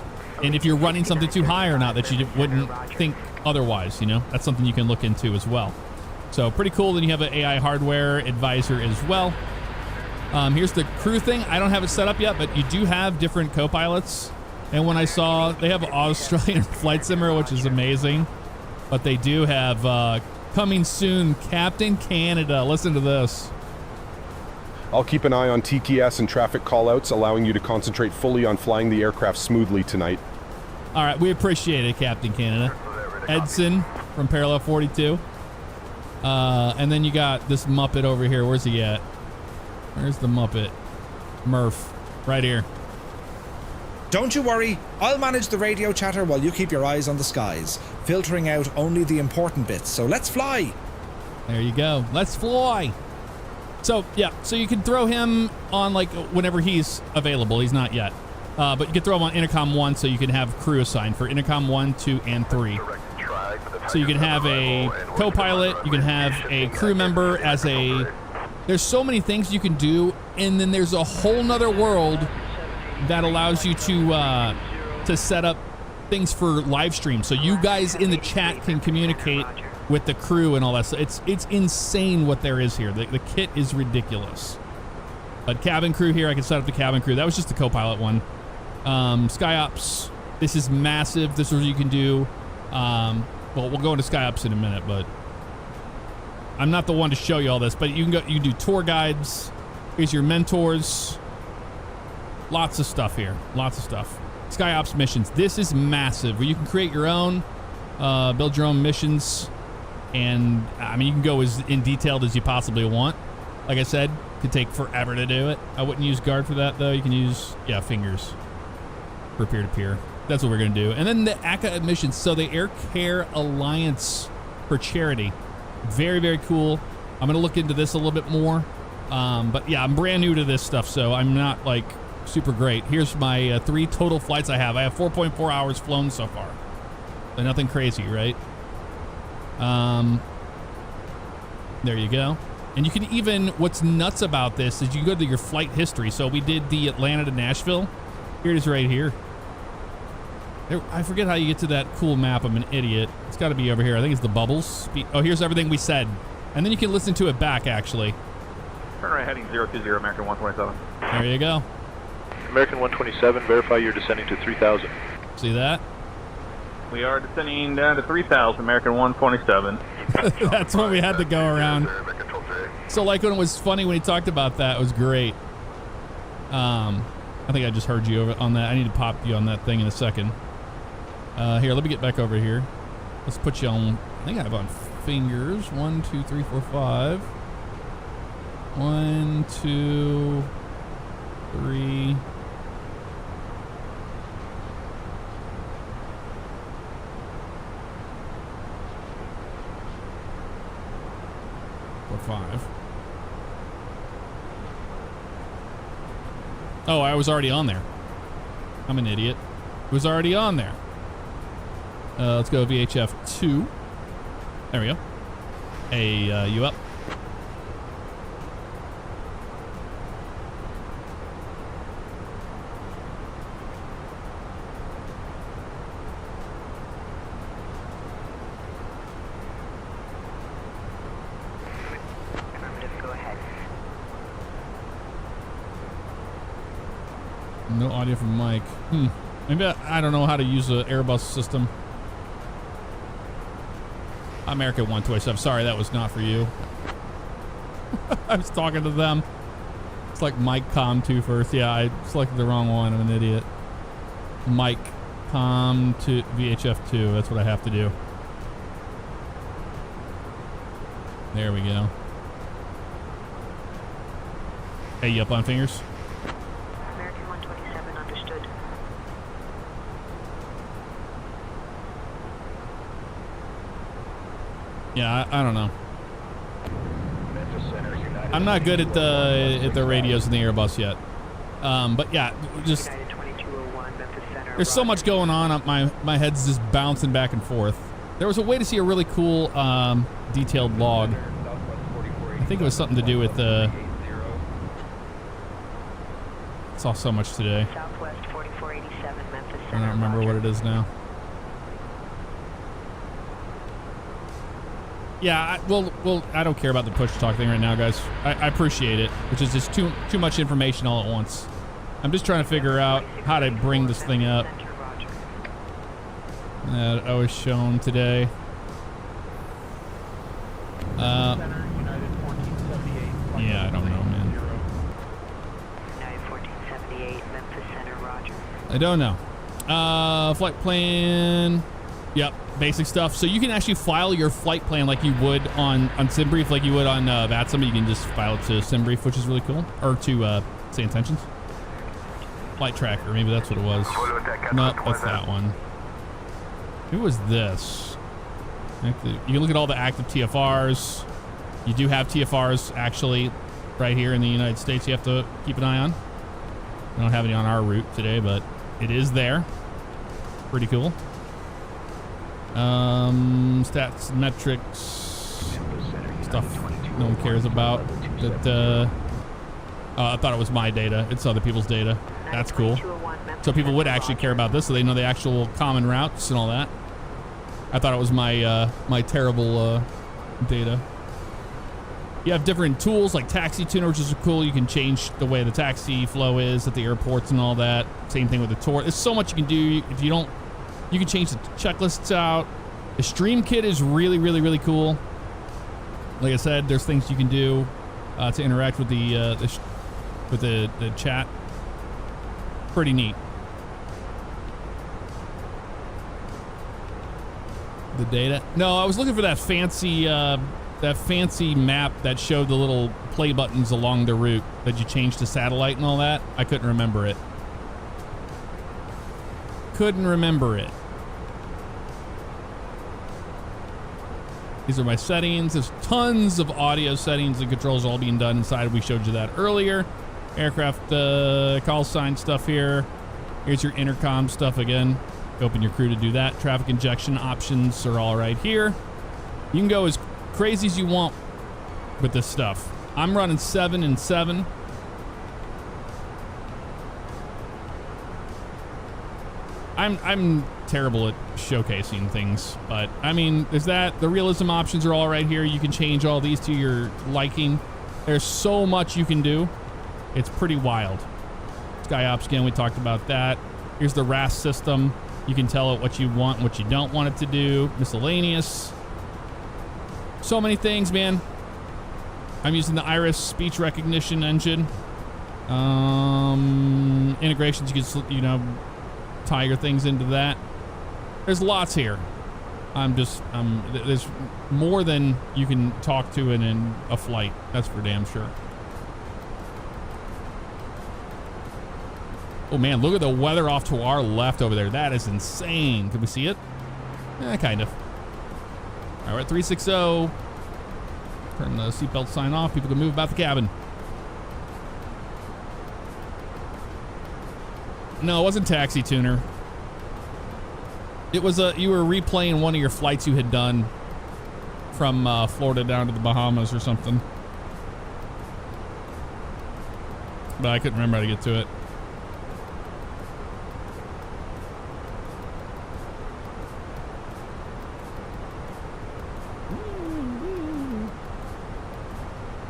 if you're running something too high or not that you wouldn't think otherwise, you know, that's something you can look into as well. So pretty cool. Then you have an AI hardware advisor as well. Here's the crew thing. I don't have it set up yet, but you do have different co-pilots. And when I saw, they have Australian flight simmer, which is amazing. But they do have coming soon, Captain Canada. Listen to this. I'll keep an eye on TTS and traffic callouts, allowing you to concentrate fully on flying the aircraft smoothly tonight. All right, we appreciate it, Captain Canada. Edson from Parallel 42. And then you got this Muppet over here. Where's he at? Where's the Muppet? Murph. Right here. Don't you worry, I'll manage the radio chatter while you keep your eyes on the skies, filtering out only the important bits, so let's fly! There you go. Let's fly! So, yeah, so you can throw him on, like, whenever he's available. He's not yet. But you can throw him on Intercom 1 so you can have crew assigned for Intercom 1, 2, and 3. So you can have a co-pilot, you can have a crew member as a... There's so many things you can do, and then there's a whole nother world that allows you to set up things for live stream. So you guys in the chat can communicate with the crew and all that. So it's insane what there is here. The kit is ridiculous. But cabin crew here, I can set up the cabin crew. That was just the co-pilot one. SkyOps, this is massive. This is what you can do. Well, we'll go into SkyOps in a minute, but I'm not the one to show you all this, but you can go, you can do tour guides. Here's your mentors. Lots of stuff here. Lots of stuff. SkyOps missions. This is massive. Where you can create your own, build your own missions. And, I mean, you can go as in detailed as you possibly want. Like I said, it could take forever to do it. I wouldn't use guard for that, though. You can use, yeah, fingers for peer-to-peer. That's what we're going to do. And then the ACA missions. So the Air Care Alliance for charity. Very, very cool. I'm going to look into this a little bit more. But, yeah, I'm brand new to this stuff, so I'm not, like, super great. Here's my 3 total flights I have. I have 4.4 hours flown so far. So nothing crazy, right? There you go. And you can even, what's nuts about this is you go to your flight history. So we did the Atlanta to Nashville. Here it is right here. I forget how you get to that cool map. I'm an idiot. It's got to be over here. I think it's the bubbles. Oh, here's everything we said. And then you can listen to it back, actually. Turn right heading 020, American 127. There you go. American 127, verify you're descending to 3,000. See that? We are descending down to 3,000, American 127. That's when we had to go around. So, like, when it was funny when he talked about that, it was great. I think I just heard you over on that. I need to pop you on that thing in a second. Here, let me get back over here. Let's put you on, I think I have on fingers. 1, 2, 3, 4, 5. 1, 2, 3. Or 5. Oh, I was already on there. I'm an idiot. It was already on there. Let's go VHF 2. There we go. Hey, you up? Affirmative, go ahead. No audio from Mike. Maybe I don't know how to use the Airbus system. America 127. Sorry, that was not for you. I was talking to them. It's like Mike Com 2 first. Yeah, I selected the wrong one. I'm an idiot. Mike Com 2 VHF 2. That's what I have to do. There we go. Hey, you up on fingers? American 127, understood. Yeah, I don't know. I'm not good at the radios in the Airbus yet. But yeah, just there's so much going on. My head's just bouncing back and forth. There was a way to see a really cool detailed log. I think it was something to do with saw so much today. Southwest 4487, Memphis I Center. don't remember what it is now. Yeah, well, I don't care about the push talk thing right now, guys. I appreciate it, which is just too much information all at once. I'm just trying to figure out how to bring this thing up. That I was shown today. Yeah, I don't know, man. United 1478, Memphis Center, roger. I don't know. Flight plan. Yep, basic stuff. So you can actually file your flight plan like you would on SimBrief, like you would on VATSIM. You can just file it to SimBrief, which is really cool. Or to SayIntentions. Flight tracker, maybe that's what it was. No, that's that one. Who was this? You can look at all the active TFRs. You do have TFRs actually right here in the United States you have to keep an eye on. We don't have any on our route today, but it is there. Pretty cool. Stats, metrics, stuff no one cares about. That I thought it was my data. It's other people's data. That's cool. So people would actually care about this, so they know the actual common routes and all that. I thought it was my my terrible data. You have different tools like taxi tuner, which is cool. You can change the way the taxi flow is at the airports and all that. Same thing with the tour. There's so much you can do. If you don't, you can change the checklists out. The stream kit is really, really, really cool. Like I said, there's things you can do to interact with the chat. Pretty neat. The data. No, I was looking for that fancy map that showed the little play buttons along the route that you changed to satellite and all that. I couldn't remember it. These are my settings. There's tons of audio settings and controls all being done inside. We showed you that earlier. Aircraft call sign stuff here. Here's your intercom stuff again. Open your crew to do that. Traffic injection options are all right here. You can go as crazy as you want with this stuff. I'm running 7 and 7. I'm terrible at showcasing things, but I mean, there's that. The realism options are all right here. You can change all these to your liking. There's so much you can do. It's pretty wild. SkyOps again, we talked about that. Here's the RAS system. You can tell it what you want and what you don't want it to do. Miscellaneous. So many things, man. I'm using the Iris speech recognition engine. Integrations, you can, tie your things into that. There's lots here. There's more than you can talk to in a flight. That's for damn sure. Oh man, look at the weather off to our left over there. That is insane. Can we see it? Kind of. All right, we're at 360. Turn the seatbelt sign off. People can move about the cabin. No, it wasn't Taxi Tuner. It was you were replaying one of your flights you had done from Florida down to the Bahamas or something. But I couldn't remember how to get to it.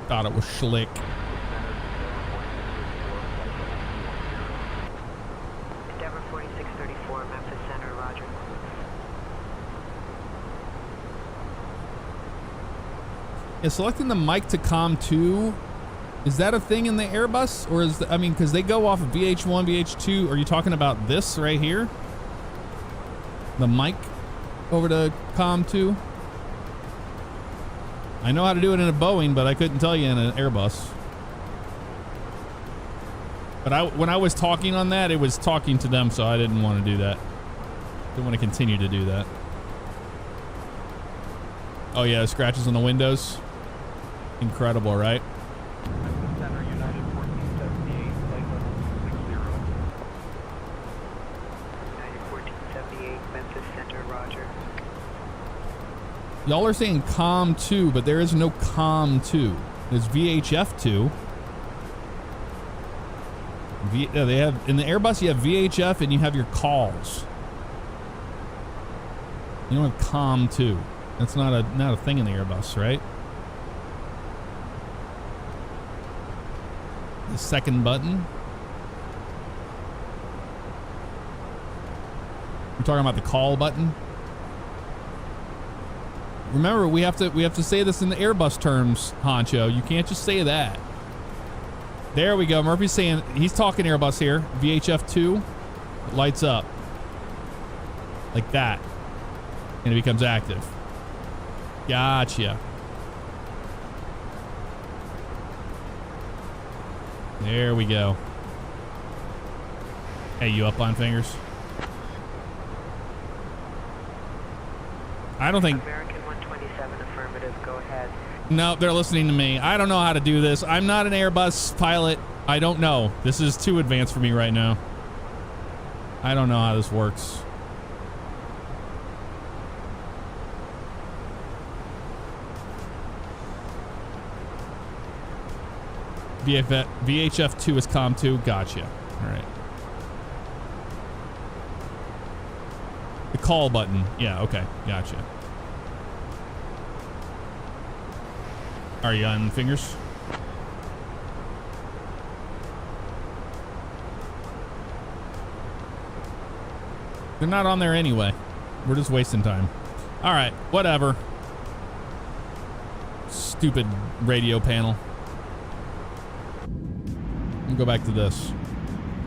Thought it was slick. Endeavor 4634, Memphis Center, roger. Yeah, selecting the mic to COM 2, is that a thing in the Airbus? Or is I mean, because they go off of VH1, VH2. Are you talking about this right here? The mic over to COM 2? I know how to do it in a Boeing, but I couldn't tell you in an Airbus. But when I was talking on that, it was talking to them, so I didn't want to do that. Didn't want to continue to do that. Oh yeah, scratches on the windows. Incredible, right? Center, United 1478, flight level 60. United 1478, Memphis Center, roger. Y'all are saying COM 2, but there is no COM 2. There's VHF 2. They have in the Airbus. You have VHF and you have your calls. You don't have COM 2. That's not a thing in the Airbus, right? The second button. We're talking about the call button. Remember, we have to say this in the Airbus terms, Honcho. You can't just say that. There we go. Murphy's saying he's talking Airbus here. VHF 2 lights up like that, and it becomes active. Gotcha. There we go. Hey, you up on fingers? I don't think. American 127, affirmative, go ahead. No, they're listening to me. I don't know how to do this. I'm not an Airbus pilot. I don't know. This is too advanced for me right now. I don't know how this works. VHF 2 is COM 2. Gotcha. All right. The call button. Yeah, okay. Gotcha. Are you on fingers? They're not on there anyway. We're just wasting time. All right, whatever. Stupid radio panel. I'll go back to this.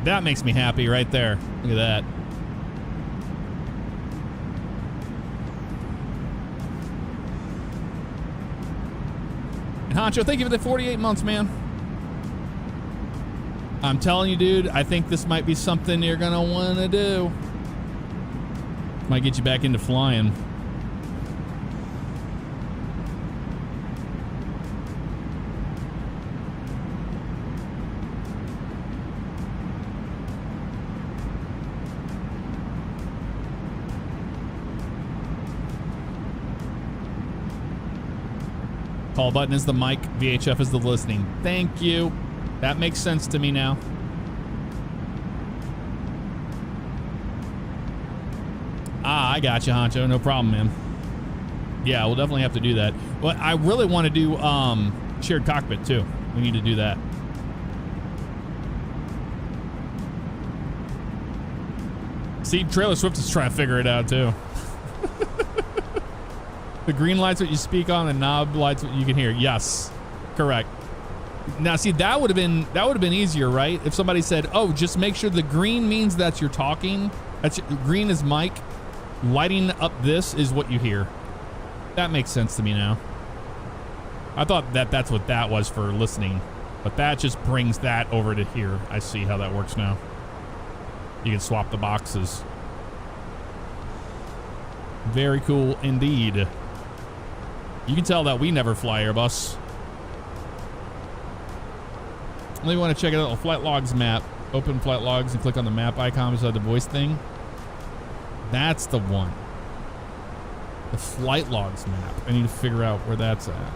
That makes me happy right there. Look at that. And Honcho, thank you for the 48 months, man. I'm telling you, dude, I think this might be something you're gonna want to do. Might get you back into flying. Call button is the mic, VHF is the listening. Thank you. That makes sense to me now. Ah, I got you, Honcho. No problem, man. Yeah, we'll definitely have to do that. Well, I really want to do shared cockpit too. We need to do that. See, Trailer Swift is trying to figure it out too. The green light's what you speak on, and knob light's what you can hear. Yes, correct. Now, see, that would have been easier, right? If somebody said, "Oh, just make sure the green means that you're talking. That's green is mic, lighting up this is what you hear. That makes sense to me now. I thought that's what that was for listening, but that just brings that over to here. I see how that works now. You can swap the boxes. Very cool indeed. You can tell that we never fly Airbus. Only want to check it out. Flight logs map. Open flight logs and click on the map icon beside the voice thing. That's the one. The flight logs map. I need to figure out where that's at.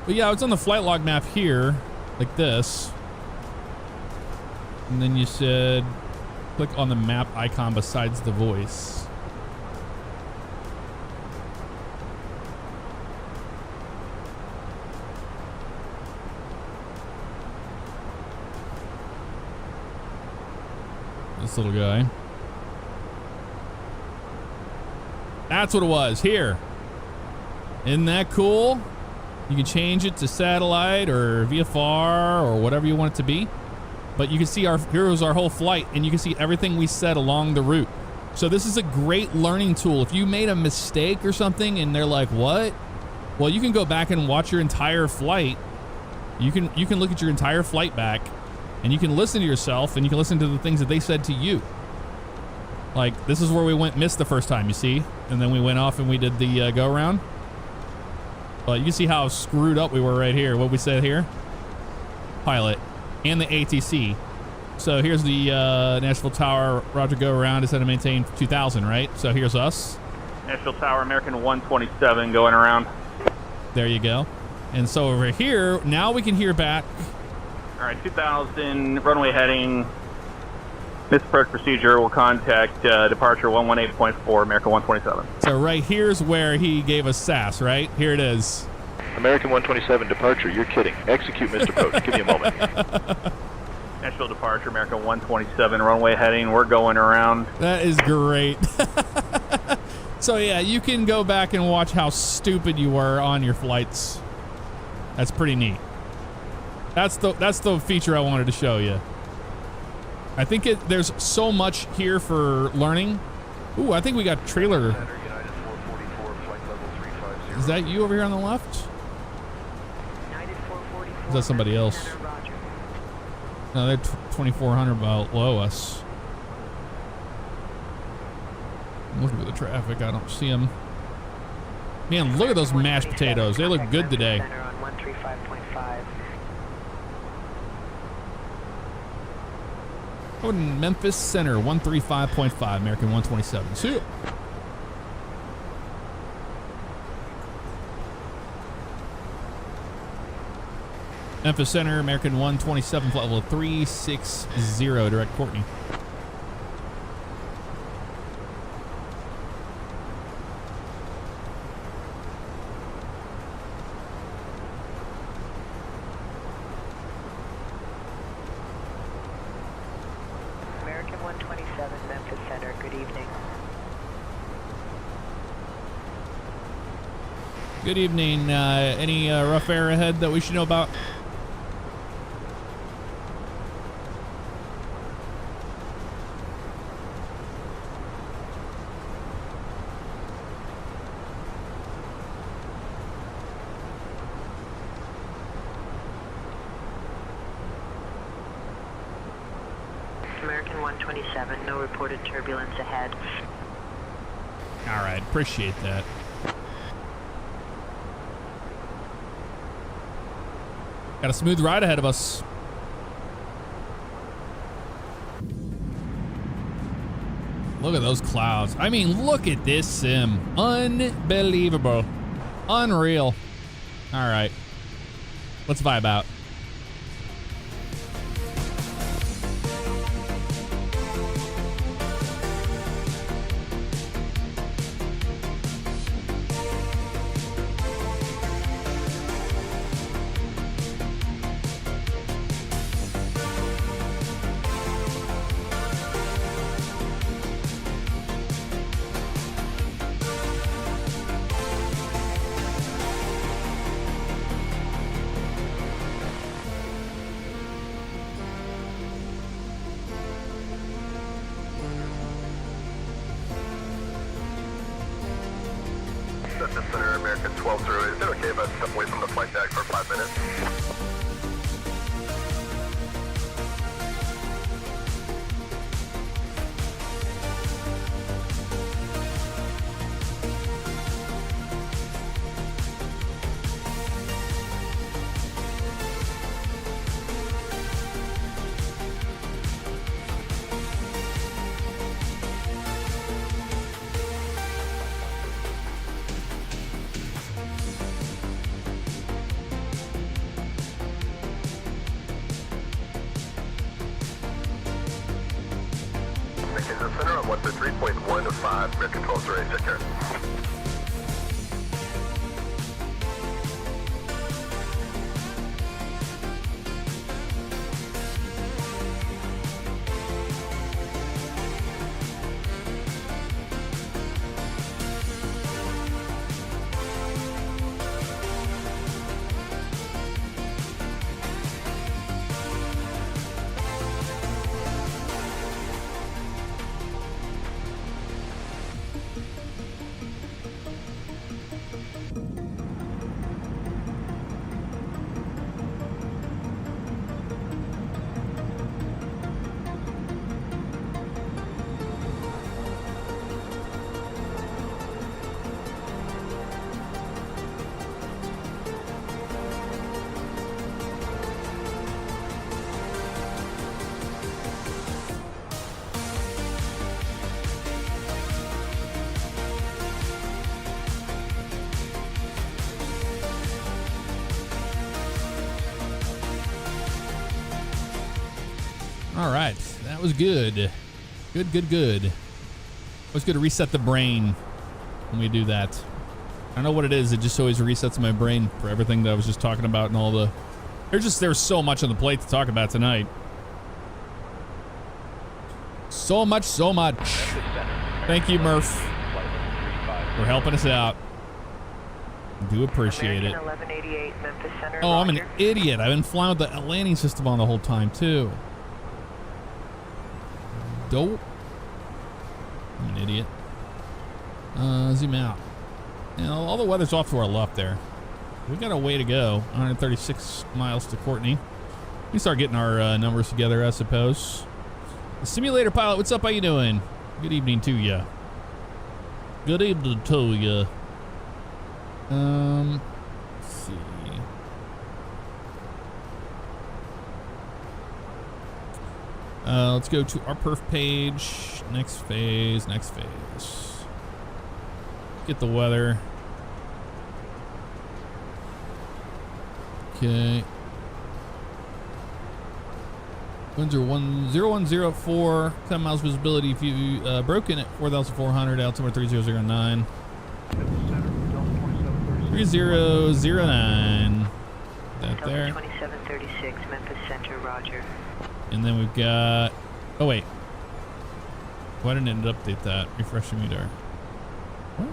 But yeah, it's on the flight log map here, like this. And then you said click on the map icon besides the voice. This little guy. That's what it was here. Isn't that cool? You can change it to satellite or VFR or whatever you want it to be. But you can see here's our whole flight, and you can see everything we said along the route. So this is a great learning tool. If you made a mistake or something and they're like, what? Well, you can go back and watch your entire flight. You can look at your entire flight back, and you can listen to yourself, and you can listen to the things that they said to you. Like, this is where we missed the first time, you see? And then we went off and we did the go-around. But you can see how screwed up we were right here. What we said here. Pilot. And the ATC. So here's the Nashville Tower, Roger, go around. It said to maintain 2000, right? So here's us. Nashville Tower, American 127 going around. There you go. And so over here, now we can hear back. All right, 2000, runway heading. Misapproach procedure will contact departure 118.4, American 127. So right here's where he gave us SAS, right? Here it is. American 127 departure, you're kidding. Execute misapproach. Give me a moment. Nashville departure, American 127, runway heading. We're going around. That is great. So yeah, you can go back and watch how stupid you were on your flights. That's pretty neat. That's the feature I wanted to show you. I think there's so much here for learning. Ooh, I think we got trailer. Is that you over here on the left? Is that somebody else? No, they're 2,400 below us. I'm looking at the traffic. I don't see them. Man, look at those mashed potatoes. They look good today. Oh, Memphis Center, 135.5, American 127. See ya. Memphis Center, American 127, flight level 360, direct Courtney. American 127, Memphis Center, good evening. Good evening. Any rough air ahead that we should know about? American 127, no reported turbulence ahead. All right, appreciate that. Got a smooth ride ahead of us. Look at those clouds. I mean, look at this sim. Unbelievable. Unreal. All right. Let's vibe out. Memphis Center, American 12-0. Is it okay if I step away from the flight deck for 5 minutes? Kansas Center on 123.15, American 12-0. Take care. All right, that was good. Good. Always good to reset the brain when we do that. I don't know what it is. It just always resets my brain for everything that I was just talking about and all the... There's so much on the plate to talk about tonight. So much. Thank you, Murph, for helping us out. Do appreciate it. Oh, I'm an idiot. I've been flying with the landing system on the whole time, too. Dope. I'm an idiot. Zoom out. You know, all the weather's off to our left there. We got a way to go. 136 miles to Courtney. We start getting our numbers together, I suppose. The simulator pilot, what's up? How you doing? Good evening to you. Good evening to you. Let's see. Let's go to our perf page. Next phase. Get the weather. Okay. Winds are 10104. 10 miles visibility. If you broken at 4,400. Altimeter 3009. 3009. That there. 2736 Memphis Center, Roger. And then we've got... Oh, wait. Why didn't it update that? Refreshing meter. What?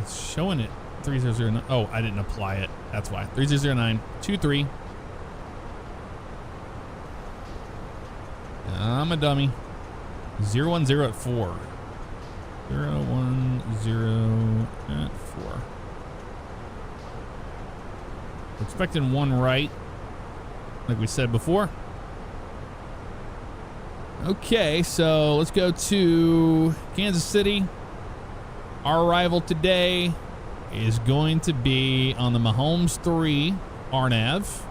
It's showing it. 3009. Oh, I didn't apply it. That's why. 3009. 23. I'm a dummy. 010 at 4. 010 at 4. Expecting one right, like we said before. Okay, so let's go to Kansas City. Our arrival today is going to be on the Mahomes 3 RNAV.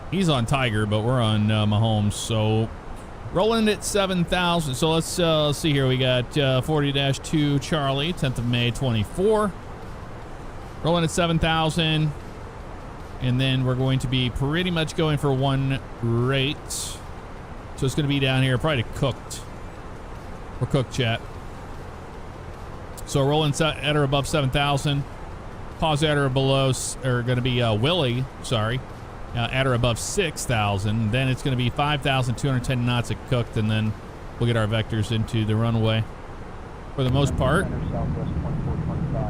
He's on Tiger, but we're on Mahomes, so rolling at 7,000. So let's see here. We got 40-2 Charlie, 10th of May, 24. Rolling at 7,000. And then we're going to be pretty much going for one rate. So it's going to be down here, probably cooked. We're cooked, chat. So rolling at or above 7,000. Pause at or below, or going to be Willie, sorry. At or above 6,000. Then it's going to be 5,210 knots at cooked, and then we'll get our vectors into the runway. For the most part,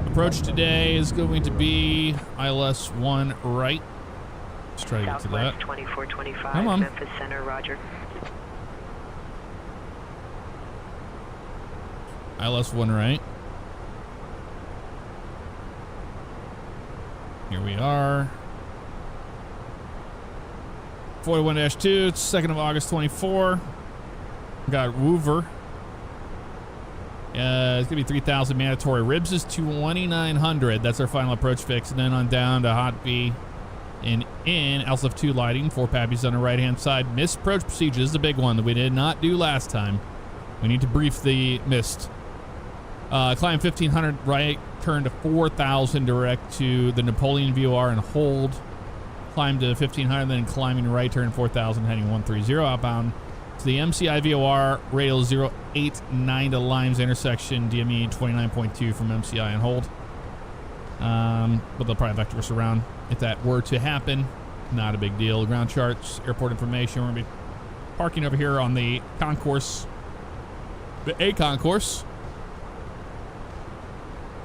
approach today is going to be ILS 1 right. Let's try to get to that. 2425 Come on. Memphis Center, Roger. ILS 1 right. Here we are. 41-2, it's 2nd of August 24. Got Woover. It's gonna be 3,000 mandatory. Ribs is 2,900. That's our final approach fix. And then on down to Hot B and in LSF 2 lighting. 4 Pappies on the right hand side. Missed approach procedure. This is a big one that we did not do last time. We need to brief the missed. Climb 1,500 right. Turn to 4,000 direct to the Napoleon VOR and hold. Climb to 1,500, then climbing right, turn 4,000, heading 130 outbound to the MCI VOR, radial 089 to Limes intersection, DME 29.2 from MCI and hold. But they'll probably vector us around if that were to happen. Not a big deal. Ground charts, airport information. We're going to be parking over here on the concourse, the A concourse.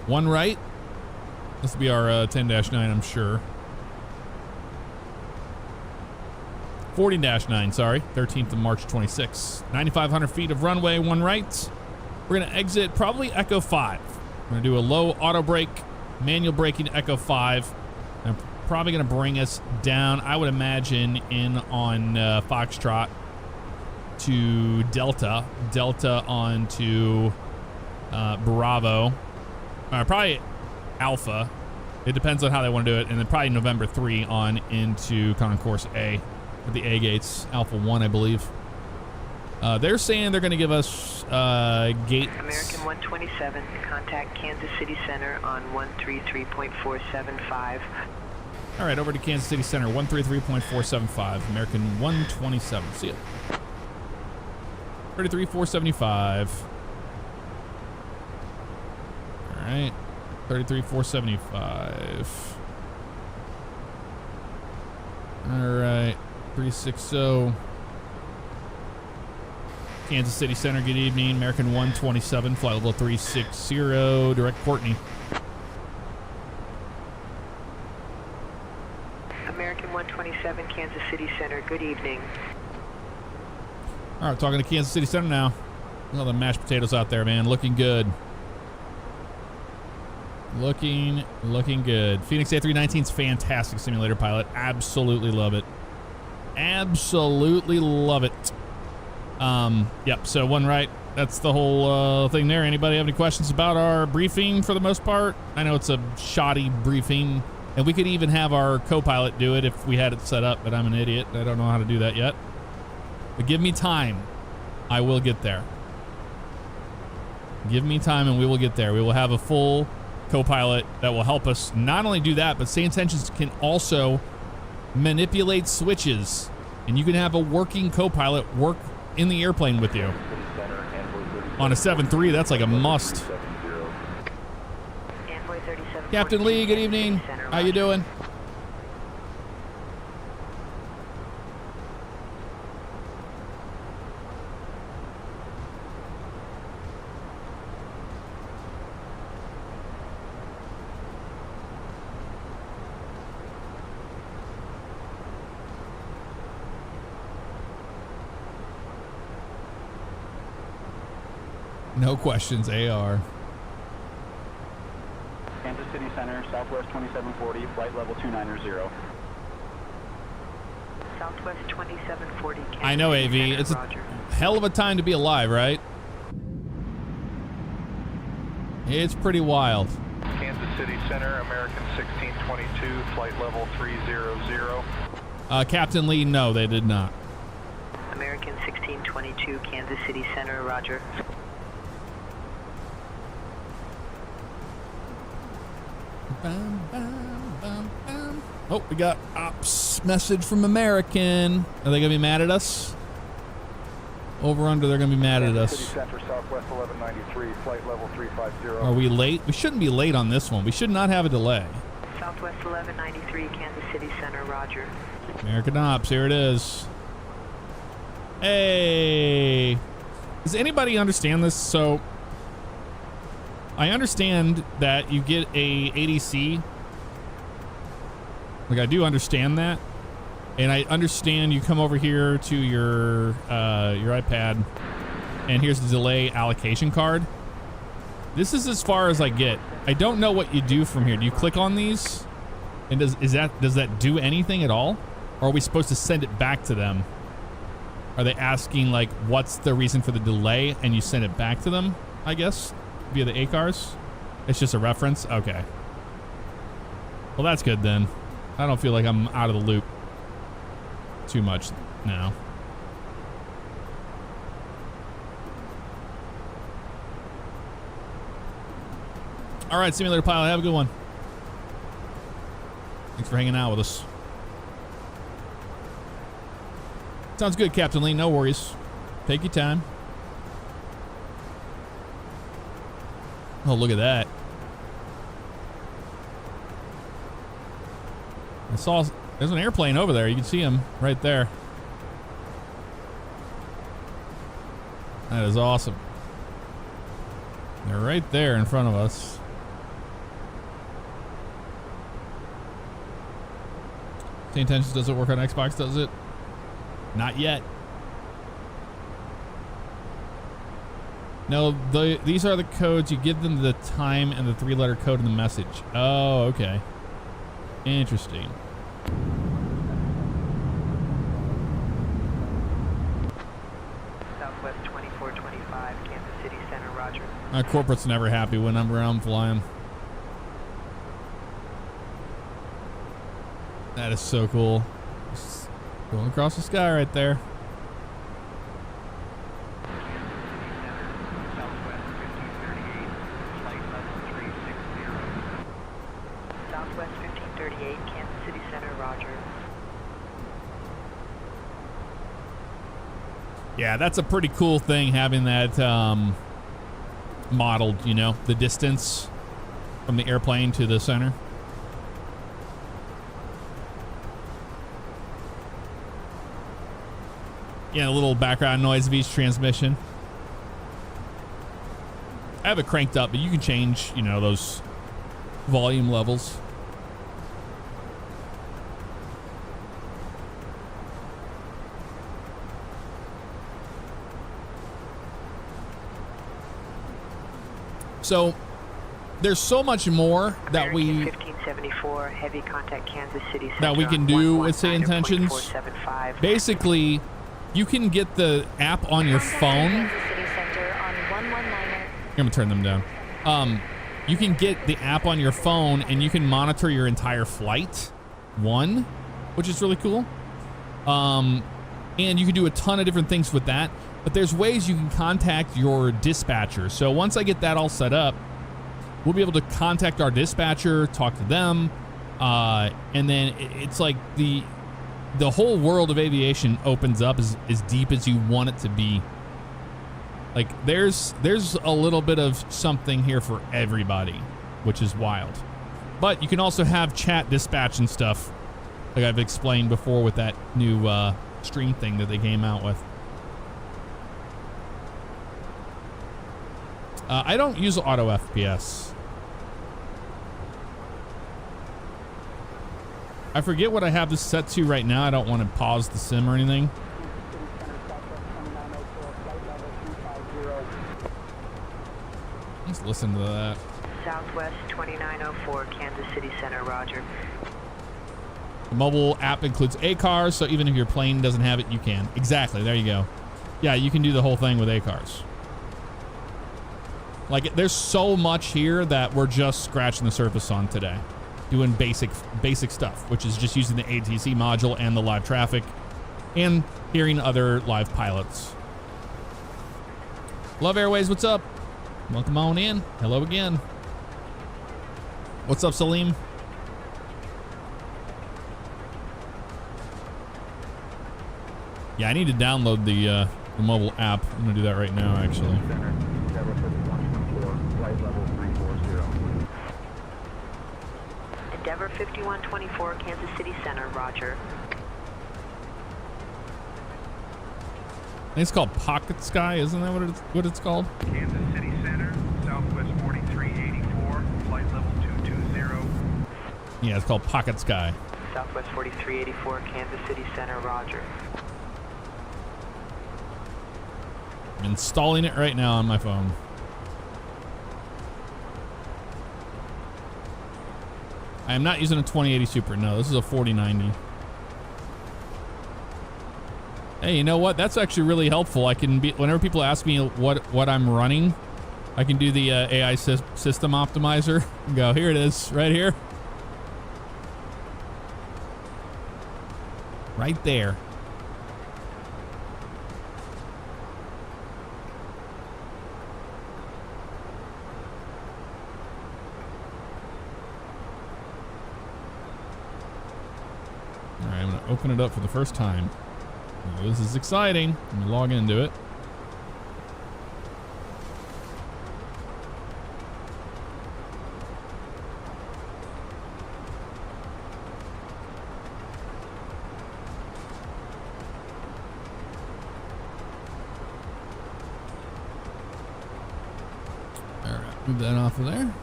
1 right. This will be our 10-9, I'm sure. 40-9, sorry. 13th of March 26. 9,500 feet of runway, 1 right. We're going to exit probably Echo 5. We're going to do a low auto brake, manual braking Echo 5. And probably going to bring us down, I would imagine, in on Foxtrot to Delta. Delta onto Bravo. Probably Alpha. It depends on how they want to do it. And then probably November 3 on into Concourse A. At the A gates, Alpha 1, I believe. They're saying they're going to give us gates. American 127, contact Kansas City Center on 133.475. All right, over to Kansas City Center, 133.475. American 127. See ya. 33,475. All right, 33,475. All right. 360. Kansas City Center, good evening. American 127, flight level 360, direct Courtney. American 127, Kansas City Center, good evening. All right, talking to Kansas City Center now. All the mashed potatoes out there, man. Looking good. Looking good. Fenix A319's fantastic simulator pilot. Absolutely love it. Absolutely love it. Yep, so 1 right. That's the whole thing there. Anybody have any questions about our briefing for the most part? I know it's a shoddy briefing, and we could even have our co-pilot do it if we had it set up, but I'm an idiot. I don't know how to do that yet. But give me time. I will get there. Give me time and we will get there. We will have a full co-pilot that will help us not only do that, but SayIntentions can also manipulate switches, and you can have a working co-pilot work in the airplane with you. On a 7-3, that's like a must. Captain Lee, good evening. How you doing? No questions, AR. Kansas City Center, Southwest 2740, flight level 290. Southwest 2740, Kansas I know, AV. Center, It's a Roger. hell of a time to be alive, right? It's pretty wild. Kansas City Center, American 1622, flight level 300. Captain Lee, no, they did not. American 1622, Kansas City Center, Roger. Oh, we got ops message from American. Are they gonna be mad at us? Over under, they're gonna be mad at us. City Center, Southwest 1193, flight level 350. Are we late? We shouldn't be late on this one. We should not have a delay. Southwest 1193, Kansas City Center, Roger. American ops, here it is. Hey, does anybody understand this? So I understand that you get a ADC. Like, I do understand that. And I understand you come over here to your iPad and here's the delay allocation card. This is as far as I get. I don't know what you do from here. Do you click on these? And does that do anything at all? Or are we supposed to send it back to them? Are they asking like what's the reason for the delay and you send it back to them, I guess, via the ACARS? It's just a reference? Okay. Well, that's good then. I don't feel like I'm out of the loop too much now. All right, Simulator Pilot, have a good one. Thanks for hanging out with us. Sounds good, Captain Lee. No worries. Take your time. Oh, look at that. I saw there's an airplane over there. You can see him right there. That is awesome. They're right there in front of us. SayIntentions doesn't work on Xbox, does it? Not yet. No, these are the codes. You give them the time and the 3-letter code in the message. Oh, okay. Interesting. Southwest 2425, Kansas City Center, roger. My corporate's never happy when I'm around flying. That is so cool. Just going across the sky right there. Southwest 1538, Kansas City Center, roger. Yeah, that's a pretty cool thing, having that modeled, you know, the distance from the airplane to the center. Yeah, a little background noise of each transmission. I have it cranked up, but you can change, you know, those volume levels. So there's so much more that we 1574 heavy contact Kansas City Center that we can do with SayIntentions. Basically, you can get the app on your phone. Here, I'm gonna turn them down. You can get the app on your phone and you can monitor your entire flight, which is really cool. And you can do a ton of different things with that. But there's ways you can contact your dispatcher. So once I get that all set up, we'll be able to contact our dispatcher, talk to them, and then it's like the whole world of aviation opens up as deep as you want it to be. Like there's a little bit of something here for everybody, which is wild. But you can also have chat dispatch and stuff, like I've explained before with that new stream thing that they came out with. I don't use auto FPS. I forget what I have this set to right now. I don't want to pause the sim or anything. Let's listen to that. Southwest 2904, Kansas City Center, roger. The mobile app includes ACARS, so even if your plane doesn't have it, you can. Exactly, there you go. Yeah, you can do the whole thing with ACARS. Like, there's so much here that we're just scratching the surface on today. Doing basic stuff, which is just using the ATC module and the live traffic and hearing other live pilots. Love Airways, what's up? Welcome on in. Hello again. What's up, Salim? Yeah, I need to download the mobile app. I'm gonna do that right now, actually. Endeavor 5124, Kansas City Center, roger. I think it's called Pocket Sky, isn't that what it's called? Kansas City Center, Southwest 4384, flight level 220. Yeah, it's called Pocket Sky. Southwest 4384, Kansas City Center, roger. I'm installing it right now on my phone. I am not using a 2080 Super. No, this is a 4090. Hey, you know what? That's actually really helpful. I can be, whenever people ask me what I'm running, I can do the AI system optimizer and go, here it is, right here. Right there. All right, I'm going to open it up for the first time. Oh, this is exciting. I'm going to log into it. All right, move that off of there.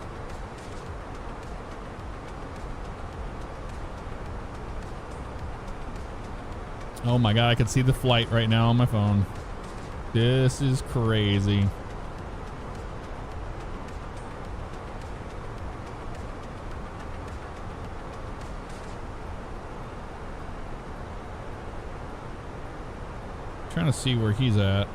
Oh my god, I can see the flight right now on my phone. This is crazy. Trying to see where he's at.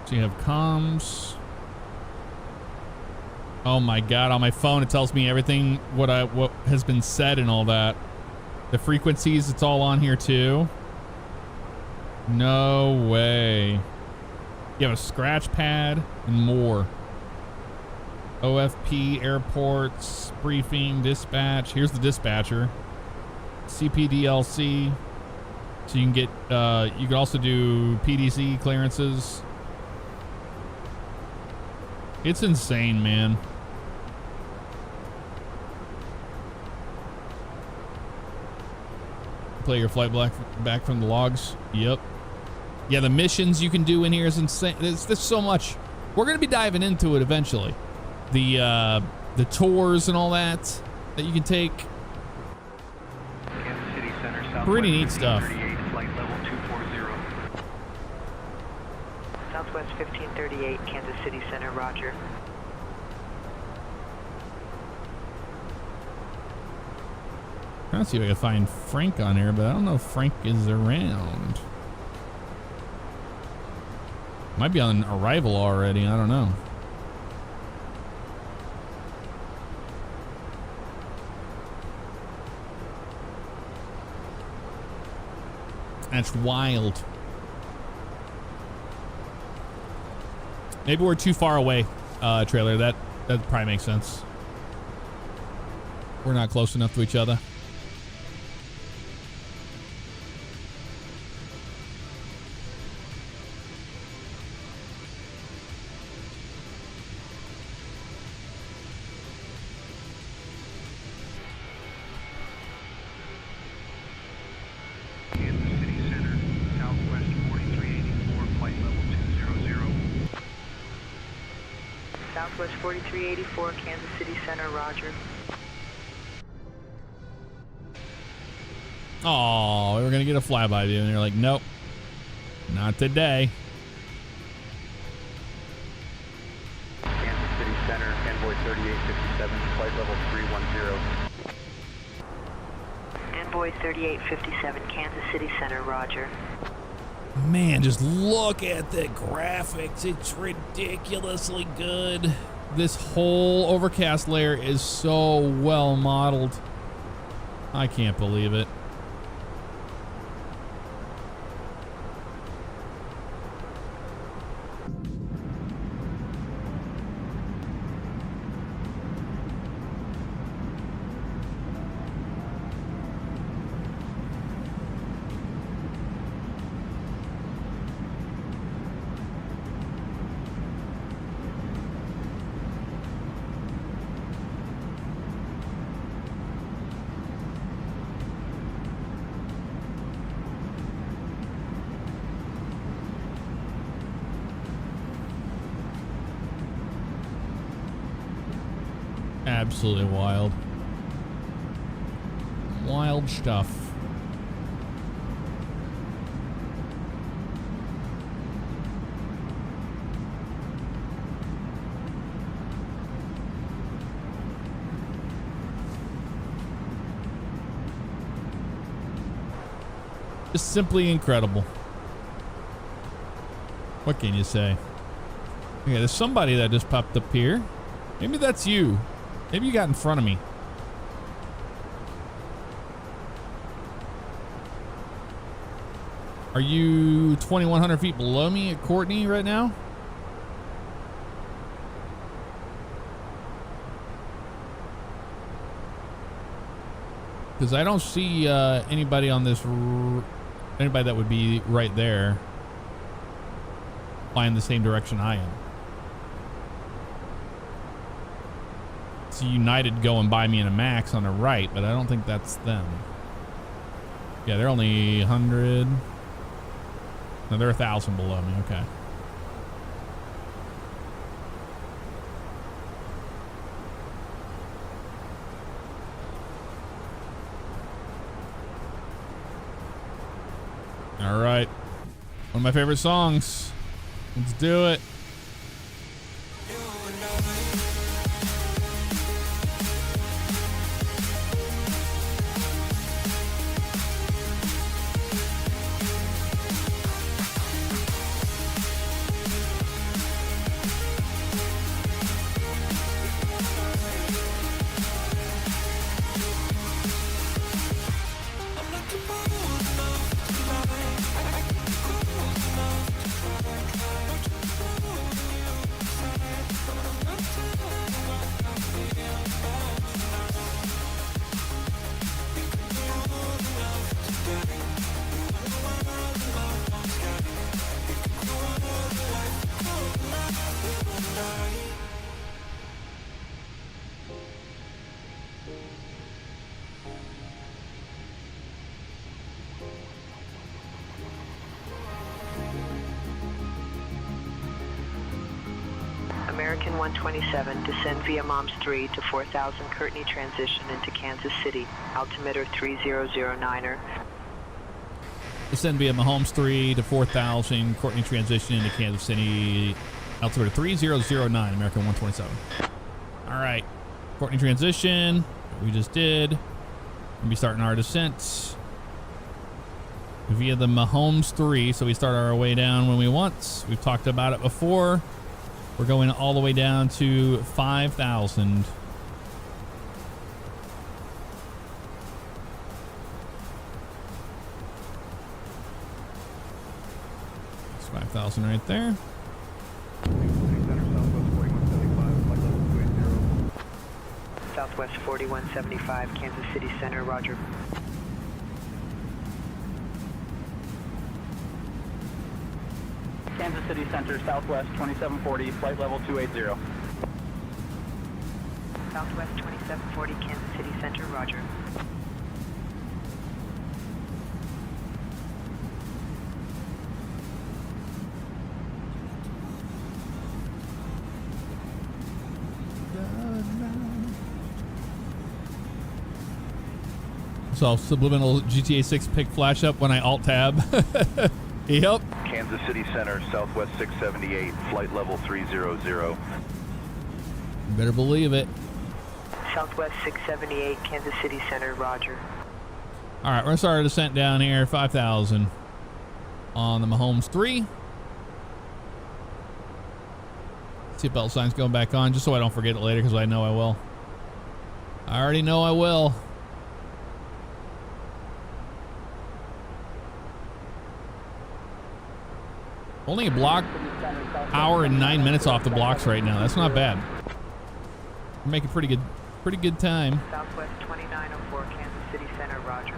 So you have comms. Oh my god, on my phone it tells me everything what has been said and all that. The frequencies, it's all on here too. No way. You have a scratch pad and more. OFP, airports, briefing, dispatch. Here's the dispatcher. CPDLC. So you can get you can also do PDC clearances. It's insane, man. Play your flight back from the logs. Yep. Yeah, the missions you can do in here is insane. There's so much. We're gonna be diving into it eventually. The tours and all that you can take. Kansas City Center, pretty neat stuff. Flight level 240. Southwest 1538, Kansas City Center, roger. Trying to see if I can find Frank on here, but I don't know if Frank is around. Might be on arrival already. I don't know. That's wild. Maybe we're too far away, trailer. That probably makes sense. We're not close enough to each other. Southwest 4384, Kansas City Center, roger. Oh, we were gonna get a flyby view, and they're like, nope, not today. Kansas City Center, Envoy 3857, flight level 310. Envoy 3857, Kansas City Center, roger. Man, just look at the graphics. It's ridiculously good. This whole overcast layer is so well modeled. I can't believe it. Absolutely wild. Wild stuff. Just simply incredible. What can you say? Okay, there's somebody that just popped up here. Maybe that's you. Maybe you got in front of me. Are you 2,100 feet below me at Courtney right now? Because I don't see anybody on this, anybody that would be right there flying the same direction I am. It's United going by me in a Max on the right, but I don't think that's them. Yeah, they're only 100. No, they're 1,000 below me. Okay. All right. One of my favorite songs. Let's do it. American 127, descend via Moms 3 to 4000 Courtney transition into Kansas City, altimeter 3009er. Descend via Mahomes 3 to 4,000 Courtney transition into Kansas City, altimeter 3009, American 127. All right, Courtney transition, we just did. We'll be starting our descent via the Mahomes 3, so we start our way down when we want. We've talked about it before. We're going all the way down to 5,000. It's 5,000 right there. Southwest 4175, Kansas City Center, roger. Kansas City Center, Southwest 2740, flight level 280. Southwest 2740, Kansas City Center, roger. So subliminal GTA 6 pick flash up when I alt tab. Yep. Kansas City Center, Southwest 678, flight level 300. Better believe it. Southwest 678, Kansas City Center, roger. All right, we're gonna start our descent down here, 5,000 on the Mahomes 3. Seatbelt signs going back on, just so I don't forget it later, because I know I will. I already know I will. Only a block, hour and 9 minutes off the blocks right now. That's not bad. We're making pretty good time. Southwest 2904, Kansas City Center, roger.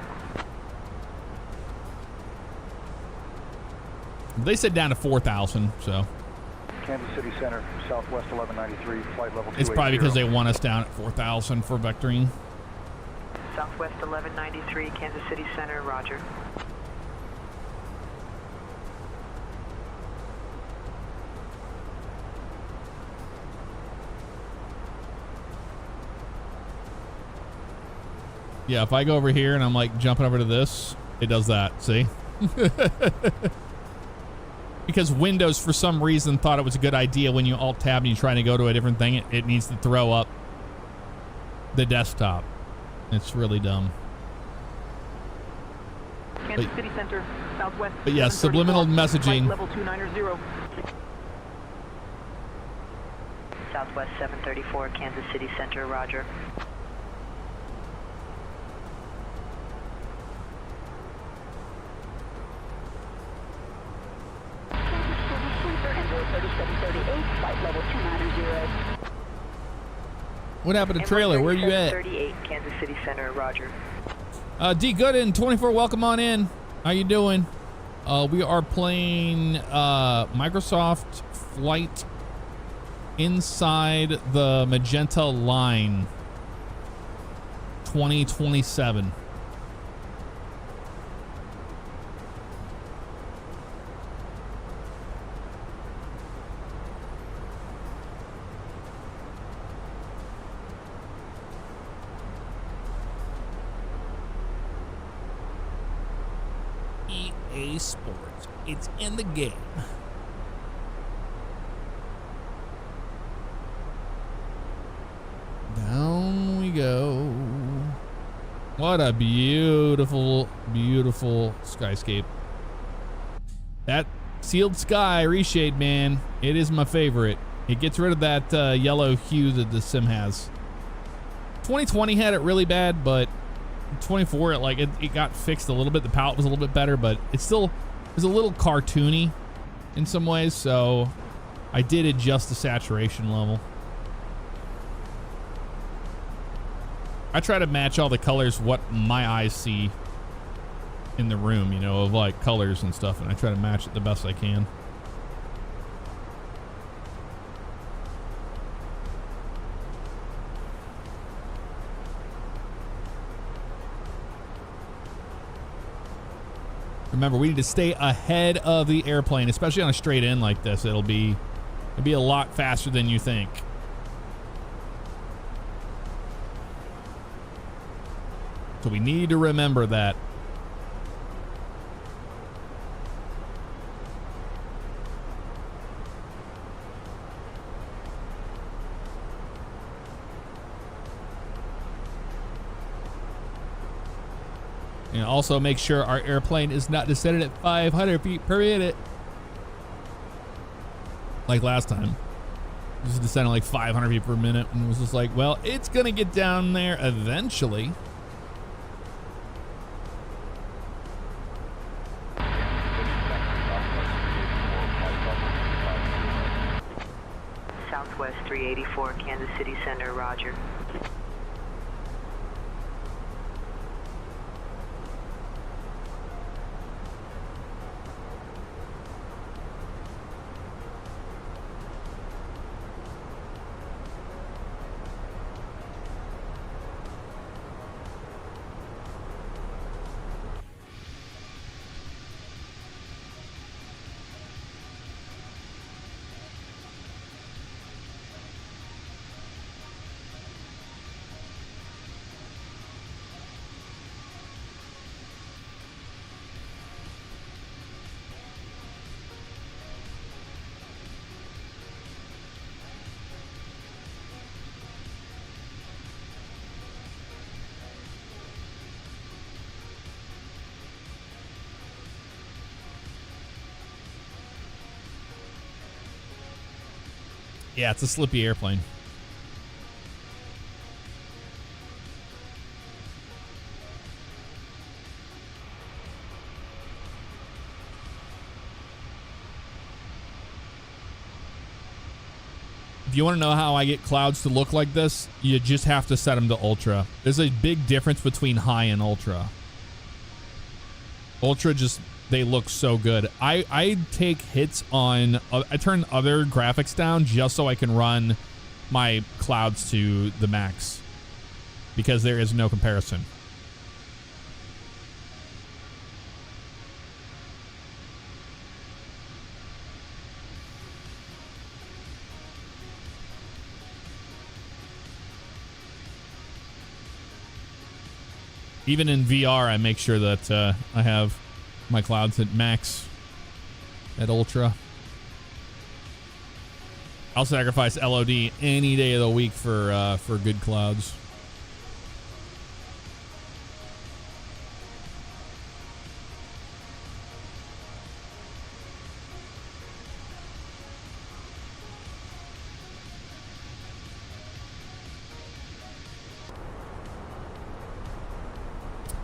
They said down to 4,000, so. Kansas City Center, Southwest 1193, flight level 280. It's probably because they want us down at 4,000 for vectoring. Southwest 1193, Kansas City Center, roger. Yeah, if I go over here and I'm like jumping over to this, it does that, see? Because Windows, for some reason, thought it was a good idea when you alt-tab and you're trying to go to a different thing, it needs to throw up the desktop. It's really dumb. Kansas City Center, southwest. But yeah, subliminal messaging. Level 290. Southwest 734, Kansas City Center, roger. Flight level 290. What happened to trailer? Where are you at? 38, Kansas City Center, roger. D Gooden 24, welcome on in. How you doing? We are playing Microsoft Flight Inside the Magenta Line 2027. EA Sports. It's in the game. Down we go. What a beautiful, beautiful skyscape. That sealed sky reshade, man, it is my favorite. It gets rid of that yellow hue that the sim has. 2020 had it really bad, but 24, it got fixed a little bit. The palette was a little bit better, but it still is a little cartoony in some ways, so I did adjust the saturation level. I try to match all the colors what my eyes see in the room, you know, of like colors and stuff, and I try to match it the best I can. Remember, we need to stay ahead of the airplane, especially on a straight in like this. It'll be a lot faster than you think. So we need to remember that. And also make sure our airplane is not descended at 500 feet per minute. Like last time. It was descending like 500 feet per minute and it was just like, well, it's going to get down there eventually. Southwest 384, Kansas City Center, roger. Yeah, it's a slippy airplane. If you want to know how I get clouds to look like this, you just have to set them to ultra. There's a big difference between high and ultra. Ultra just, they look so good. I take hits on, I turn other graphics down just so I can run my clouds to the max because there is no comparison. Even in VR, I make sure that I have my clouds at max, at ultra. I'll sacrifice LOD any day of the week for good clouds.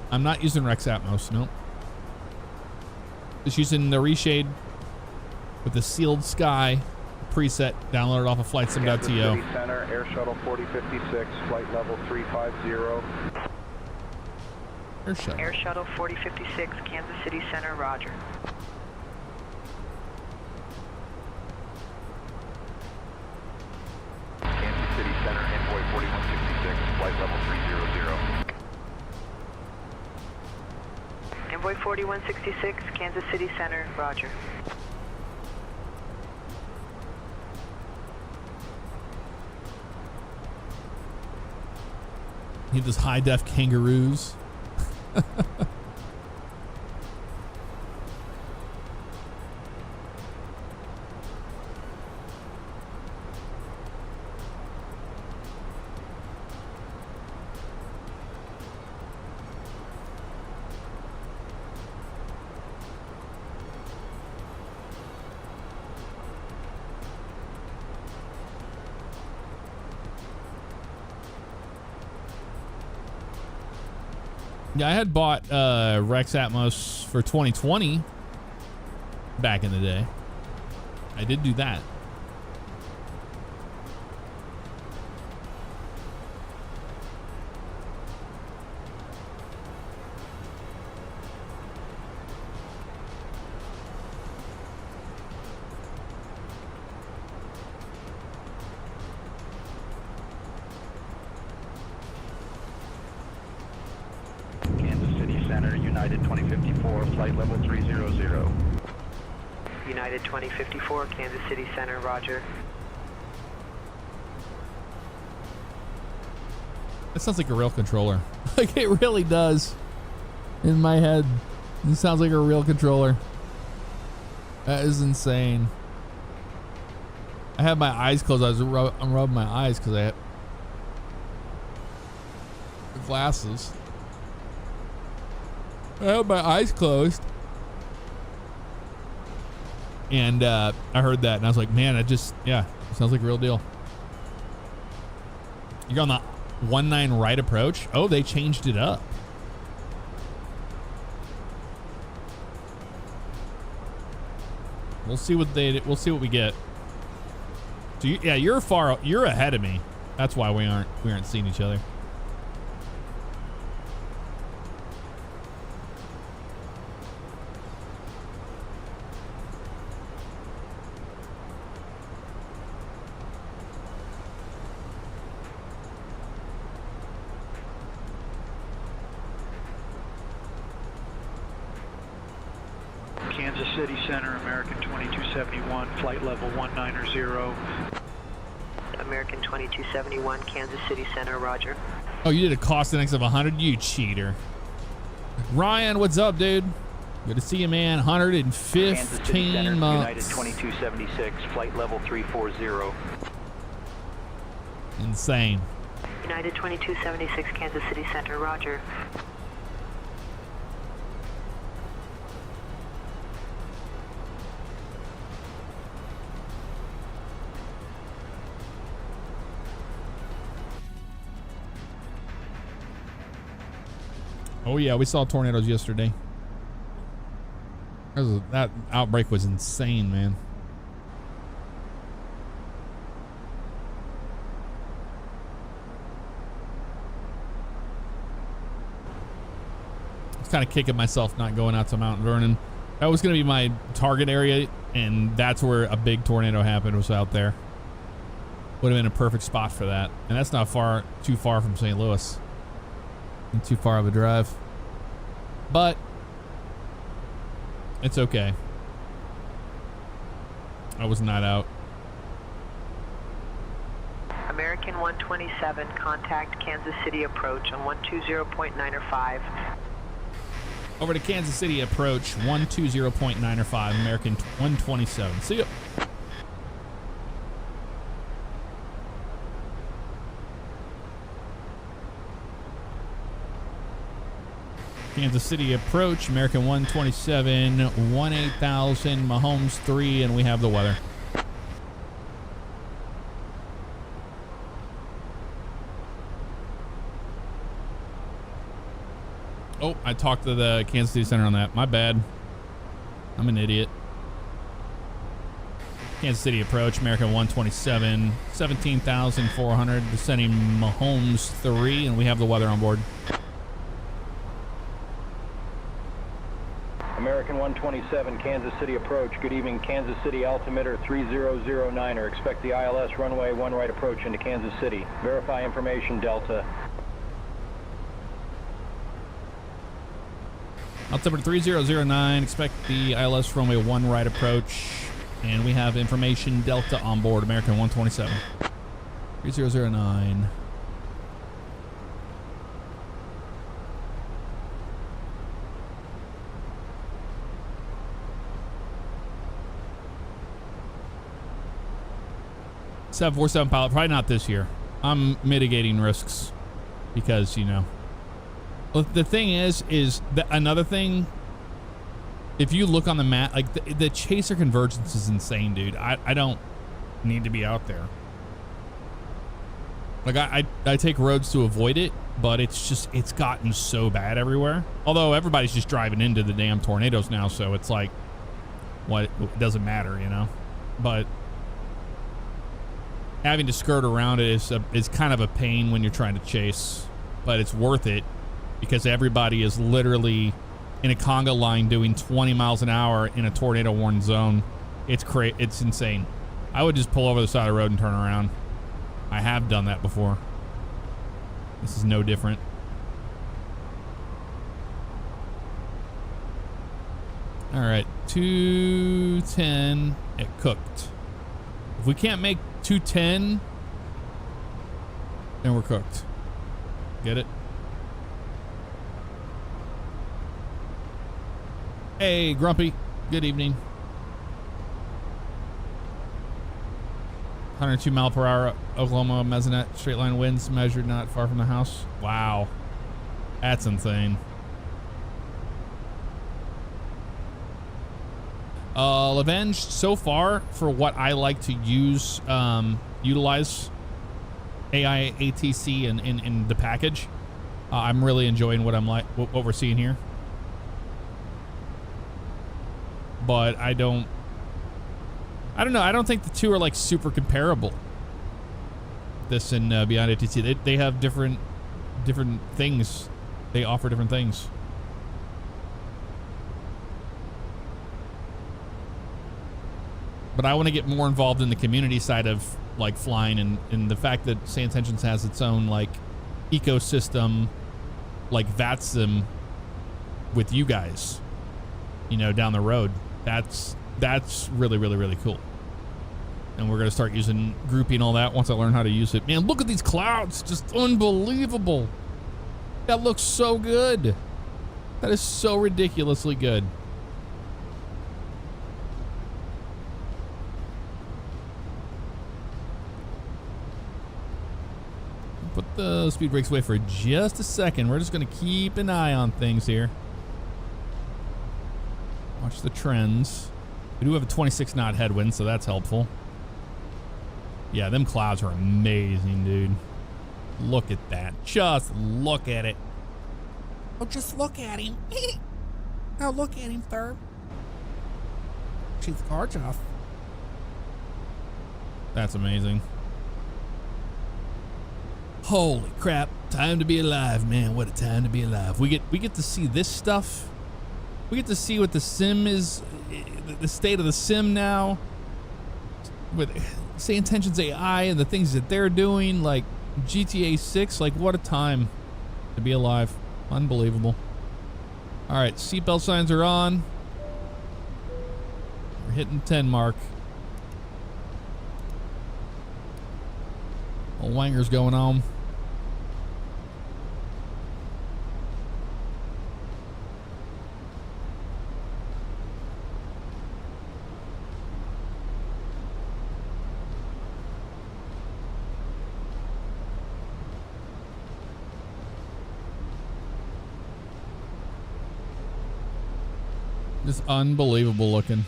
I'm not using Rex Atmos, nope. Just using the reshade with the sealed sky preset downloaded off of flightsim.to. City Center, Air Shuttle 4056, flight level 350. Air Shuttle 4056, Kansas City Center, roger. Kansas City Center, Envoy 4166, flight level 300. Envoy 4166, Kansas City Center, roger. Need those high def kangaroos. Yeah, I had bought Rex Atmos for 2020 back in the day. I did do that. United 2054, flight level 300. United 2054, Kansas City Center, roger. That sounds like a real controller. Like it really does. In my head, it sounds like a real controller. That is insane. I had my eyes closed. I'm rubbing my eyes because I had glasses. I had my eyes closed. And I heard that and I was like, man, it sounds like a real deal. You're on the 19 right approach. Oh, they changed it up. We'll see what we get. So you're ahead of me. That's why we aren't seeing each other. Kansas City Center, American 2271, flight level 190. American 2271, Kansas City Center, roger. Oh, you did a cost index of 100? You cheater. Ryan, what's up, dude? Good to see you, man. 115 Kansas City Center, months. United 2276, flight level 340. Insane. United 2276, Kansas City Center, roger. Oh yeah, we saw tornadoes yesterday. That outbreak was insane, man. I was kind of kicking myself not going out to Mount Vernon. That was going to be my target area, and that's where a big tornado happened, was out there. Would have been a perfect spot for that. And that's not too far from St. Louis. And too far of a drive. But it's okay. I was not out. American 127, contact Kansas City approach on 120.905. Over to Kansas City approach 120.905, American 127. See ya. Kansas City approach, American 127, 18,000, Mahomes 3, and we have the weather. Oh, I talked to the Kansas City Center on that. My bad. I'm an idiot. Kansas City approach, American 127, 17,400, descending Mahomes 3, and we have the weather on board. American 127, Kansas City approach. Good evening, Kansas City altimeter 3009er. Expect the ILS runway 1 right approach into Kansas City. Verify information, Delta. Altimeter 3009, expect the ILS runway 1 right approach, and we have information Delta on board, American 127. 3009. .747 pilot, probably not this year. I'm mitigating risks because, you know. The thing is that another thing, if you look on the map, like the chaser convergence is insane, dude. I don't need to be out there. Like I take roads to avoid it, but it's gotten so bad everywhere. Although everybody's just driving into the damn tornadoes now, so it's like, what, it doesn't matter, you know. But having to skirt around it is kind of a pain when you're trying to chase, but it's worth it because everybody is literally in a conga line doing 20 miles an hour in a tornado warned zone. It's insane. I would just pull over the side of the road and turn around. I have done that before. This is no different. All right, 210 it cooked. If we can't make 210, then we're cooked. Get it? Hey, Grumpy. Good evening. 102 mile per hour Oklahoma Mesonet straight line winds measured not far from the house. Wow. That's insane. Lavenge, so far, for what I like to use, utilize AI ATC in the package, I'm really enjoying what we're seeing here. But I don't know. I don't think the two are like super comparable. This and Beyond ATC, they have different things. They offer different things. But I want to get more involved in the community side of like flying and the fact that SayIntentions has its own like ecosystem, like VATSIM with you guys, you know, down the road. That's really, really, really cool. And we're going to start using grouping all that once I learn how to use it. Man, look at these clouds. Just unbelievable. That looks so good. That is so ridiculously good. Put the speed brakes away for just a second. We're just going to keep an eye on things here. Watch the trends. We do have a 26 knot headwind, so that's helpful. Yeah, them clouds are amazing, dude. Look at that. Just look at it. Oh, just look at him. Oh, look at him, Thurb. She's gorgeous. That's amazing. Holy crap. Time to be alive, man. What a time to be alive. We get to see this stuff. We get to see what the sim is, the state of the sim now. With SayIntentions AI and the things that they're doing, like GTA 6, like what a time to be alive. Unbelievable. All right, seatbelt signs are on. We're hitting 10 mark. Old wanger's going on. Just unbelievable looking.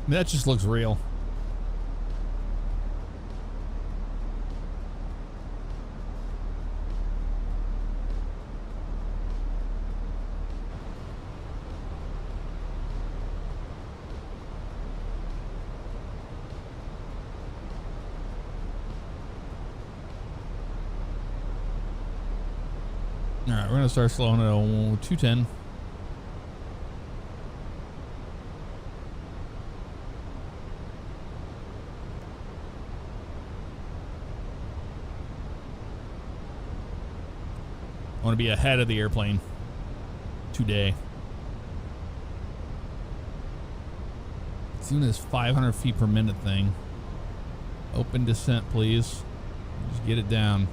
That just looks real. All right, we're gonna start slowing it at 210. I want to be ahead of the airplane today. It's doing this 500 feet per minute thing. Open descent, please. Just get it down.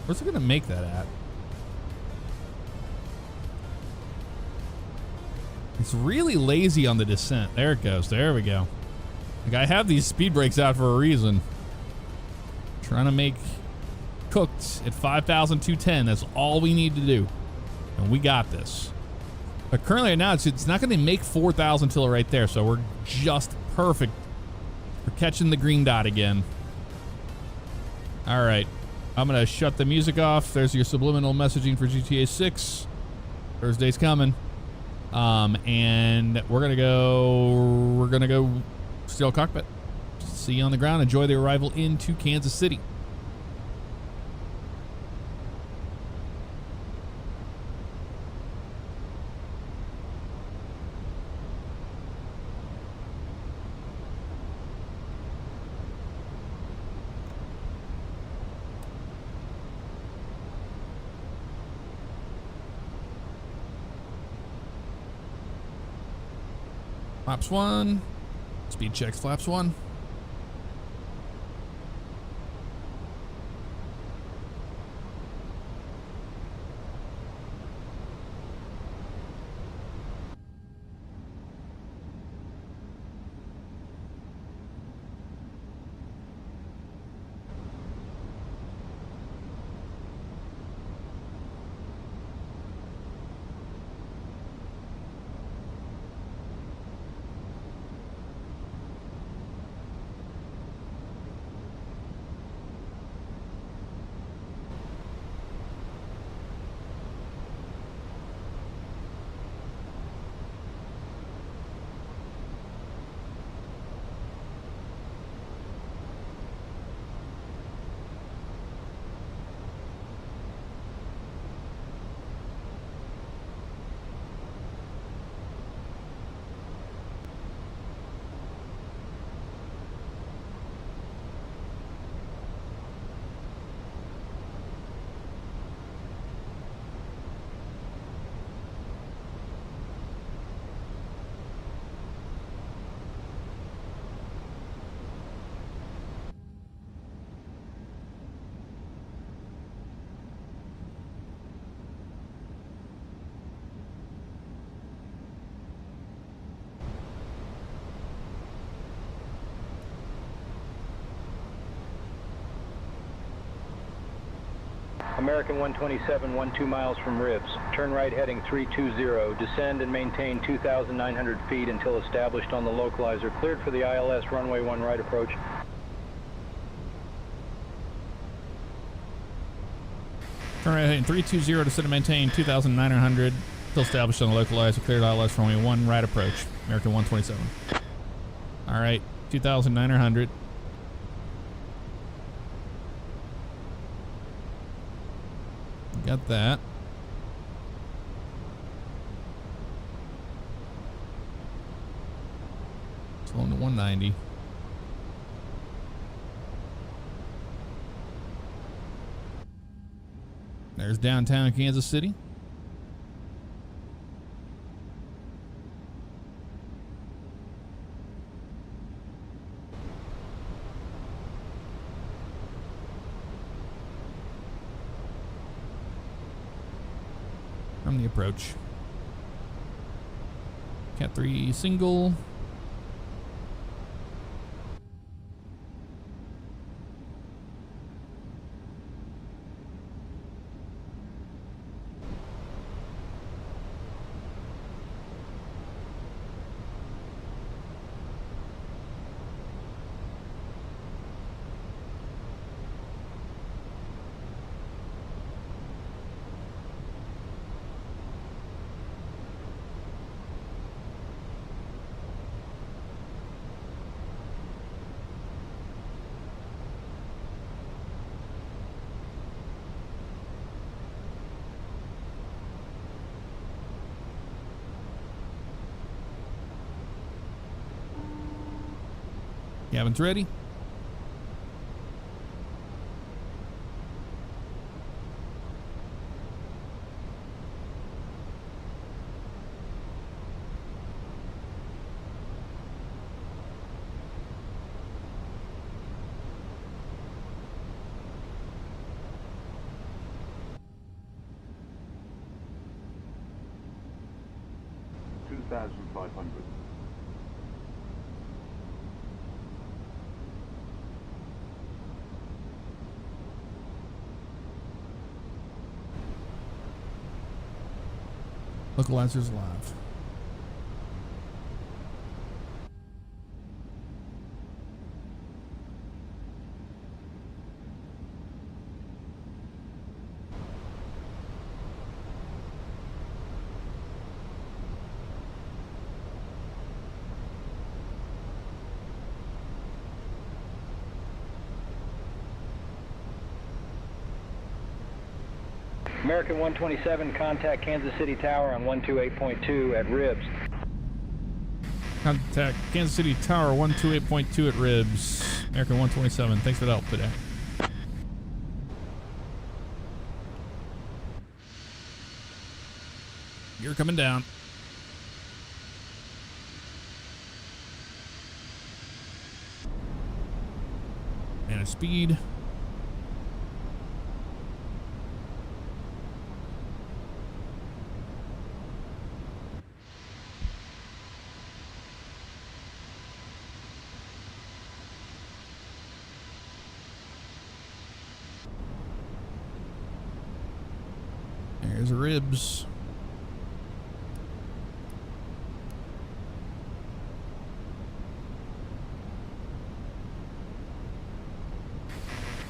Where's it gonna make that at? It's really lazy on the descent. There it goes. There we go. Like, I have these speed brakes out for a reason. Trying to make cooked at 5,210. That's all we need to do. And we got this. But currently right now, it's not going to make 4,000 till right there. So we're just perfect for catching the green dot again. All right. I'm going to shut the music off. There's your subliminal messaging for GTA 6. Thursday's coming. And we're going to go steal cockpit. See you on the ground. Enjoy the arrival into Kansas City. Flaps 1. Speed checks flaps 1. American 127, 12 miles from Ribs. Turn right heading 320. Descend and maintain 2,900 feet until established on the localizer. Cleared for the ILS runway 1 right approach. Turn right heading 320. Descend and maintain 2,900 until established on the localizer. Cleared ILS runway 1 right approach. American 127. All right, 2,900. Got that. Slowing to 190. There's downtown Kansas City. From the approach. Cat 3 single. Gavin's ready. Localizers live. American 127, contact Kansas City Tower on 128.2 at Ribs. Contact Kansas City Tower 128.2 at Ribs. American 127, thanks for the help today. You're coming down. Manage speed. There's Ribs.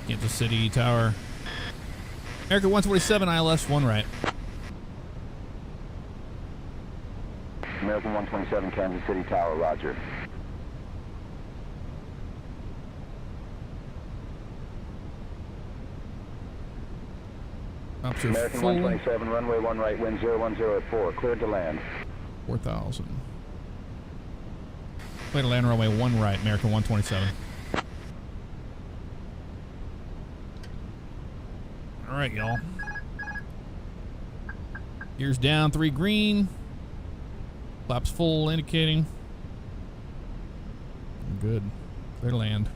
Kansas City Tower. American 127, ILS 1 right. American 127, Kansas City Tower, roger. American 127, runway 1 right, wind 010 at 4, cleared to land. 4,000. Clear to land runway 1 right, American 127. All right, y'all. Gears down, 3 green. Flaps full, indicating. Good. Clear to land.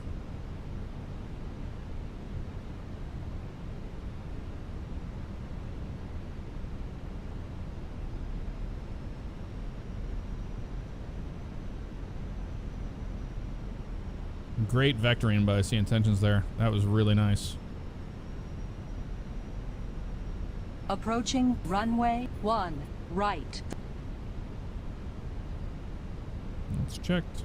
Great vectoring by SayIntentions there. That was really nice. Approaching runway 1 right. It's checked.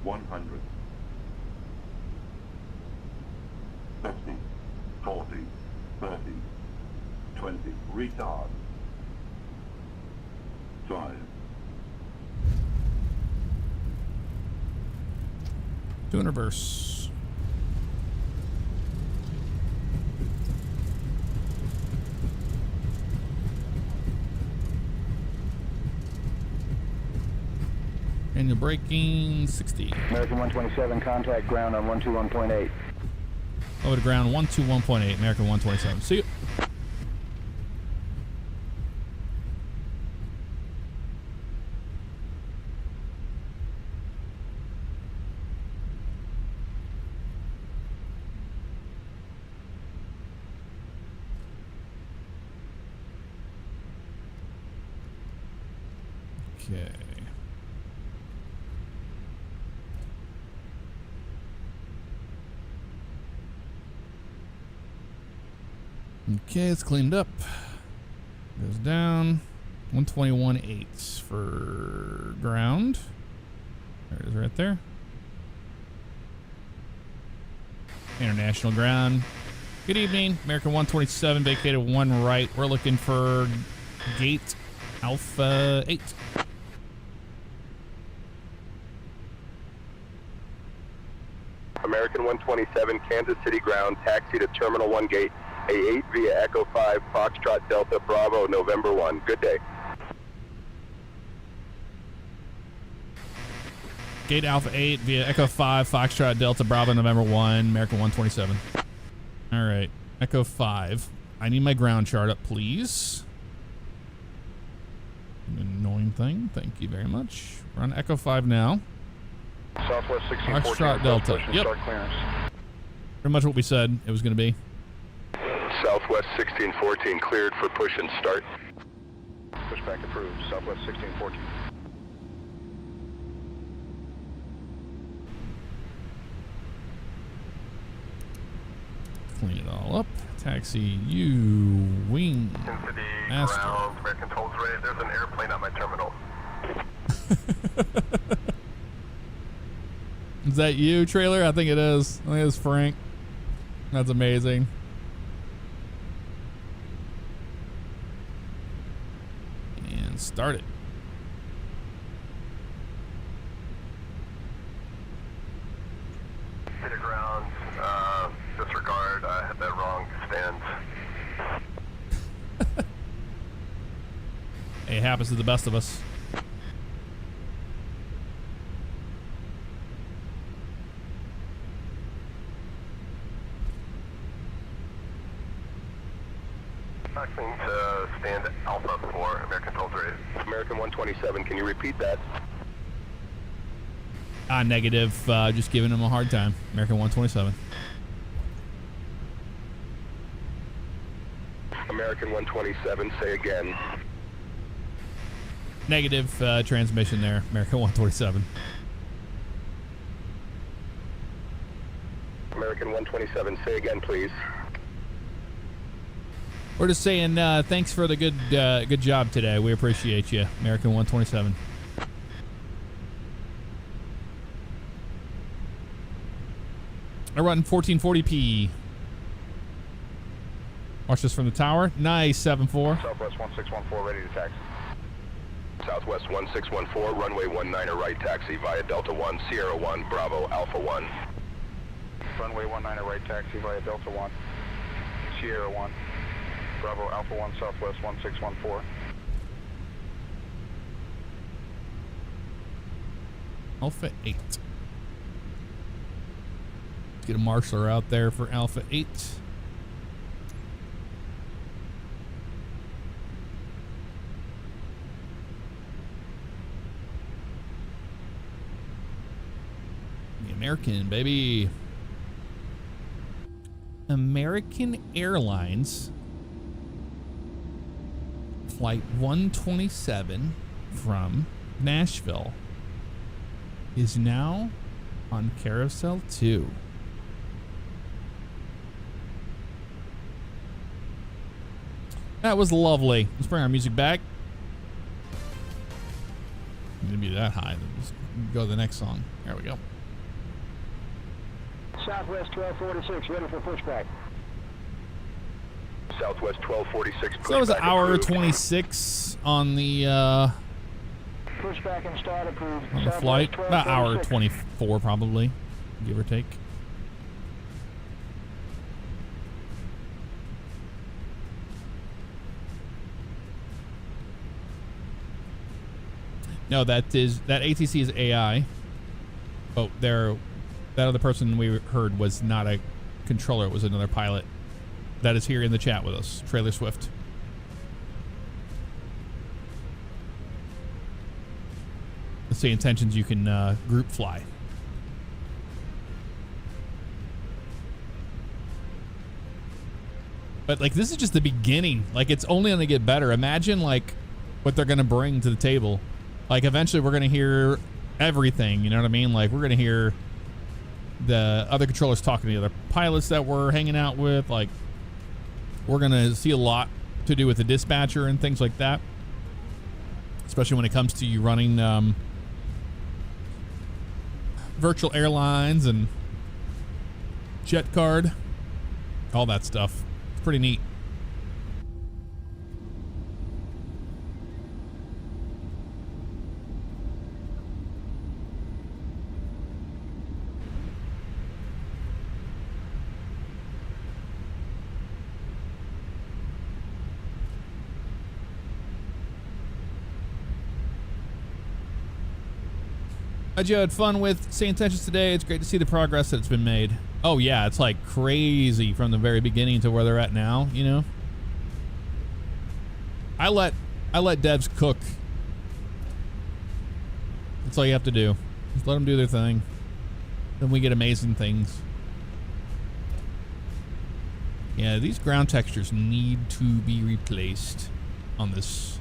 100. 50, 40, 30, 20. Retard. 5. Doing reverse. And you're braking 60. American 127, contact ground on 121.8. Over to ground 121.8, American 127. See you. Okay. Okay, it's cleaned up. Goes down. 121.8 for ground. There it is right there. International ground. Good evening. American 127, vacated 1 right. We're looking for gate Alpha 8. American 127, Kansas City ground, taxi to Terminal 1 gate, A8 via Echo 5, Foxtrot Delta Bravo, November 1. Good day. Gate Alpha 8 via Echo 5, Foxtrot Delta Bravo, November 1, American 127. All right, Echo 5. I need my ground chart up, please. An annoying thing. Thank you very much. We're on Echo 5 now. Southwest 1614. Foxtrot Delta. Yep. Start clearance. Pretty much what we said it was going to be. Southwest 1614 cleared for push and start. Pushback approved. Southwest 1614. Clean it all up. Taxi you wing City master. ground, American tolls rate. There's an airplane at my terminal. Is that you, trailer? I think it is. I think it's Frank. That's amazing. And start it. Hit a ground. Disregard. I had that wrong. Stands. Hey, it happens to the best of us. Taxiing to stand Alpha 4, American tolls rate. American 127, can you repeat that? Negative. Just giving him a hard time. American 127. American 127, say again. Negative transmission there. American 127. American 127, say again, please. We're just saying thanks for the good job today. We appreciate you, American 127. I run 1440p. Watch this from the tower. Nice, 7-4. Southwest 1614, ready to taxi. Southwest 1614, runway 19 right, taxi via Delta 1, Sierra 1, Bravo, Alpha 1. Runway 19 right, taxi via Delta 1, Sierra 1, Bravo, Alpha 1, Southwest 1614. Alpha 8. Get a marshaller out there for Alpha 8. The American, baby. American Airlines Flight 127 from Nashville is now on Carousel 2. That was lovely. Let's bring our music back. It's gonna be that high. Let's go to the next song. There we go. Southwest 1246, ready for pushback. Southwest 1246. So that was an hour approved. 26 on the Pushback and start approved. on the flight. About hour 24 probably, give or take. No, that ATC is AI. Oh, that other person we heard was not a controller. It was another pilot that is here in the chat with us, Trailer Swift. Let's say intentions you can group fly. But like this is just the beginning. Like it's only going to get better. Imagine like what they're going to bring to the table. Like eventually we're going to hear everything, you know what I mean? Like we're going to hear the other controllers talking to the other pilots that we're hanging out with. Like we're going to see a lot to do with the dispatcher and things like that. Especially when it comes to you running virtual airlines and jet card, all that stuff. It's pretty neat. Glad you had fun with SayIntentions today. It's great to see the progress that's been made. Oh yeah, it's like crazy from the very beginning to where they're at now, you know? I let devs cook. That's all you have to do. Just let them do their thing. Then we get amazing things. Yeah, these ground textures need to be replaced on this.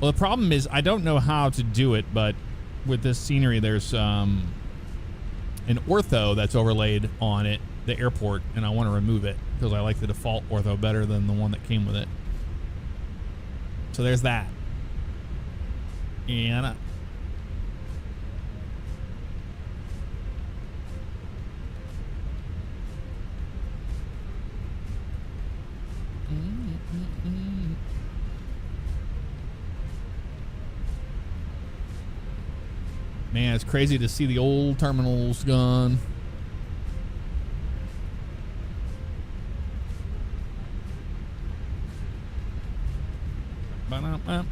Well, the problem is I don't know how to do it, but with this scenery, there's an ortho that's overlaid on it, the airport, and I want to remove it because I like the default ortho better than the one that came with it. So there's that. And man, it's crazy to see the old terminals gone. Ba-dum-bum.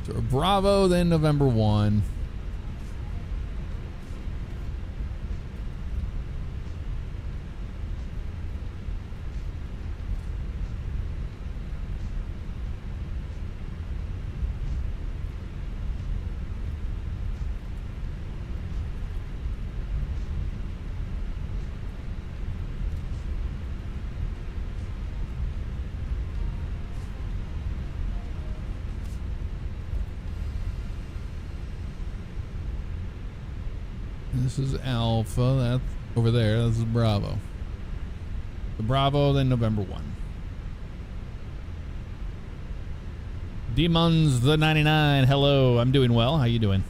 So Bravo, then November 1. This is Alpha. That's over there. This is Bravo. The Bravo, then November 1. Demons the 99. Hello. I'm doing well. How you doing?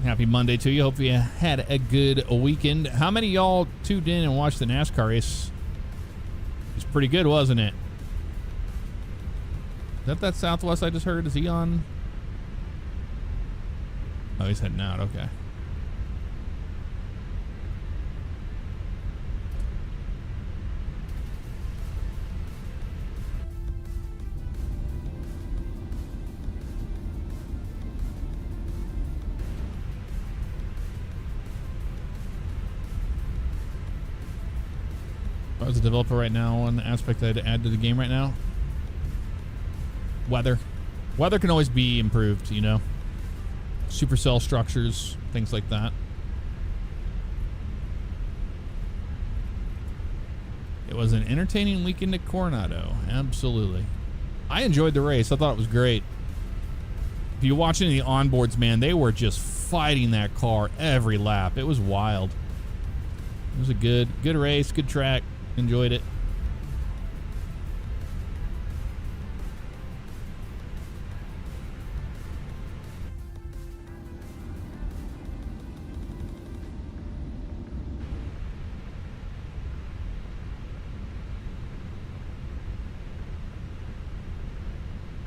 Happy Monday to you. Hope you had a good weekend. How many of y'all tuned in and watched the NASCAR race? It was pretty good, wasn't it? Is that Southwest I just heard? Is he on? Oh, he's heading out. Okay. As a developer right now, one aspect I'd add to the game right now, weather can always be improved, you know, supercell structures, things like that. It was an entertaining weekend at Coronado. Absolutely. I enjoyed the race. I thought it was great. If you watch any of the onboards, man, they were just fighting that car every lap. It was wild. It was a good race, good track. Enjoyed it.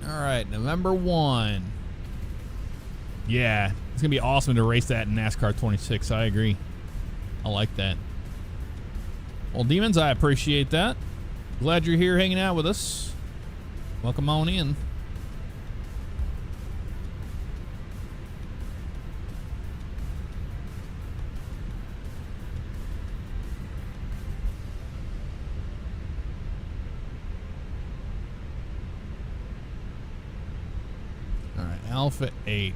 All right, November 1. Yeah, it's going to be awesome to race that in NASCAR 26. I agree. I like that. Well, Demons, I appreciate that. Glad you're here hanging out with us. Welcome on in. All right, Alpha 8.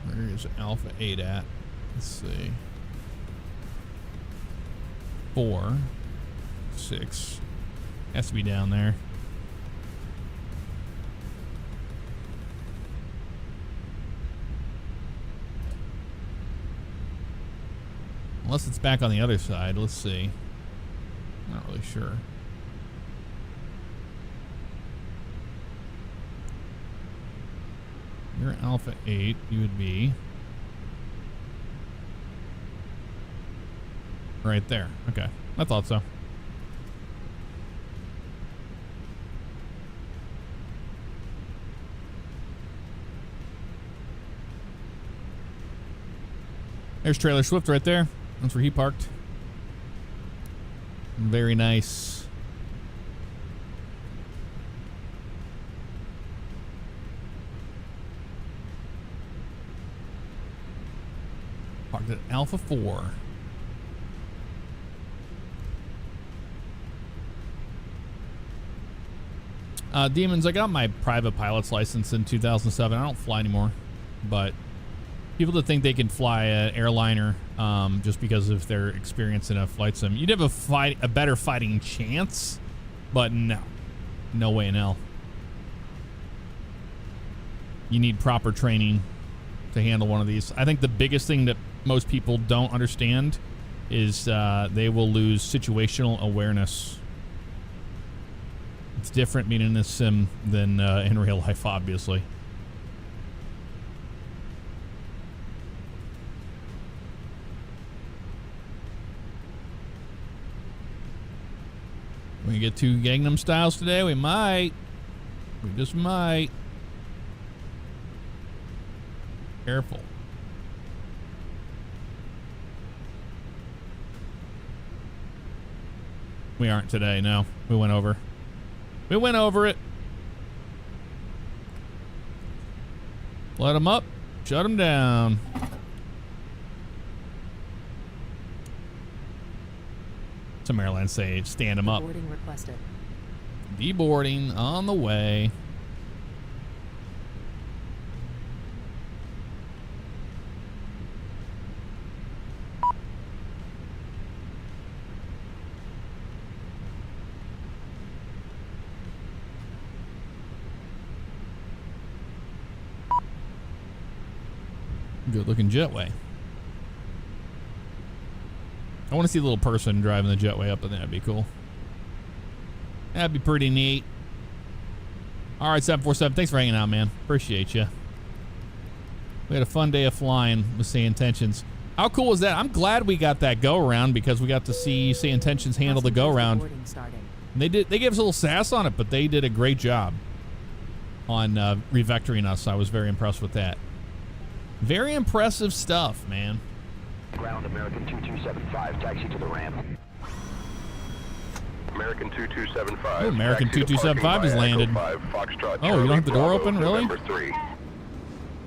Where is Alpha 8 at? Let's see. 4, 6. Has to be down there. Unless it's back on the other side. Let's see. Not really sure. You're Alpha 8. You would be right there. Okay. I thought so. There's Trailer Swift right there. That's where he parked. Very nice. Parked at Alpha 4. Demons, I got my private pilot's license in 2007. I don't fly anymore, but people that think they can fly an airliner just because of their experience in a flight sim, you'd have a better fighting chance, but no way in hell. You need proper training to handle one of these. I think the biggest thing that most people don't understand is they will lose situational awareness. It's different being in a sim than in real life, obviously. We get 2 Gangnam Styles today? We might. We just might. Careful. We aren't today, no. We went over. We went over it. Let them up. Shut them down. Some airlines say stand them up. Deboarding requested. Deboarding on the way. Good looking jetway. I want to see a little person driving the jetway up, and that'd be cool. That'd be pretty neat. All right, 747, thanks for hanging out, man. Appreciate you. We had a fun day of flying with SayIntentions. How cool was that? I'm glad we got that go around because we got to see SayIntentions handle the go around. They gave us a little sass on it, but they did a great job on revectoring us. I was very impressed with that. Very impressive stuff, man. Ground American 2275, taxi to the ramp. American 2275. Ooh, American 2275 has landed. Oh, you don't have the door open, really?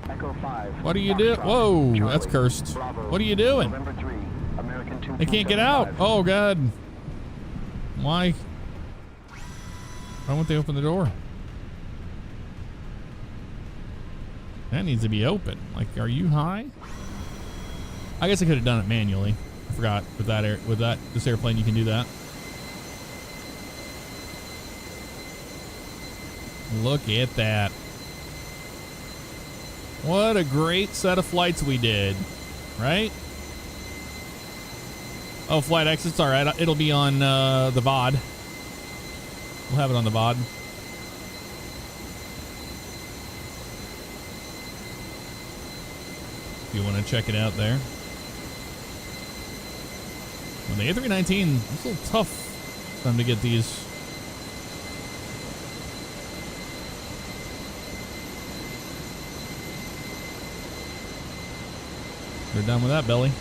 Echo 5. What are you doing? Whoa, that's cursed. What are you doing? They can't get out. Oh, God. Why? Why won't they open the door? That needs to be open. Like, are you high? I guess I could have done it manually. I forgot with this airplane you can do that. Look at that. What a great set of flights we did, right? Oh, flight exits. All right, it'll be on the VOD. We'll have it on the VOD. If you want to check it out there. Well, the A319, it's a little tough for them to get these. They're done with that, Billy.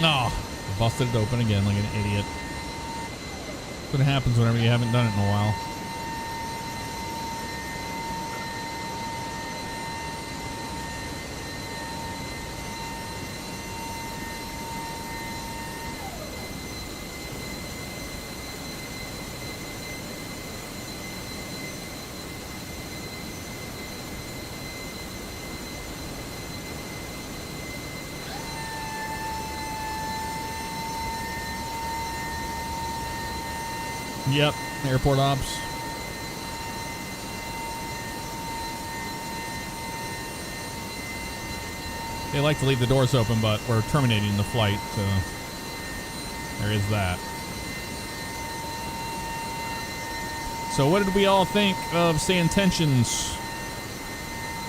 No, busted it open again like an idiot. That's what happens whenever you haven't done it in a while. Yep, airport ops. They like to leave the doors open, but we're terminating the flight, so there is that. So what did we all think of SayIntentions?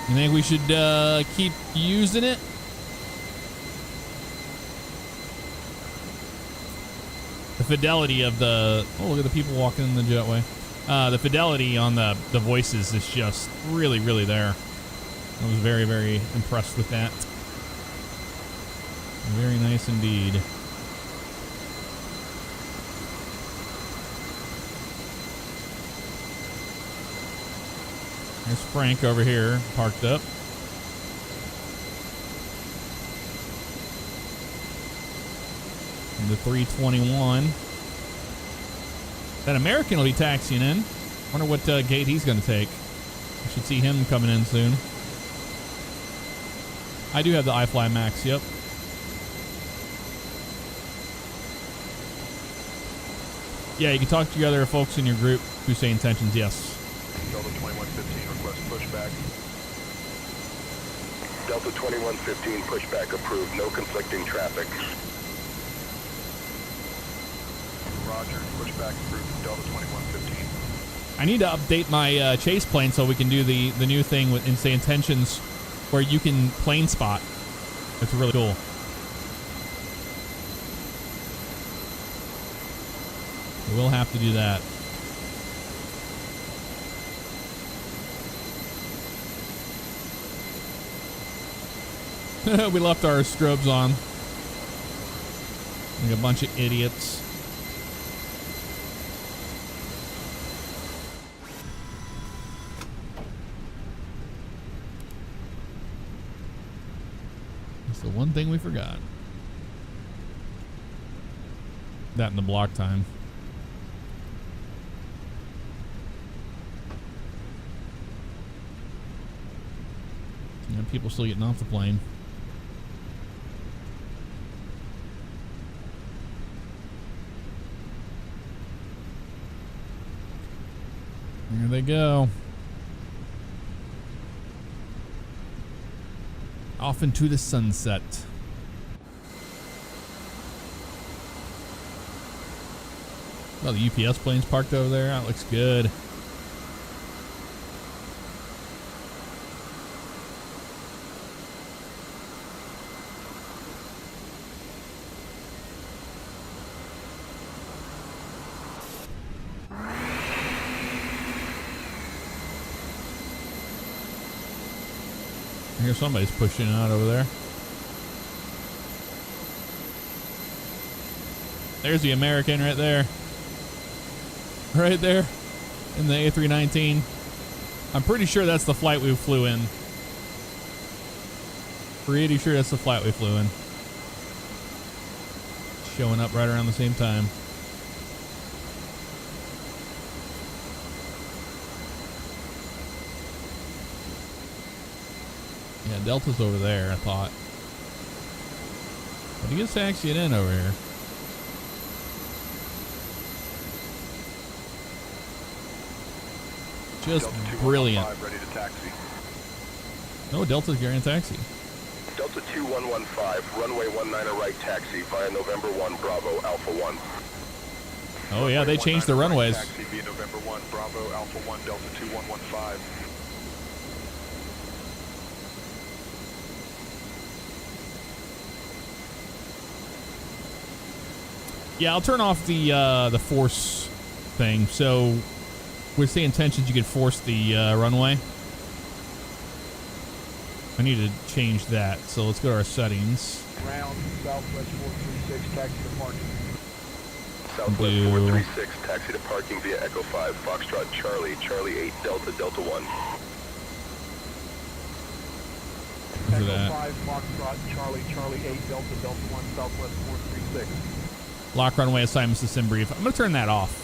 You think we should keep using it? The fidelity of the... Oh, look at the people walking in the jetway. The fidelity on the voices is just really, really there. I was very, very impressed with that. Very nice indeed. There's Frank over here, parked up. And the 321. That American will be taxiing in. Wonder what gate he's going to take. I should see him coming in soon. I do have the iFly Max, yep. Yeah, you can talk to your other folks in your group who say intentions, yes. Delta 2115, request pushback. Delta 2115, pushback approved. No conflicting traffic. Roger, pushback approved. Delta 2115. I need to update my chase plane so we can do the new thing with SayIntentions where you can plane spot. That's really cool. We'll have to do that. We left our strobes on. Like a bunch of idiots. That's the one thing we forgot. That in the block time. Yeah, people still getting off the plane. Here they go. Off into the sunset. Oh, the UPS plane's parked over there. That looks good. I hear somebody's pushing out over there. There's the American right there. Right there in the A319. I'm pretty sure that's the flight we flew in. Pretty sure that's the flight we flew in. Showing up right around the same time. Yeah, Delta's over there, I thought. But he gets taxiing in over here. Just brilliant. Ready to taxi. No, Delta's carrying a taxi. Delta 2115, runway 19 right taxi via November 1, Bravo, Alpha 1. Oh yeah, they changed the runways. Taxi via November 1, Bravo, Alpha 1, Delta 2115. Yeah, I'll turn off the force thing. So with SayIntentions, you could force the runway. I need to change that. So let's go to our settings. Round Southwest 436, taxi to parking. Southwest 436, taxi to parking via Echo 5, Foxtrot Charlie, Charlie 8, Delta, Delta 1. Echo 5, Foxtrot Charlie, Charlie 8, Delta, Delta 1, Southwest 436. Lock runway assignments to sim brief. I'm going to turn that off.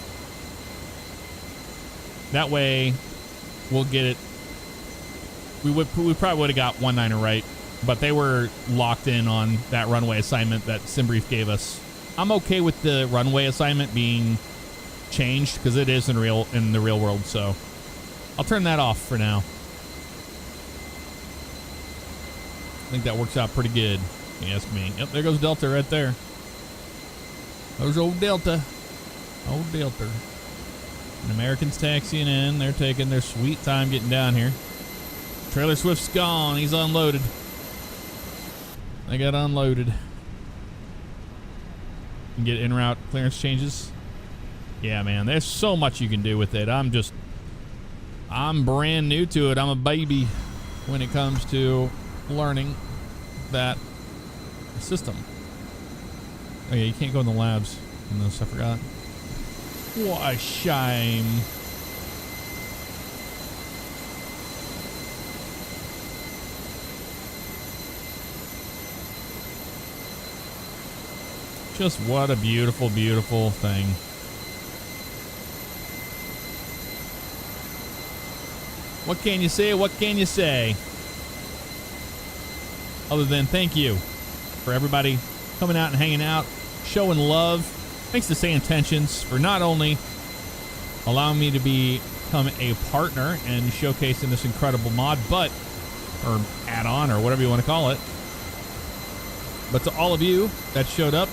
That way, we'll get it. We probably would have got 19 right, but they were locked in on that runway assignment that sim brief gave us. I'm okay with the runway assignment being changed because it is in the real world. So I'll turn that off for now. I think that works out pretty good, if you ask me. Yep, there goes Delta right there. There's old Delta. Old Delta. And Americans taxiing in. They're taking their sweet time getting down here. Trailer Swift's gone. He's unloaded. They got unloaded. You can get en route clearance changes. Yeah, man. There's so much you can do with it. I'm brand new to it. I'm a baby when it comes to learning that system. Oh yeah, you can't go in the labs in this, I forgot. What a shame. Just what a beautiful, beautiful thing. What can you say? What can you say? Other than thank you for everybody coming out and hanging out, showing love. Thanks to SayIntentions for not only allowing me to become a partner and showcasing this incredible mod, or add-on, or whatever you want to call it, but to all of you that showed up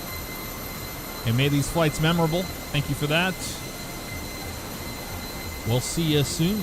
and made these flights memorable. Thank you for that. We'll see you soon.